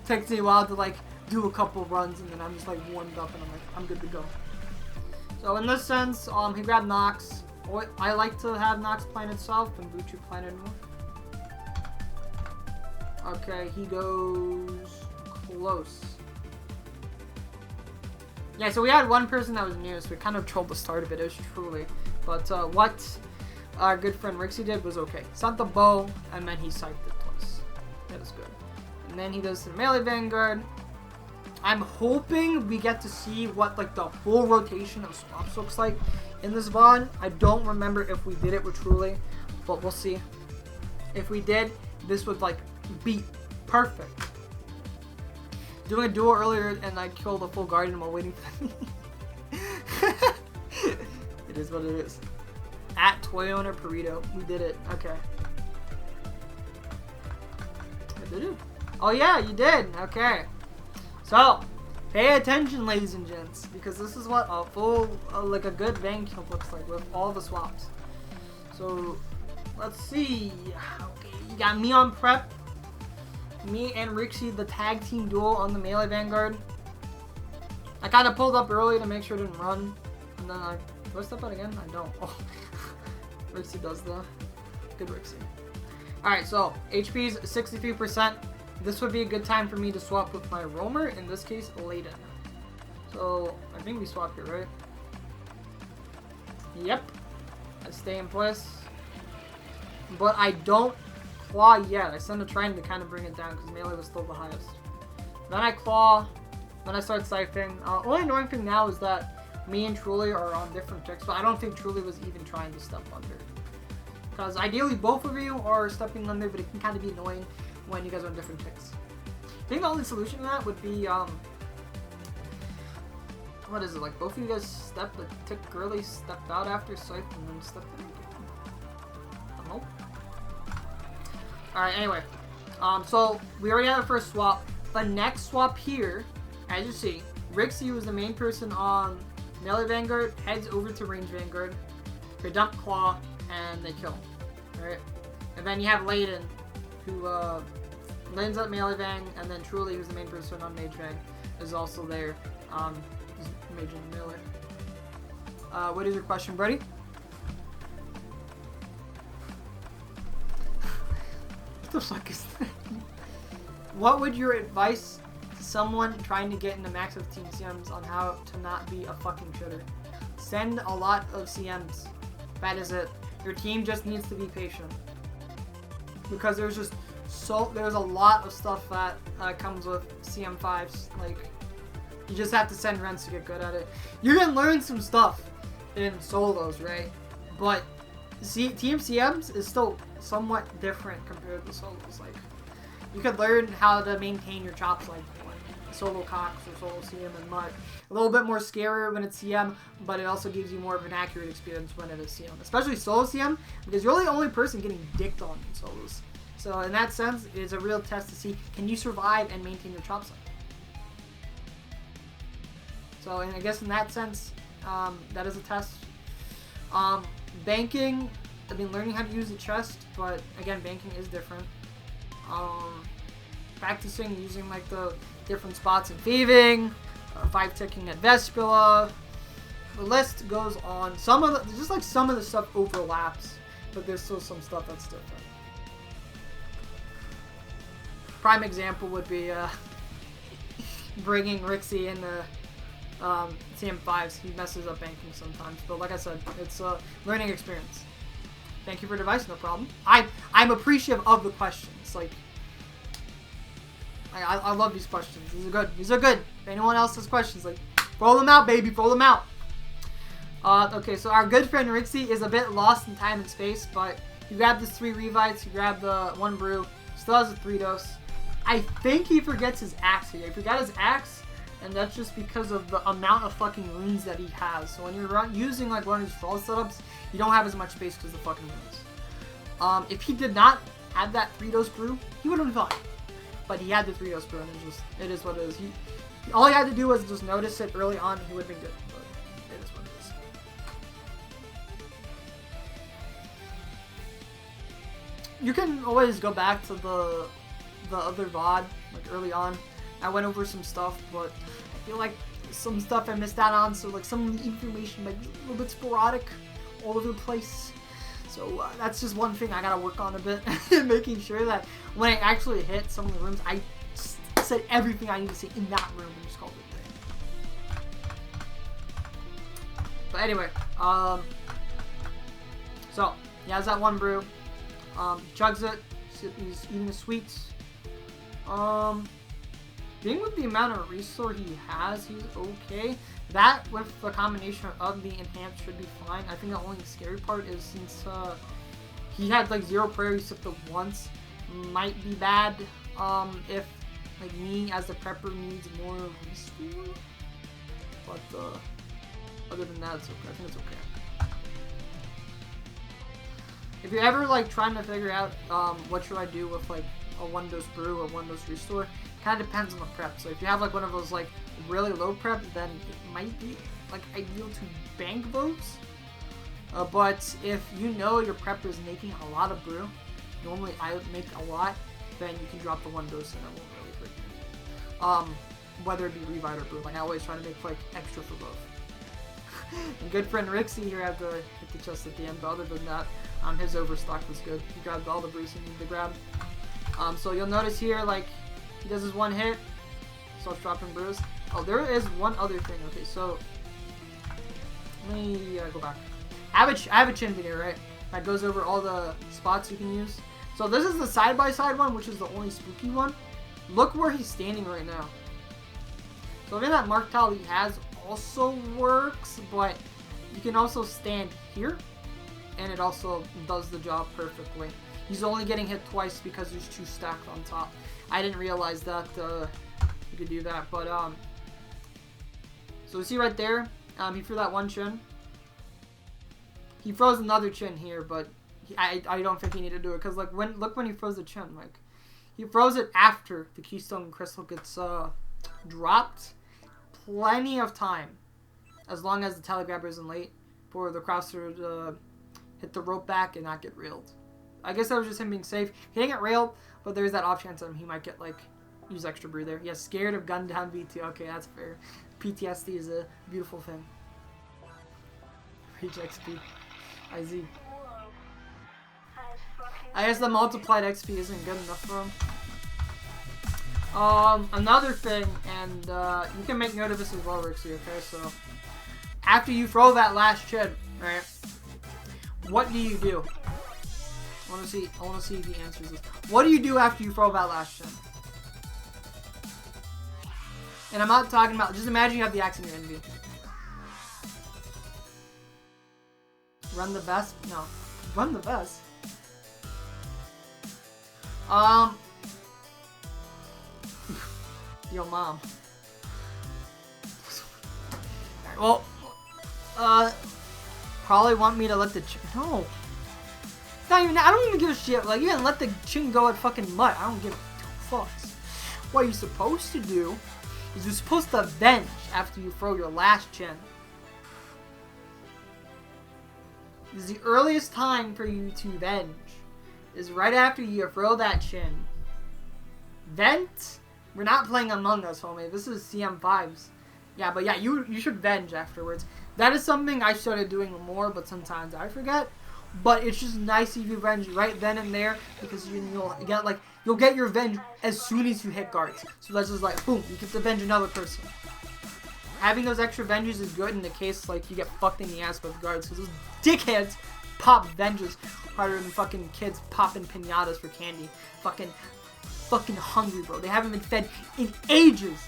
Takes me a while to like do a couple runs and then I'm just like warmed up and I'm like, I'm good to go. So in this sense, he grabbed Nox. I like to have Nox planted south and Buchu planted north. Okay, he goes close. Yeah, so we had one person that was new, so we kind of trolled the start of it. It was truly. But what our good friend Rixie did was okay. Sent the bow, and then he psyched it twice. That is good. And then he goes to the melee Vanguard. I'm hoping we get to see what like the full rotation of swaps looks like in this VOD. I don't remember if we did it with Truly, but we'll see. If we did, this would like be perfect. Doing a duel earlier and I killed a full guardian while waiting for me. It is what it is. At Toy Owner Burrito, we did it. Okay. I did it. Oh yeah, you did. Okay. So, pay attention, ladies and gents, because this is what a full, like a good Vang kill looks like with all the swaps. So, let's see. Okay, you got me on prep. Me and Rixie, the tag team duel on the melee Vanguard. I kind of pulled up early to make sure it didn't run, and then do I step out again? I don't. Oh, Rixie does the good Rixie. All right, so HP is 63%. This would be a good time for me to swap with my roamer, in this case, Layden. So, I think we swap here, right? Yep. I stay in place. But I don't claw yet. I send a trying to kind of bring it down because melee was still the highest. Then I claw. Then I start siphoning. Only annoying thing now is that me and Truly are on different ticks, but I don't think Truly was even trying to step under. Because ideally both of you are stepping under, but it can kind of be annoying when you guys are on different ticks. I think the only solution to that would be, what is it, like both of you guys step the tick early, step out after scythe, and then step in again. I don't know. Alright, anyway. So, we already had the first swap. The next swap here, as you see, Rixie was the main person on melee Vanguard, heads over to range Vanguard, they dump claw, and they kill. Alright? And then you have Layden, who lands at melee Vang, and then Truly, who's the main person on mage Vang, is also there. He's mage and melee. What is your question, Brady? the fuck is that? What would your advice to someone trying to get into max of team CMs on how to not be a fucking shitter? Send a lot of CMs. That is it. Your team just needs to be patient. Because there's a lot of stuff that comes with CM5s. Like, you just have to send runs to get good at it. You're gonna learn some stuff in solos, right? But team CMs is still somewhat different compared to solos. Like, you could learn how to maintain your chops like solo Cox or solo CM and mutt. A little bit more scarier when it's CM, but it also gives you more of an accurate experience when it is CM. Especially solo CM, because you're the only person getting dicked on in solos. So in that sense, it's a real test to see, can you survive and maintain your chop cycle? So and I guess in that sense, that is a test. Banking, I've been learning how to use the chest, but again, banking is different. Practicing using like the different spots in thieving, 5-ticking at Vespula. The list goes on. Some of the stuff overlaps, but there's still some stuff that's different. Prime example would be bringing Rixie in the CM5s. He messes up banking sometimes, but like I said, it's a learning experience. Thank you for the advice, no problem. I'm appreciative of the questions. Like, I love these questions. These are good. These are good. If anyone else has questions, like, throw them out, baby. Throw them out. Okay, so our good friend Rixie is a bit lost in time and space, but you grab the 3 revites, you grab the 1 brew, still has a 3 dose. I think he forgets his axe here. He forgot his axe, and that's just because of the amount of fucking runes that he has. So when you're using like one of these fall setups, you don't have as much space because of the fucking runes. If he did not have that 3 dose brew, he would have been fine. But he had the 3 dose brew, and it is what it is. All he had to do was just notice it early on, and he would have been good. But it is what it is. You can always go back to the other VOD, like early on. I went over some stuff, but I feel like some stuff I missed out on, so like some of the information might be a little bit sporadic, all over the place. So that's just one thing I gotta work on a bit, making sure that when I actually hit some of the rooms, I said everything I need to say in that room and just called it a day. But anyway, so he has that 1 brew. He chugs it. He's eating the sweets. Being with the amount of restore he has, he's okay. That with the combination of the enhanced should be fine. I think the only scary part is since he had like 0 prayer, he sipped it once, might be bad. If like me as the prepper needs more restore, but other than that, it's okay. I think it's okay. If you're ever like trying to figure out what should I do with like a 1 dose brew or 1 dose restore, kind of depends on the prep. So if you have like one of those like really low prep, then it might be like ideal to bank those. But if you know your prepper is making a lot of brew, normally I make a lot, then you can drop the 1 dose and it won't really hurt you. Whether it be revite or brew, like I always try to make like extra for both. And good friend Rixie here had to hit the chest at the end, but other than that, his overstock was good. He grabbed all the brews he needed to grab. So you'll notice here, like, he does his 1 hit, starts dropping brews. Oh, there is one other thing. Okay, so let me go back. I have a chin video, right? That goes over all the spots you can use. So this is the side-by-side one, which is the only spooky one. Look where he's standing right now. So I think that mark tile he has also works, but you can also stand here, and it also does the job perfectly. He's only getting hit twice because there's 2 stacked on top. I didn't realize that you could do that, but so you see right there, he threw that 1 chin. He froze another chin here, but I don't think he needed to do it because like look when he froze the chin, like he froze it after the Keystone Crystal gets dropped. Plenty of time, as long as the telegrabber isn't late, for the crosser to hit the rope back and not get railed. I guess that was just him being safe. He didn't get railed, but there's that off chance that he might get like use extra brew there. Yeah, scared of gun down V2. Okay, that's fair. PTSD is a beautiful thing. Rage XP. IZ. Whoa. I fucking I guess the multiplied XP isn't good enough for him. Another thing, and you can make note of this as well, Rixie, okay? So, after you throw that last chin, right, what do you do? I want to see if he answers this. What do you do after you throw that last chin? And I'm not talking about, just imagine you have the axe in your envy. Run the best? No. Run the best? Yo, mom. Well, probably want me to let the no. Not even. I don't even give a shit. Like, you can let the chin go at fucking mutt. I don't give two fucks. What you're supposed to do is you're supposed to venge after you throw your last chin. This is the earliest time for you to venge. Is right after you throw that chin. Vent. We're not playing Among Us, homie. This is CM5s. Yeah, but yeah, you should venge afterwards. That is something I started doing more, but sometimes I forget. But it's just nice if you venge right then and there, because you'll get your venge as soon as you hit guards. So that's just like boom, you get to venge another person. Having those extra venges is good in the case like you get fucked in the ass with guards, because those dickheads pop venges harder than fucking kids popping pinatas for candy. Fucking hungry, bro. They haven't been fed in ages.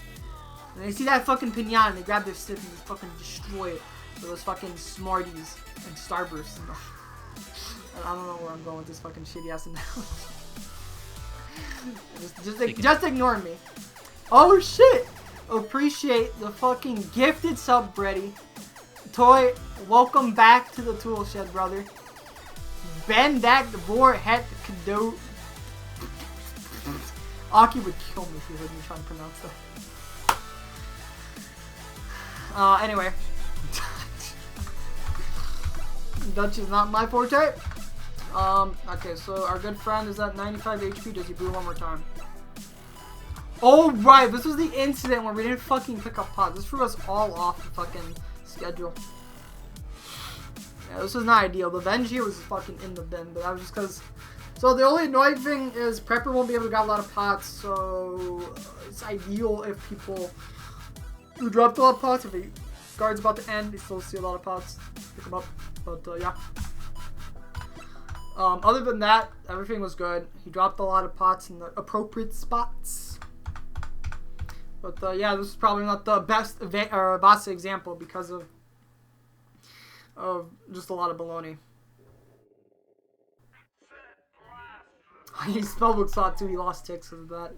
And they see that fucking pinata and they grab their stick and just fucking destroy it for those fucking Smarties and Starbursts. I don't know where I'm going with this fucking shitty ass analogy. just ignore me. Oh shit! Appreciate the fucking gifted sub, Brady. Toy, welcome back to the tool shed, brother. Ben that boar het kado. Aki would kill me if he heard me try and pronounce that. Anyway. Dutch is not my forte. Okay, so our good friend is at 95 HP. Does he brew one more time? Oh, right. This was the incident where we didn't fucking pick up pods. This threw us all off the fucking schedule. Yeah, this was not ideal. The Venge here was fucking in the bin, but that was just because... So the only annoying thing is Prepper won't be able to get a lot of pots, so it's ideal if people who dropped a lot of pots. If the guard's about to end, they still see a lot of pots. Pick them up. But yeah. Other than that, everything was good. He dropped a lot of pots in the appropriate spots. But yeah, this is probably not the best Vasa example because of just a lot of baloney. He spellbook saw it too. He lost ticks because of that.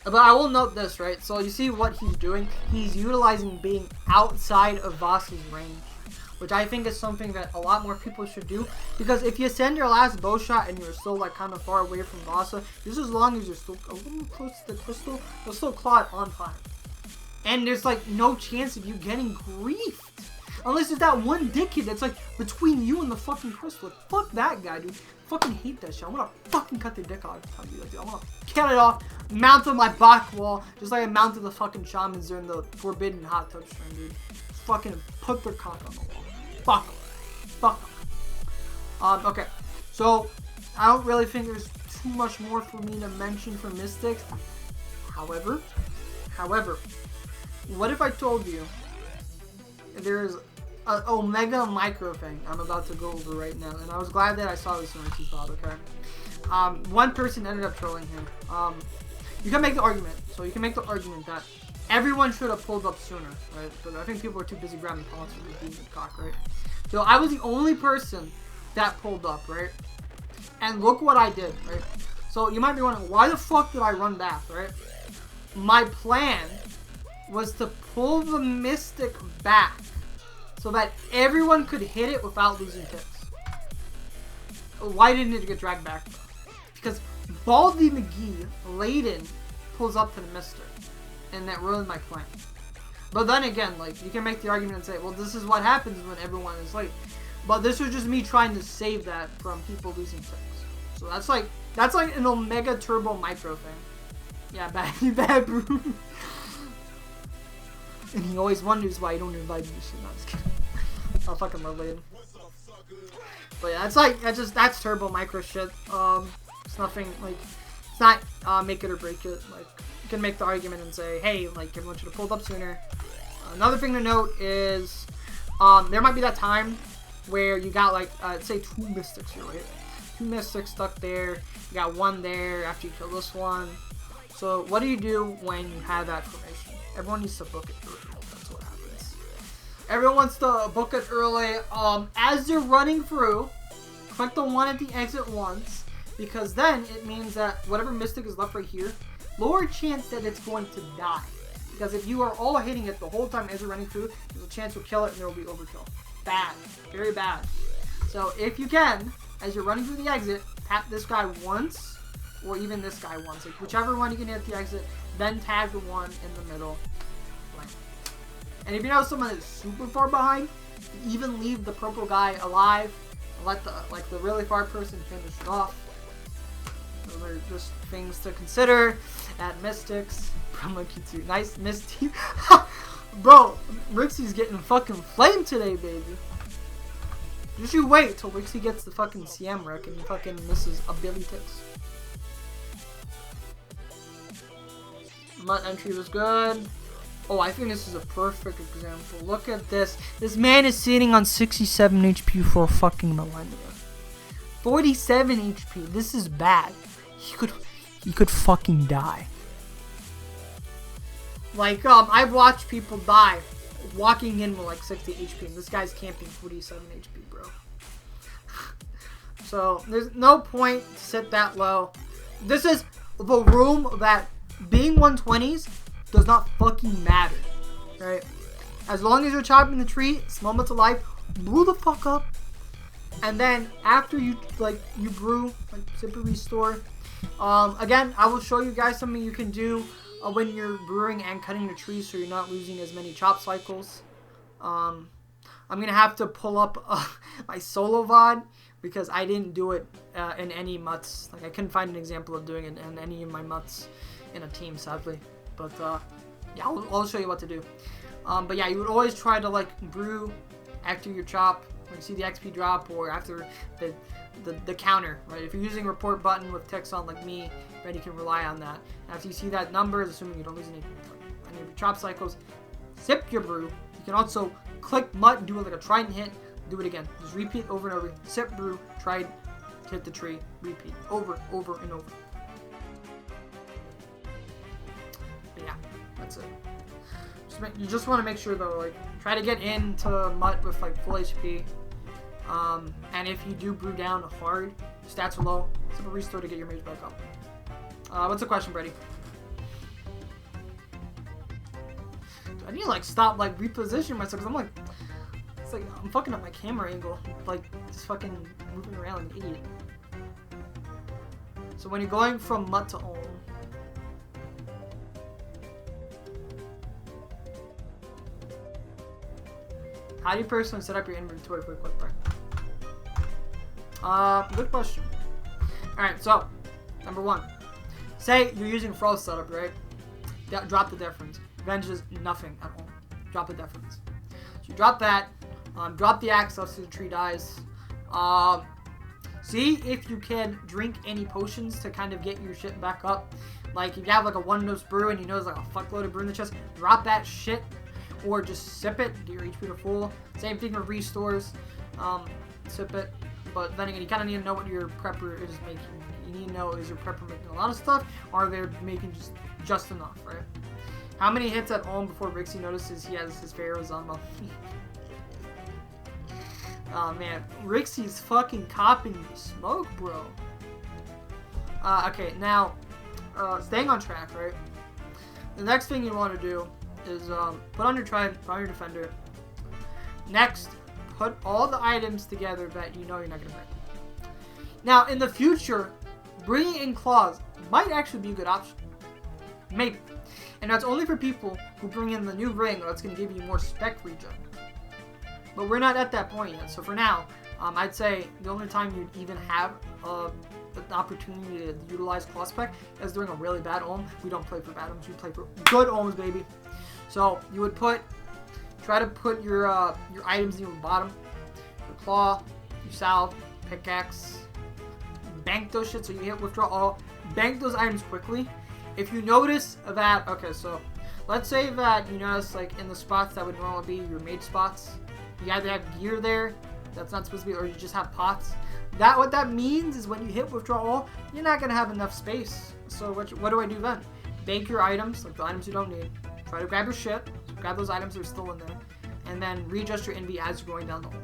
But I will note this, right? So you see what he's doing? He's utilizing being outside of Vasa's range, which I think is something that a lot more people should do. Because if you send your last bow shot and you're still like kind of far away from Vasa, just as long as you're still a little close to the crystal, you'll still claw it on time. And there's like no chance of you getting griefed. Unless it's that one dickhead that's like between you and the fucking crystal. Fuck that guy, dude. Fucking hate that shit. I'm gonna fucking cut their dick off. I'm gonna cut it off, mount on my back wall, just like I mounted the fucking shamans during the forbidden hot tub stream, dude. Fucking put their cock on the wall. Fuck them. Fuck them. Okay. So, I don't really think there's too much more for me to mention for Mystics. However, what if I told you there's an Omega micro thing I'm about to go over right now, and I was glad that I saw this in Richie's thought, okay? One person ended up trolling him. You can make the argument, that everyone should have pulled up sooner, right? But I think people were too busy grabbing pots for the decent cock, right? So I was the only person that pulled up, right? And look what I did, right? So you might be wondering, why the fuck did I run back, right? My plan was to pull the Mystic back so that everyone could hit it without losing ticks. Why didn't it get dragged back? Because Baldy McGee, Layden, pulls up to the Mystic, and that ruined my plan. But then again, like, you can make the argument and say, well, this is what happens when everyone is late. But this was just me trying to save that from people losing ticks. So that's like an Omega Turbo Micro thing. Yeah, bad bro. And he always wonders why I don't invite you. So no, just kidding. I fucking love Laden. But yeah, that's turbo micro shit. It's nothing like, it's not make it or break it. Like, you can make the argument and say, hey, like, everyone should have pulled up sooner. Another thing to note is, there might be that time where you got like, say 2 mystics here, right? 2 mystics stuck there. You got 1 there after you kill this one. So what do you do when you have that formation? Everyone needs to book it early. That's what happens. Everyone wants to book it early. As you're running through, click the one at the exit once, because then it means that whatever mystic is left right here, lower chance that it's going to die. Because if you are all hitting it the whole time as you're running through, there's a chance you'll kill it and there will be overkill. Bad. Very bad. So if you can, as you're running through the exit, tap this guy once, or even this guy once. Like whichever one you can hit at the exit, then tag the one in the middle. And if you know someone is super far behind, even leave the purple guy alive. Let the really far person finish it off. Those are just things to consider at Mystics. Promo nice Misty. Bro, Rixie's getting fucking flamed today, baby. Just you wait till Rixie gets the fucking CM wreck and he fucking misses a Billy Ticks. Mutt entry was good. Oh, I think this is a perfect example. Look at this. This man is sitting on 67 HP for a fucking millennia. 47 HP. This is bad. He could fucking die. Like, I've watched people die walking in with like 60 HP, and this guy's camping 47 HP, bro. So, there's no point to sit that low. This is the room that being 120s does not fucking matter, right? As long as you're chopping the tree, small moments of life, brew the fuck up, and then after you brew, like sip and restore. Again, I will show you guys something you can do when you're brewing and cutting the tree, so you're not losing as many chop cycles. I'm gonna have to pull up my solo VOD because I didn't do it in any mutts. Like I couldn't find an example of doing it in any of my mutts in a team, sadly. But yeah, I'll show you what to do. But yeah, you would always try to like brew after your chop when you see the XP drop, or after the counter, right? If you're using report button with text on like me, right, you can rely on that. After you see that number, assuming you don't lose any of your chop cycles, sip your brew. You can also click mutt and do it like a trident hit. Do it again. Just repeat over and over. Sip, brew, trident, hit the tree, repeat over and over. Yeah, that's it. You just want to make sure though, like, try to get into mutt with like full HP. And if you do brew down hard, stats are low, simple restore to get your mage back up. What's the question, Brady? I need to like stop like repositioning myself because I'm like, it's like I'm fucking up my camera angle, like just fucking moving around like an idiot. So when you're going from mutt to ohm, how do you personally set up your inventory for a quick break? Good question. Alright, so, number 1. Say you're using frost setup, right? Drop the difference. Avenges nothing at all. Drop the difference. So you drop that. Drop the axe so the tree dies. See if you can drink any potions to kind of get your shit back up. Like, if you have like a 1-dose brew and you know there's like a fuckload of brew in the chest, drop that shit. Or just sip it, get your HP to full. Same thing with restores. Sip it. But then again, you kind of need to know what your prepper is making. You need to know, is your prepper making a lot of stuff, or are they making just enough, right? How many hits at home before Rixie notices he has his pharaohs on? Oh man, Rixie's fucking copping the smoke, bro. Okay, now, staying on track, right? The next thing you want to do is put on your trident, put on your defender. Next, put all the items together that you know you're not going to break. Now, in the future, bringing in claws might actually be a good option. Maybe. And that's only for people who bring in the new ring that's going to give you more spec regen. But we're not at that point yet. So for now, I'd say the only time you'd even have an opportunity to utilize claw spec is during a really bad ohm. We don't play for bad ohms, we play for good ohms, baby. So you would put try to put your items in your bottom. Your claw, your salve, pickaxe. Bank those shit so you hit withdraw all. Bank those items quickly. If you notice that, okay, so let's say that you notice like in the spots that would normally be your mage spots, you either have gear there that's not supposed to be, or you just have pots. What that means is when you hit withdraw all, you're not gonna have enough space. So what do I do then? Bank your items, like the items you don't need. Try to grab your shit, grab those items that are still in there, and then readjust your NV as you're going down the hole.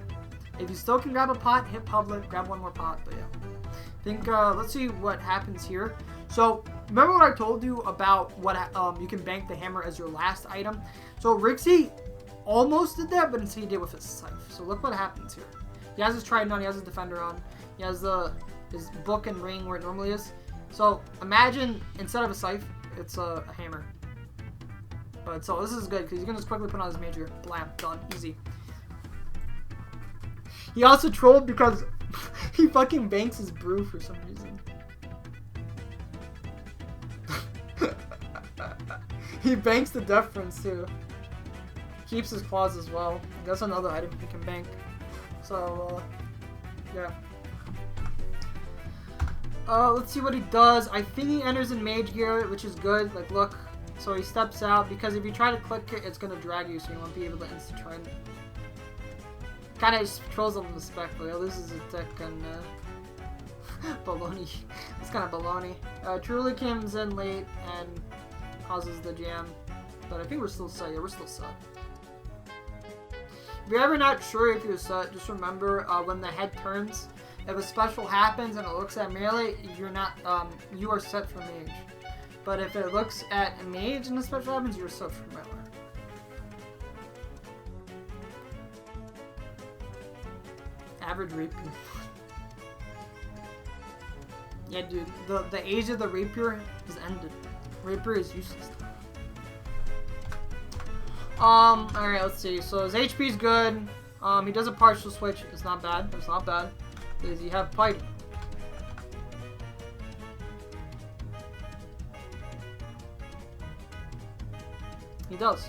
If you still can grab a pot, hit public, grab one more pot, but yeah. Let's see what happens here. So, remember what I told you about what you can bank the hammer as your last item? So, Rixie almost did that, but instead he did with his scythe. So, look what happens here. He has his trident on, he has his defender on, he has his book and ring where it normally is. So, imagine instead of a scythe, it's a hammer. But so, this is good because you can just quickly put on his major. Blam, done, easy. He also trolled because he fucking banks his brew for some reason. He banks the deference too. Keeps his claws as well. That's another item he can bank. So, yeah. Let's see what he does. I think he enters in mage gear, which is good. Like, look. So he steps out, because if you try to click it, it's gonna drag you, so you won't be able to insta-trident. Kind of just trolls them the spec, but loses a tick and baloney. It's kind of baloney. Truly comes in late and causes the jam, but I think we're still set. Yeah, we're still set. If you're ever not sure if you're set, just remember when the head turns, if a special happens and it looks at melee, you're not. You are set for mage. But if it looks at mage and the special happens, you're set for melee. Average rapier. Yeah, dude. The age of the rapier is ended. Rapier is useless. Alright, let's see. So his HP is good. He does a partial switch. It's not bad. It's not bad. Does he have pipe? He does.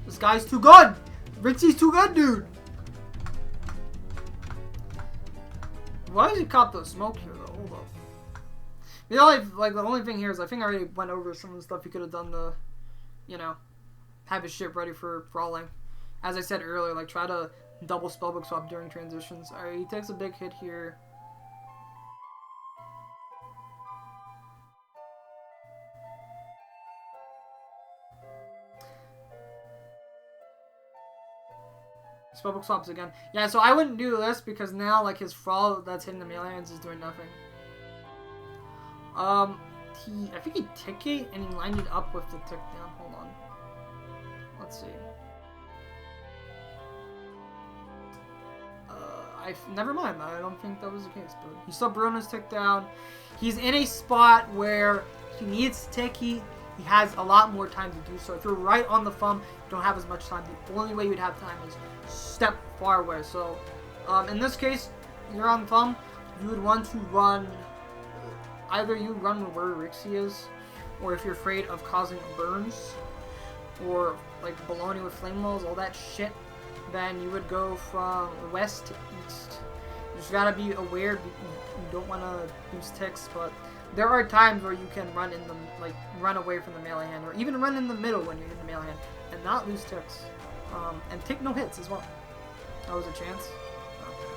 This guy's too good! Rixie's too good, dude! Why does he cop the smoke here, though? Hold up. The only thing here is I think I already went over some of the stuff he could have done to, you know, have his shit ready for brawling. As I said earlier, like, try to double spellbook swap during transitions. Alright, he takes a big hit here. Spellbook swaps again. Yeah, so I wouldn't do this because now, like, his Frawl that's hitting the melee hands is doing nothing. I think he tick-ate and he lined it up with the tick down. Hold on. Let's see. Never mind. I don't think that was the case, but he still Bruno's tick down. He's in a spot where he needs to tick. He has a lot more time to do so. If you're right on the thumb, you don't have as much time. The only way you'd have time is step far away. So, in this case, you're on thumb. You would want to run. Either you run where Rixie is, or if you're afraid of causing burns, or like baloney with flame walls, all that shit, then you would go from west to east. You just gotta be aware. You don't want to lose ticks, but there are times where you can run in the run away from the melee hand, or even run in the middle when you're in the melee hand, and not lose ticks, and take no hits as well. That was a chance. Okay.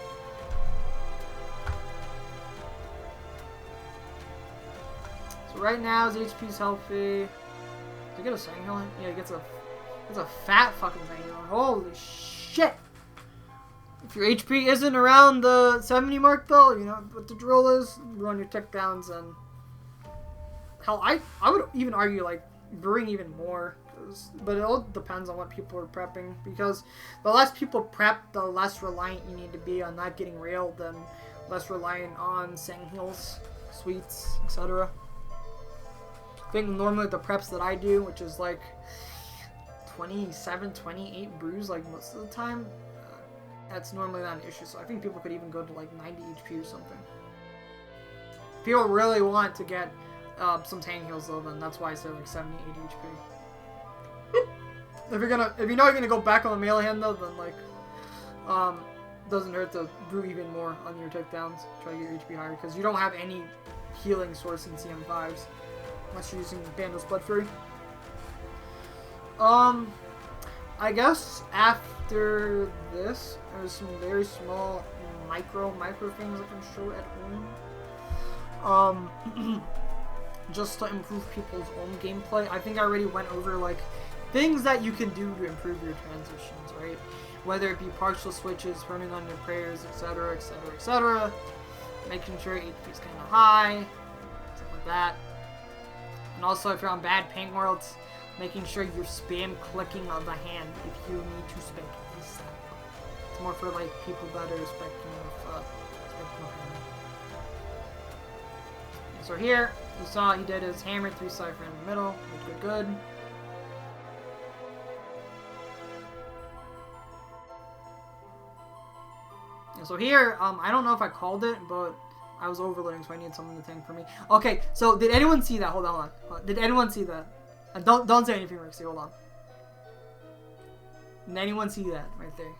So right now his HP is healthy. Did he get a Sang Heal? Yeah, he gets a fat fucking Sang Heal. Holy shit! If your HP isn't around the 70 mark though, you know what the drill is. Run your tick downs, and hell, I would even argue like brewing even more, but it all depends on what people are prepping, because the less people prep, the less reliant you need to be on not getting railed, and less reliant on Sang Heals, sweets, etc. I think normally the preps that I do, which is like 27, 28 brews like most of the time, that's normally not an issue. So I think people could even go to like 90 HP or something. People really want to get some Sang Heals though, then that's why I say like 70, 80 HP. if you know you're gonna go back on the melee hand though, then like, doesn't hurt to brew even more on your takedowns. Try to get your HP higher because you don't have any healing source in CM5s unless you're using Bando's Blood Fury. I guess after this, there's some very small micro things I can show at home. Just to improve people's own gameplay. I think I already went over like things that you can do to improve your transitions, right? Whether it be partial switches, turning on your prayers, etc., etc., etc. Making sure HP is kind of high, stuff like that. And also, if you're on bad paint worlds, making sure you're spam clicking on the hand if you need to spec ASAP. It's more for like people that are specking with So here, you saw he did his hammer 3 cipher in the middle. Good. And so here, I don't know if I called it, but I was overloading, so I needed someone to tank for me. Okay, so did anyone see that? Hold on. Did anyone see that? Don't say anything, Rixie. Hold on. Did anyone see that right there?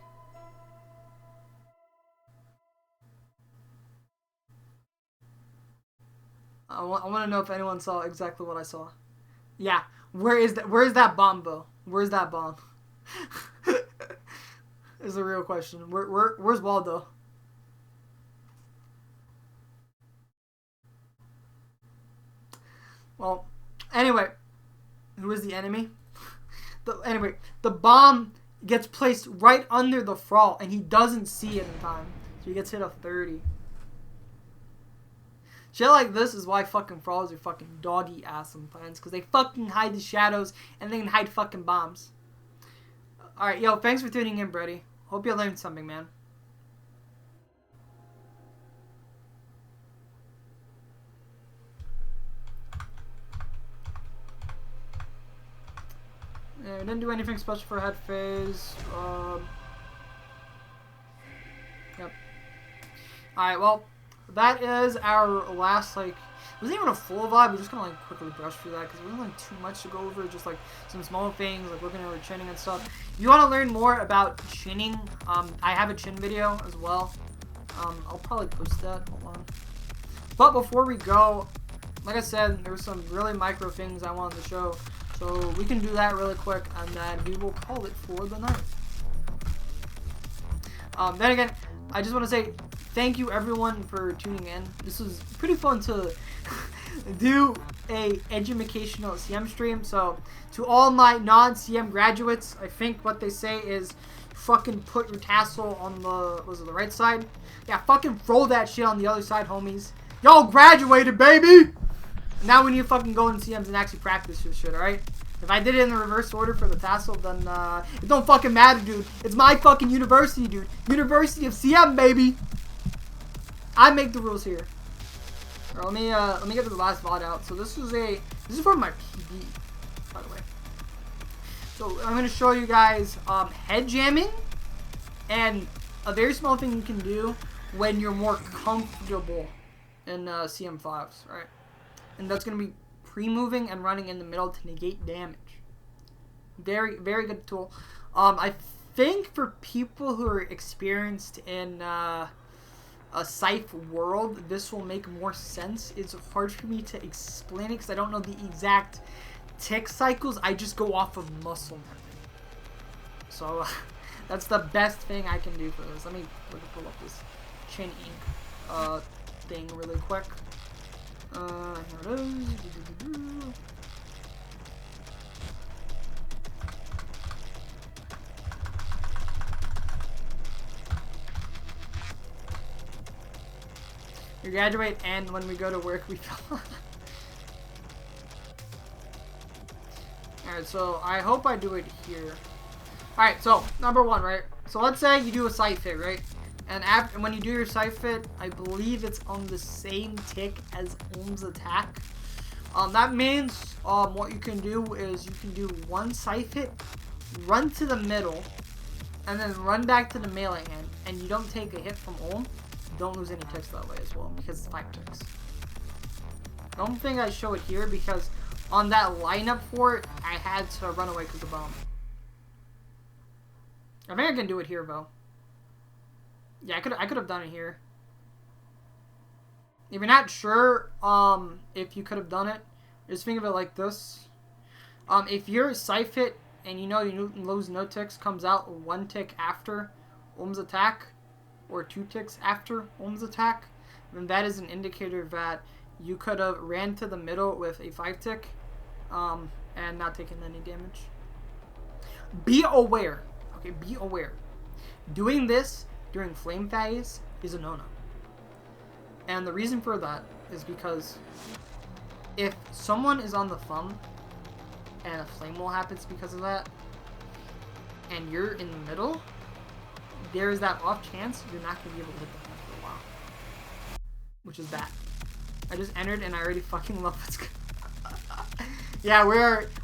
I want to know if anyone saw exactly what I saw. Yeah. Where is that bomb, though? Where's that bomb? Is the real question. Where's Waldo? Well, anyway, who is the enemy? The bomb gets placed right under the Thrall, and he doesn't see it in time. So he gets hit a 30. Shit like this is why fucking Thralls are fucking doggy ass sometimes, because they fucking hide the shadows, and they can hide fucking bombs. Alright, yo, thanks for tuning in, Brady. Hope you learned something, man. Yeah, we didn't do anything special for head phase. Yep. Alright, well, that is our last, like, it wasn't even a full vibe. We're just gonna, like, quickly brush through that because there wasn't, like, too much to go over. Just, like, some small things, like, looking over chinning and stuff. If you want to learn more about chinning, I have a chin video as well. I'll probably post that. Hold on. But before we go, like I said, there were some really micro things I wanted to show. So we can do that really quick, and then we will call it for the night. Then again, I just want to say thank you everyone for tuning in. This was pretty fun to do a educational CM stream. So to all my non-CM graduates, I think what they say is fucking put your tassel on the, was it the right side? Yeah, fucking throw that shit on the other side, homies. Y'all graduated, baby! Now we need to fucking go in CMs and actually practice this shit, alright? If I did it in the reverse order for the tassel, then it don't fucking matter, dude. It's my fucking university, dude. University of CM, baby. I make the rules here. Right, let me get the last VOD out. So this is for my PB, by the way. So I'm gonna show you guys head jamming and a very small thing you can do when you're more comfortable in CM5s, right? And that's going to be pre-moving and running in the middle to negate damage. Very, very good tool. I think for people who are experienced in a Scythe world, this will make more sense. It's hard for me to explain it because I don't know the exact tick cycles. I just go off of muscle memory. So that's the best thing I can do for this. Let me pull up this chin ink thing really quick. Here it is. We graduate, and when we go to work, we fell. Alright, so I hope I do it here. Alright, so number one, right? So let's say you do a scythe hit, right? And after, when you do your scythe hit, I believe it's on the same tick as Ohm's attack. That means what you can do is you can do one scythe hit, run to the middle, and then run back to the melee hand, and you don't take a hit from Ohm. Don't lose any ticks that way as well, because it's 5 ticks. I don't think I show it here because on that lineup for it, I had to run away because of the bomb. I think I can do it here, though. Yeah, I could have done it here. If you're not sure, if you could have done it, just think of it like this. If your scythe hit and you know you lose no ticks comes out 1 tick after Ohm's attack, or 2 ticks after Ohm's attack, then that is an indicator that you could have ran to the middle with a 5 tick, and not taken any damage. Be aware, okay? Be aware. Doing this during flame phase is a no-no. And the reason for that is because if someone is on the thumb and a flame wall happens because of that, and you're in the middle, there is that off chance you're not going to be able to hit them for a while. Which is bad. I just entered and I already fucking love what's good. Yeah,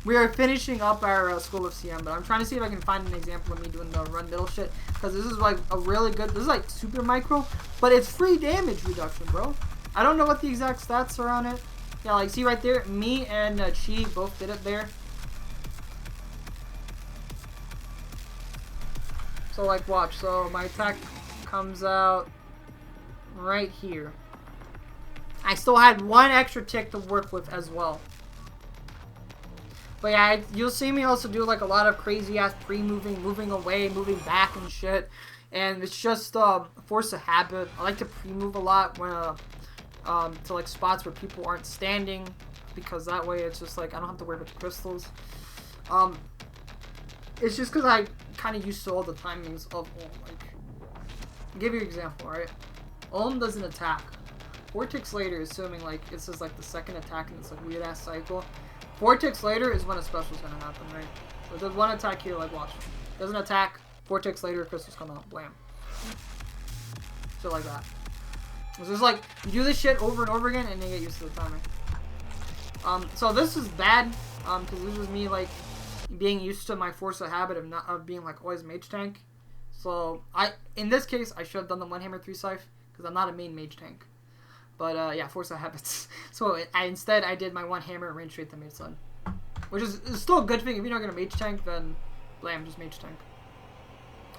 we are finishing up our School of CM, but I'm trying to see if I can find an example of me doing the run middle shit, because this is like a really good, this is like super micro, but it's free damage reduction, bro. I don't know what the exact stats are on it. Yeah, like see right there, me and Chi both did it there. So like watch, so my attack comes out right here. I still had 1 extra tick to work with as well. But yeah, you'll see me also do like a lot of crazy ass pre-moving, moving away, moving back and shit. And it's just force of habit. I like to pre-move a lot when to like spots where people aren't standing, because that way it's just like I don't have to worry about the crystals. It's just because I kind of used to all the timings of Olm. Like, I'll give you an example, right? Olm does an attack. 4 ticks later, assuming like it's just like the second attack in this like weird ass cycle. 4 ticks later is when a special is gonna happen, right? So there's 1 attack here, like watch. Doesn't attack. 4 ticks later, crystals come out. Blam. Shit like that. It's just like you do this shit over and over again, and you get used to the timing. So this is bad, because this is me like being used to my force of habit of being like always mage tank. So in this case I should have done the 1 hammer 3 scythe, because I'm not a main mage tank. But yeah, force of habits. So instead I did my 1 hammer and ran straight to mage side, which is still a good thing. If you're not gonna mage tank, then blam, just mage tank.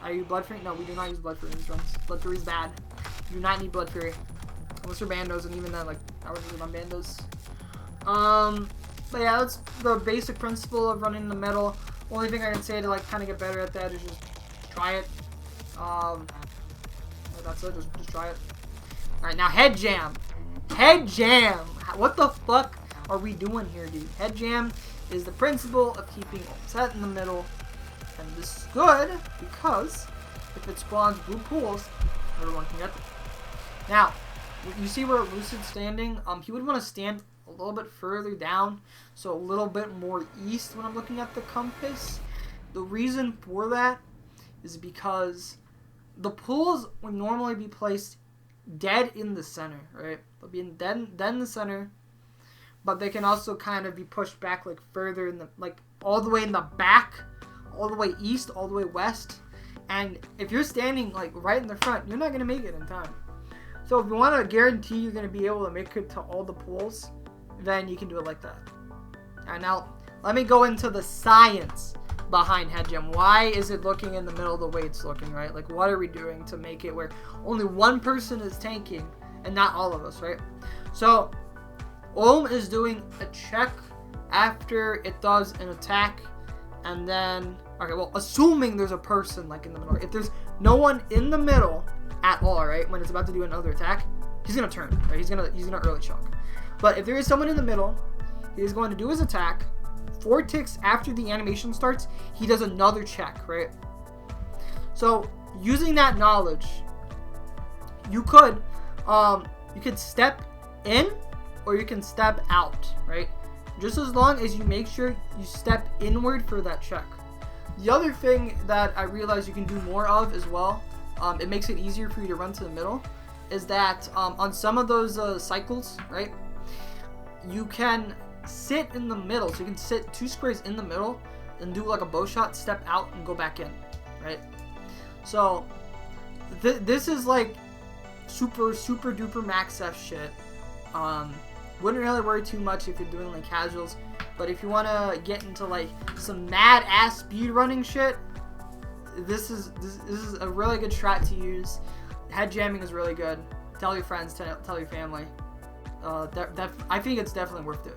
Are you blood fury? No, we do not use blood fury in these runs. Blood fury is bad. You do not need blood fury unless you're bandos, and even then, like I was really on bandos. But yeah, that's the basic principle of running in the middle. Only thing I can say to like kind of get better at that is just try it. That's it. Just try it. All right, now head jam. Head jam. What the fuck are we doing here, dude? Head jam is the principle of keeping set in the middle, and this is good because if it spawns blue pools, everyone can get them. Now, you see where Lucid's standing? He would want to stand a little bit further down, so a little bit more east when I'm looking at the compass. The reason for that is because the pools would normally be placed dead in the center, right? They'll be dead in the center, but they can also kind of be pushed back like further in the, like all the way in the back, all the way east, all the way west. And if you're standing like right in the front, you're not gonna make it in time. So if you want to guarantee you're gonna be able to make it to all the pools, then you can do it like that. Alright, now let me go into the science behind head jam. Why is it looking in the middle the way it's looking, right? Like, what are we doing to make it where only 1 person is tanking and not all of us, right? So Olm is doing a check after it does an attack, and then okay, well, assuming there's a person like in the middle. If there's no one in the middle at all, right, when it's about to do another attack, he's gonna turn, right? He's gonna early shock. But if there is someone in the middle, he's going to do his attack. 4 ticks after the animation starts, he does another check, right? So using that knowledge, you could step in or you can step out, right? Just as long as you make sure you step inward for that check. The other thing that I realize you can do more of as well, it makes it easier for you to run to the middle, is that on some of those cycles, right, you can sit in the middle. So you can sit 2 squares in the middle and do like a bow shot, step out and go back in, right? So this is like super duper max F shit. Wouldn't really worry too much if you're doing like casuals, but if you want to get into like some mad ass speed running shit, this is a really good strat to use. Head jamming is really good. Tell your friends, tell your family. I think it's definitely worth doing.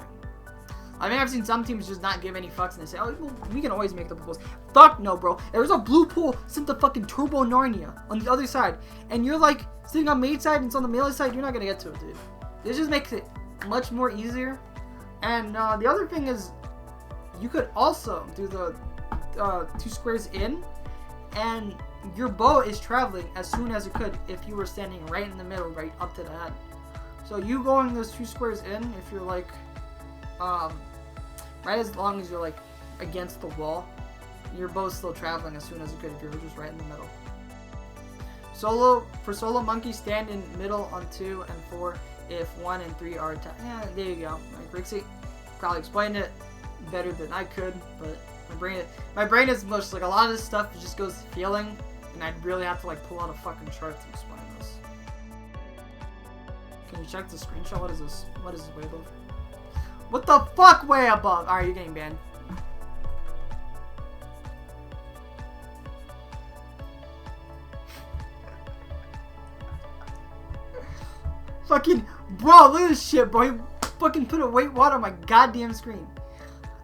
I mean, I've seen some teams just not give any fucks and they say, oh, well, we can always make the pools. Fuck no, bro. There's a blue pool sent to fucking Turbo Narnia on the other side. And you're like sitting on maid side and it's on the melee side, you're not gonna get to it, dude. This just makes it much more easier. And the other thing is, you could also do the 2 squares in, and your bow is traveling as soon as it could if you were standing right in the middle, right up to the head. So you going those 2 squares in, if you're like, right as long as you're like against the wall, your bow's still traveling as soon as it could if you're just right in the middle. For solo monkey, stand in middle on 2 and 4 if 1 and 3 are attacked. Yeah, there you go. Like Rixie probably explained it better than I could, but my brain is mush. Like a lot of this stuff just goes feeling, and I'd really have to like pull out a fucking chart to explain this. Can you check the screenshot? What is this? What is this way above? What the fuck way above? Alright, you're getting banned. Fucking bro, look at this shit, bro. You fucking put a weight water on my goddamn screen.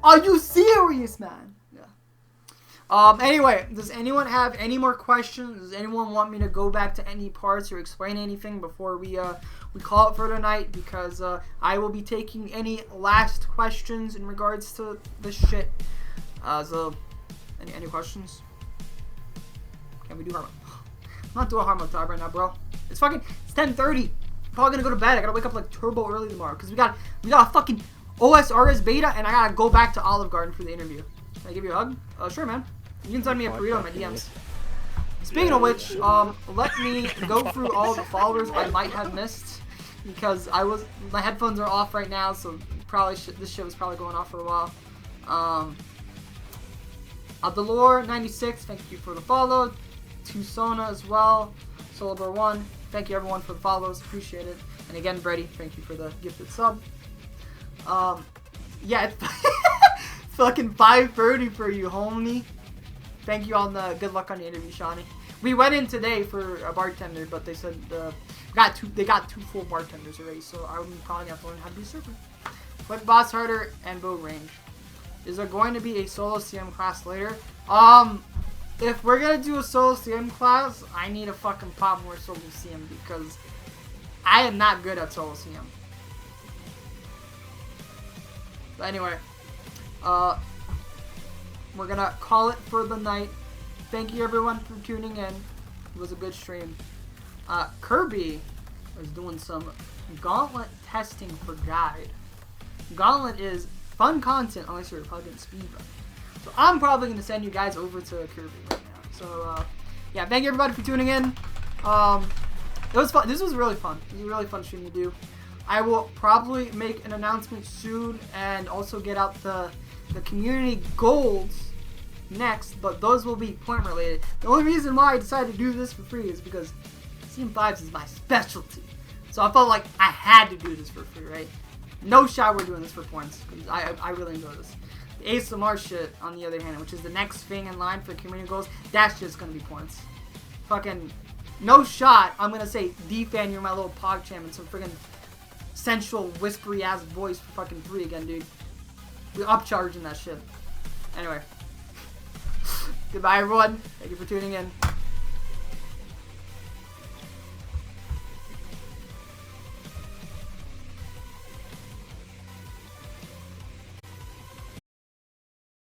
Are you serious, man? Yeah. Anyway, does anyone have any more questions? Does anyone want me to go back to any parts or explain anything before we call it for tonight? Because I will be taking any last questions in regards to this shit. So any questions? Can we do hard mode? I'm not doing hard mode time right now, bro. It's 10:30. Probably gonna go to bed. I gotta wake up like turbo early tomorrow because we got a fucking OSRS beta, and I gotta go back to Olive Garden for the interview. Can I give you a hug? Sure, man. You can send me a burrito on my DMs. Speaking of which, let me go through all the followers I might have missed because my headphones are off right now, so probably this shit was probably going off for a while. Abdelor96, thank you for the follow. Tusona as well. Solobar1, thank you everyone for the follows, appreciate it. And again, Brady, thank you for the gifted sub. Yeah, it's fucking 5:30 for you, homie. Thank you on the good luck on the interview, Shawnee. We went in today for a bartender, but they said they got 2 full bartenders already, so I'm probably gonna have to learn how to be a server. Quick boss harder and bow range. Is there going to be a solo CM class later? If we're gonna do a solo CM class, I need to fucking pop more solo CM because I am not good at solo CM. But anyway, we're gonna call it for the night. Thank you everyone for tuning in. It was a good stream. Kirby is doing some Gauntlet testing for Guide. Gauntlet is fun content unless you're a fucking speedrun. So I'm probably gonna send you guys over to Kirby right now. So yeah, thank you everybody for tuning in. It was fun. This was really fun. This was a really fun stream to do. I will probably make an announcement soon and also get out the community goals next, but those will be point related. The only reason why I decided to do this for free is because CM5s is my specialty. So I felt like I had to do this for free, right? No shot we're doing this for points, because I really enjoy this. The ASMR shit, on the other hand, which is the next thing in line for community goals, that's just gonna be points. Fucking no shot, I'm gonna say, D-Fan, you're my little pog champ, and some friggin' sensual, whispery ass voice for fucking 3 again, dude. We're upcharging that shit. Anyway. Goodbye, everyone. Thank you for tuning in.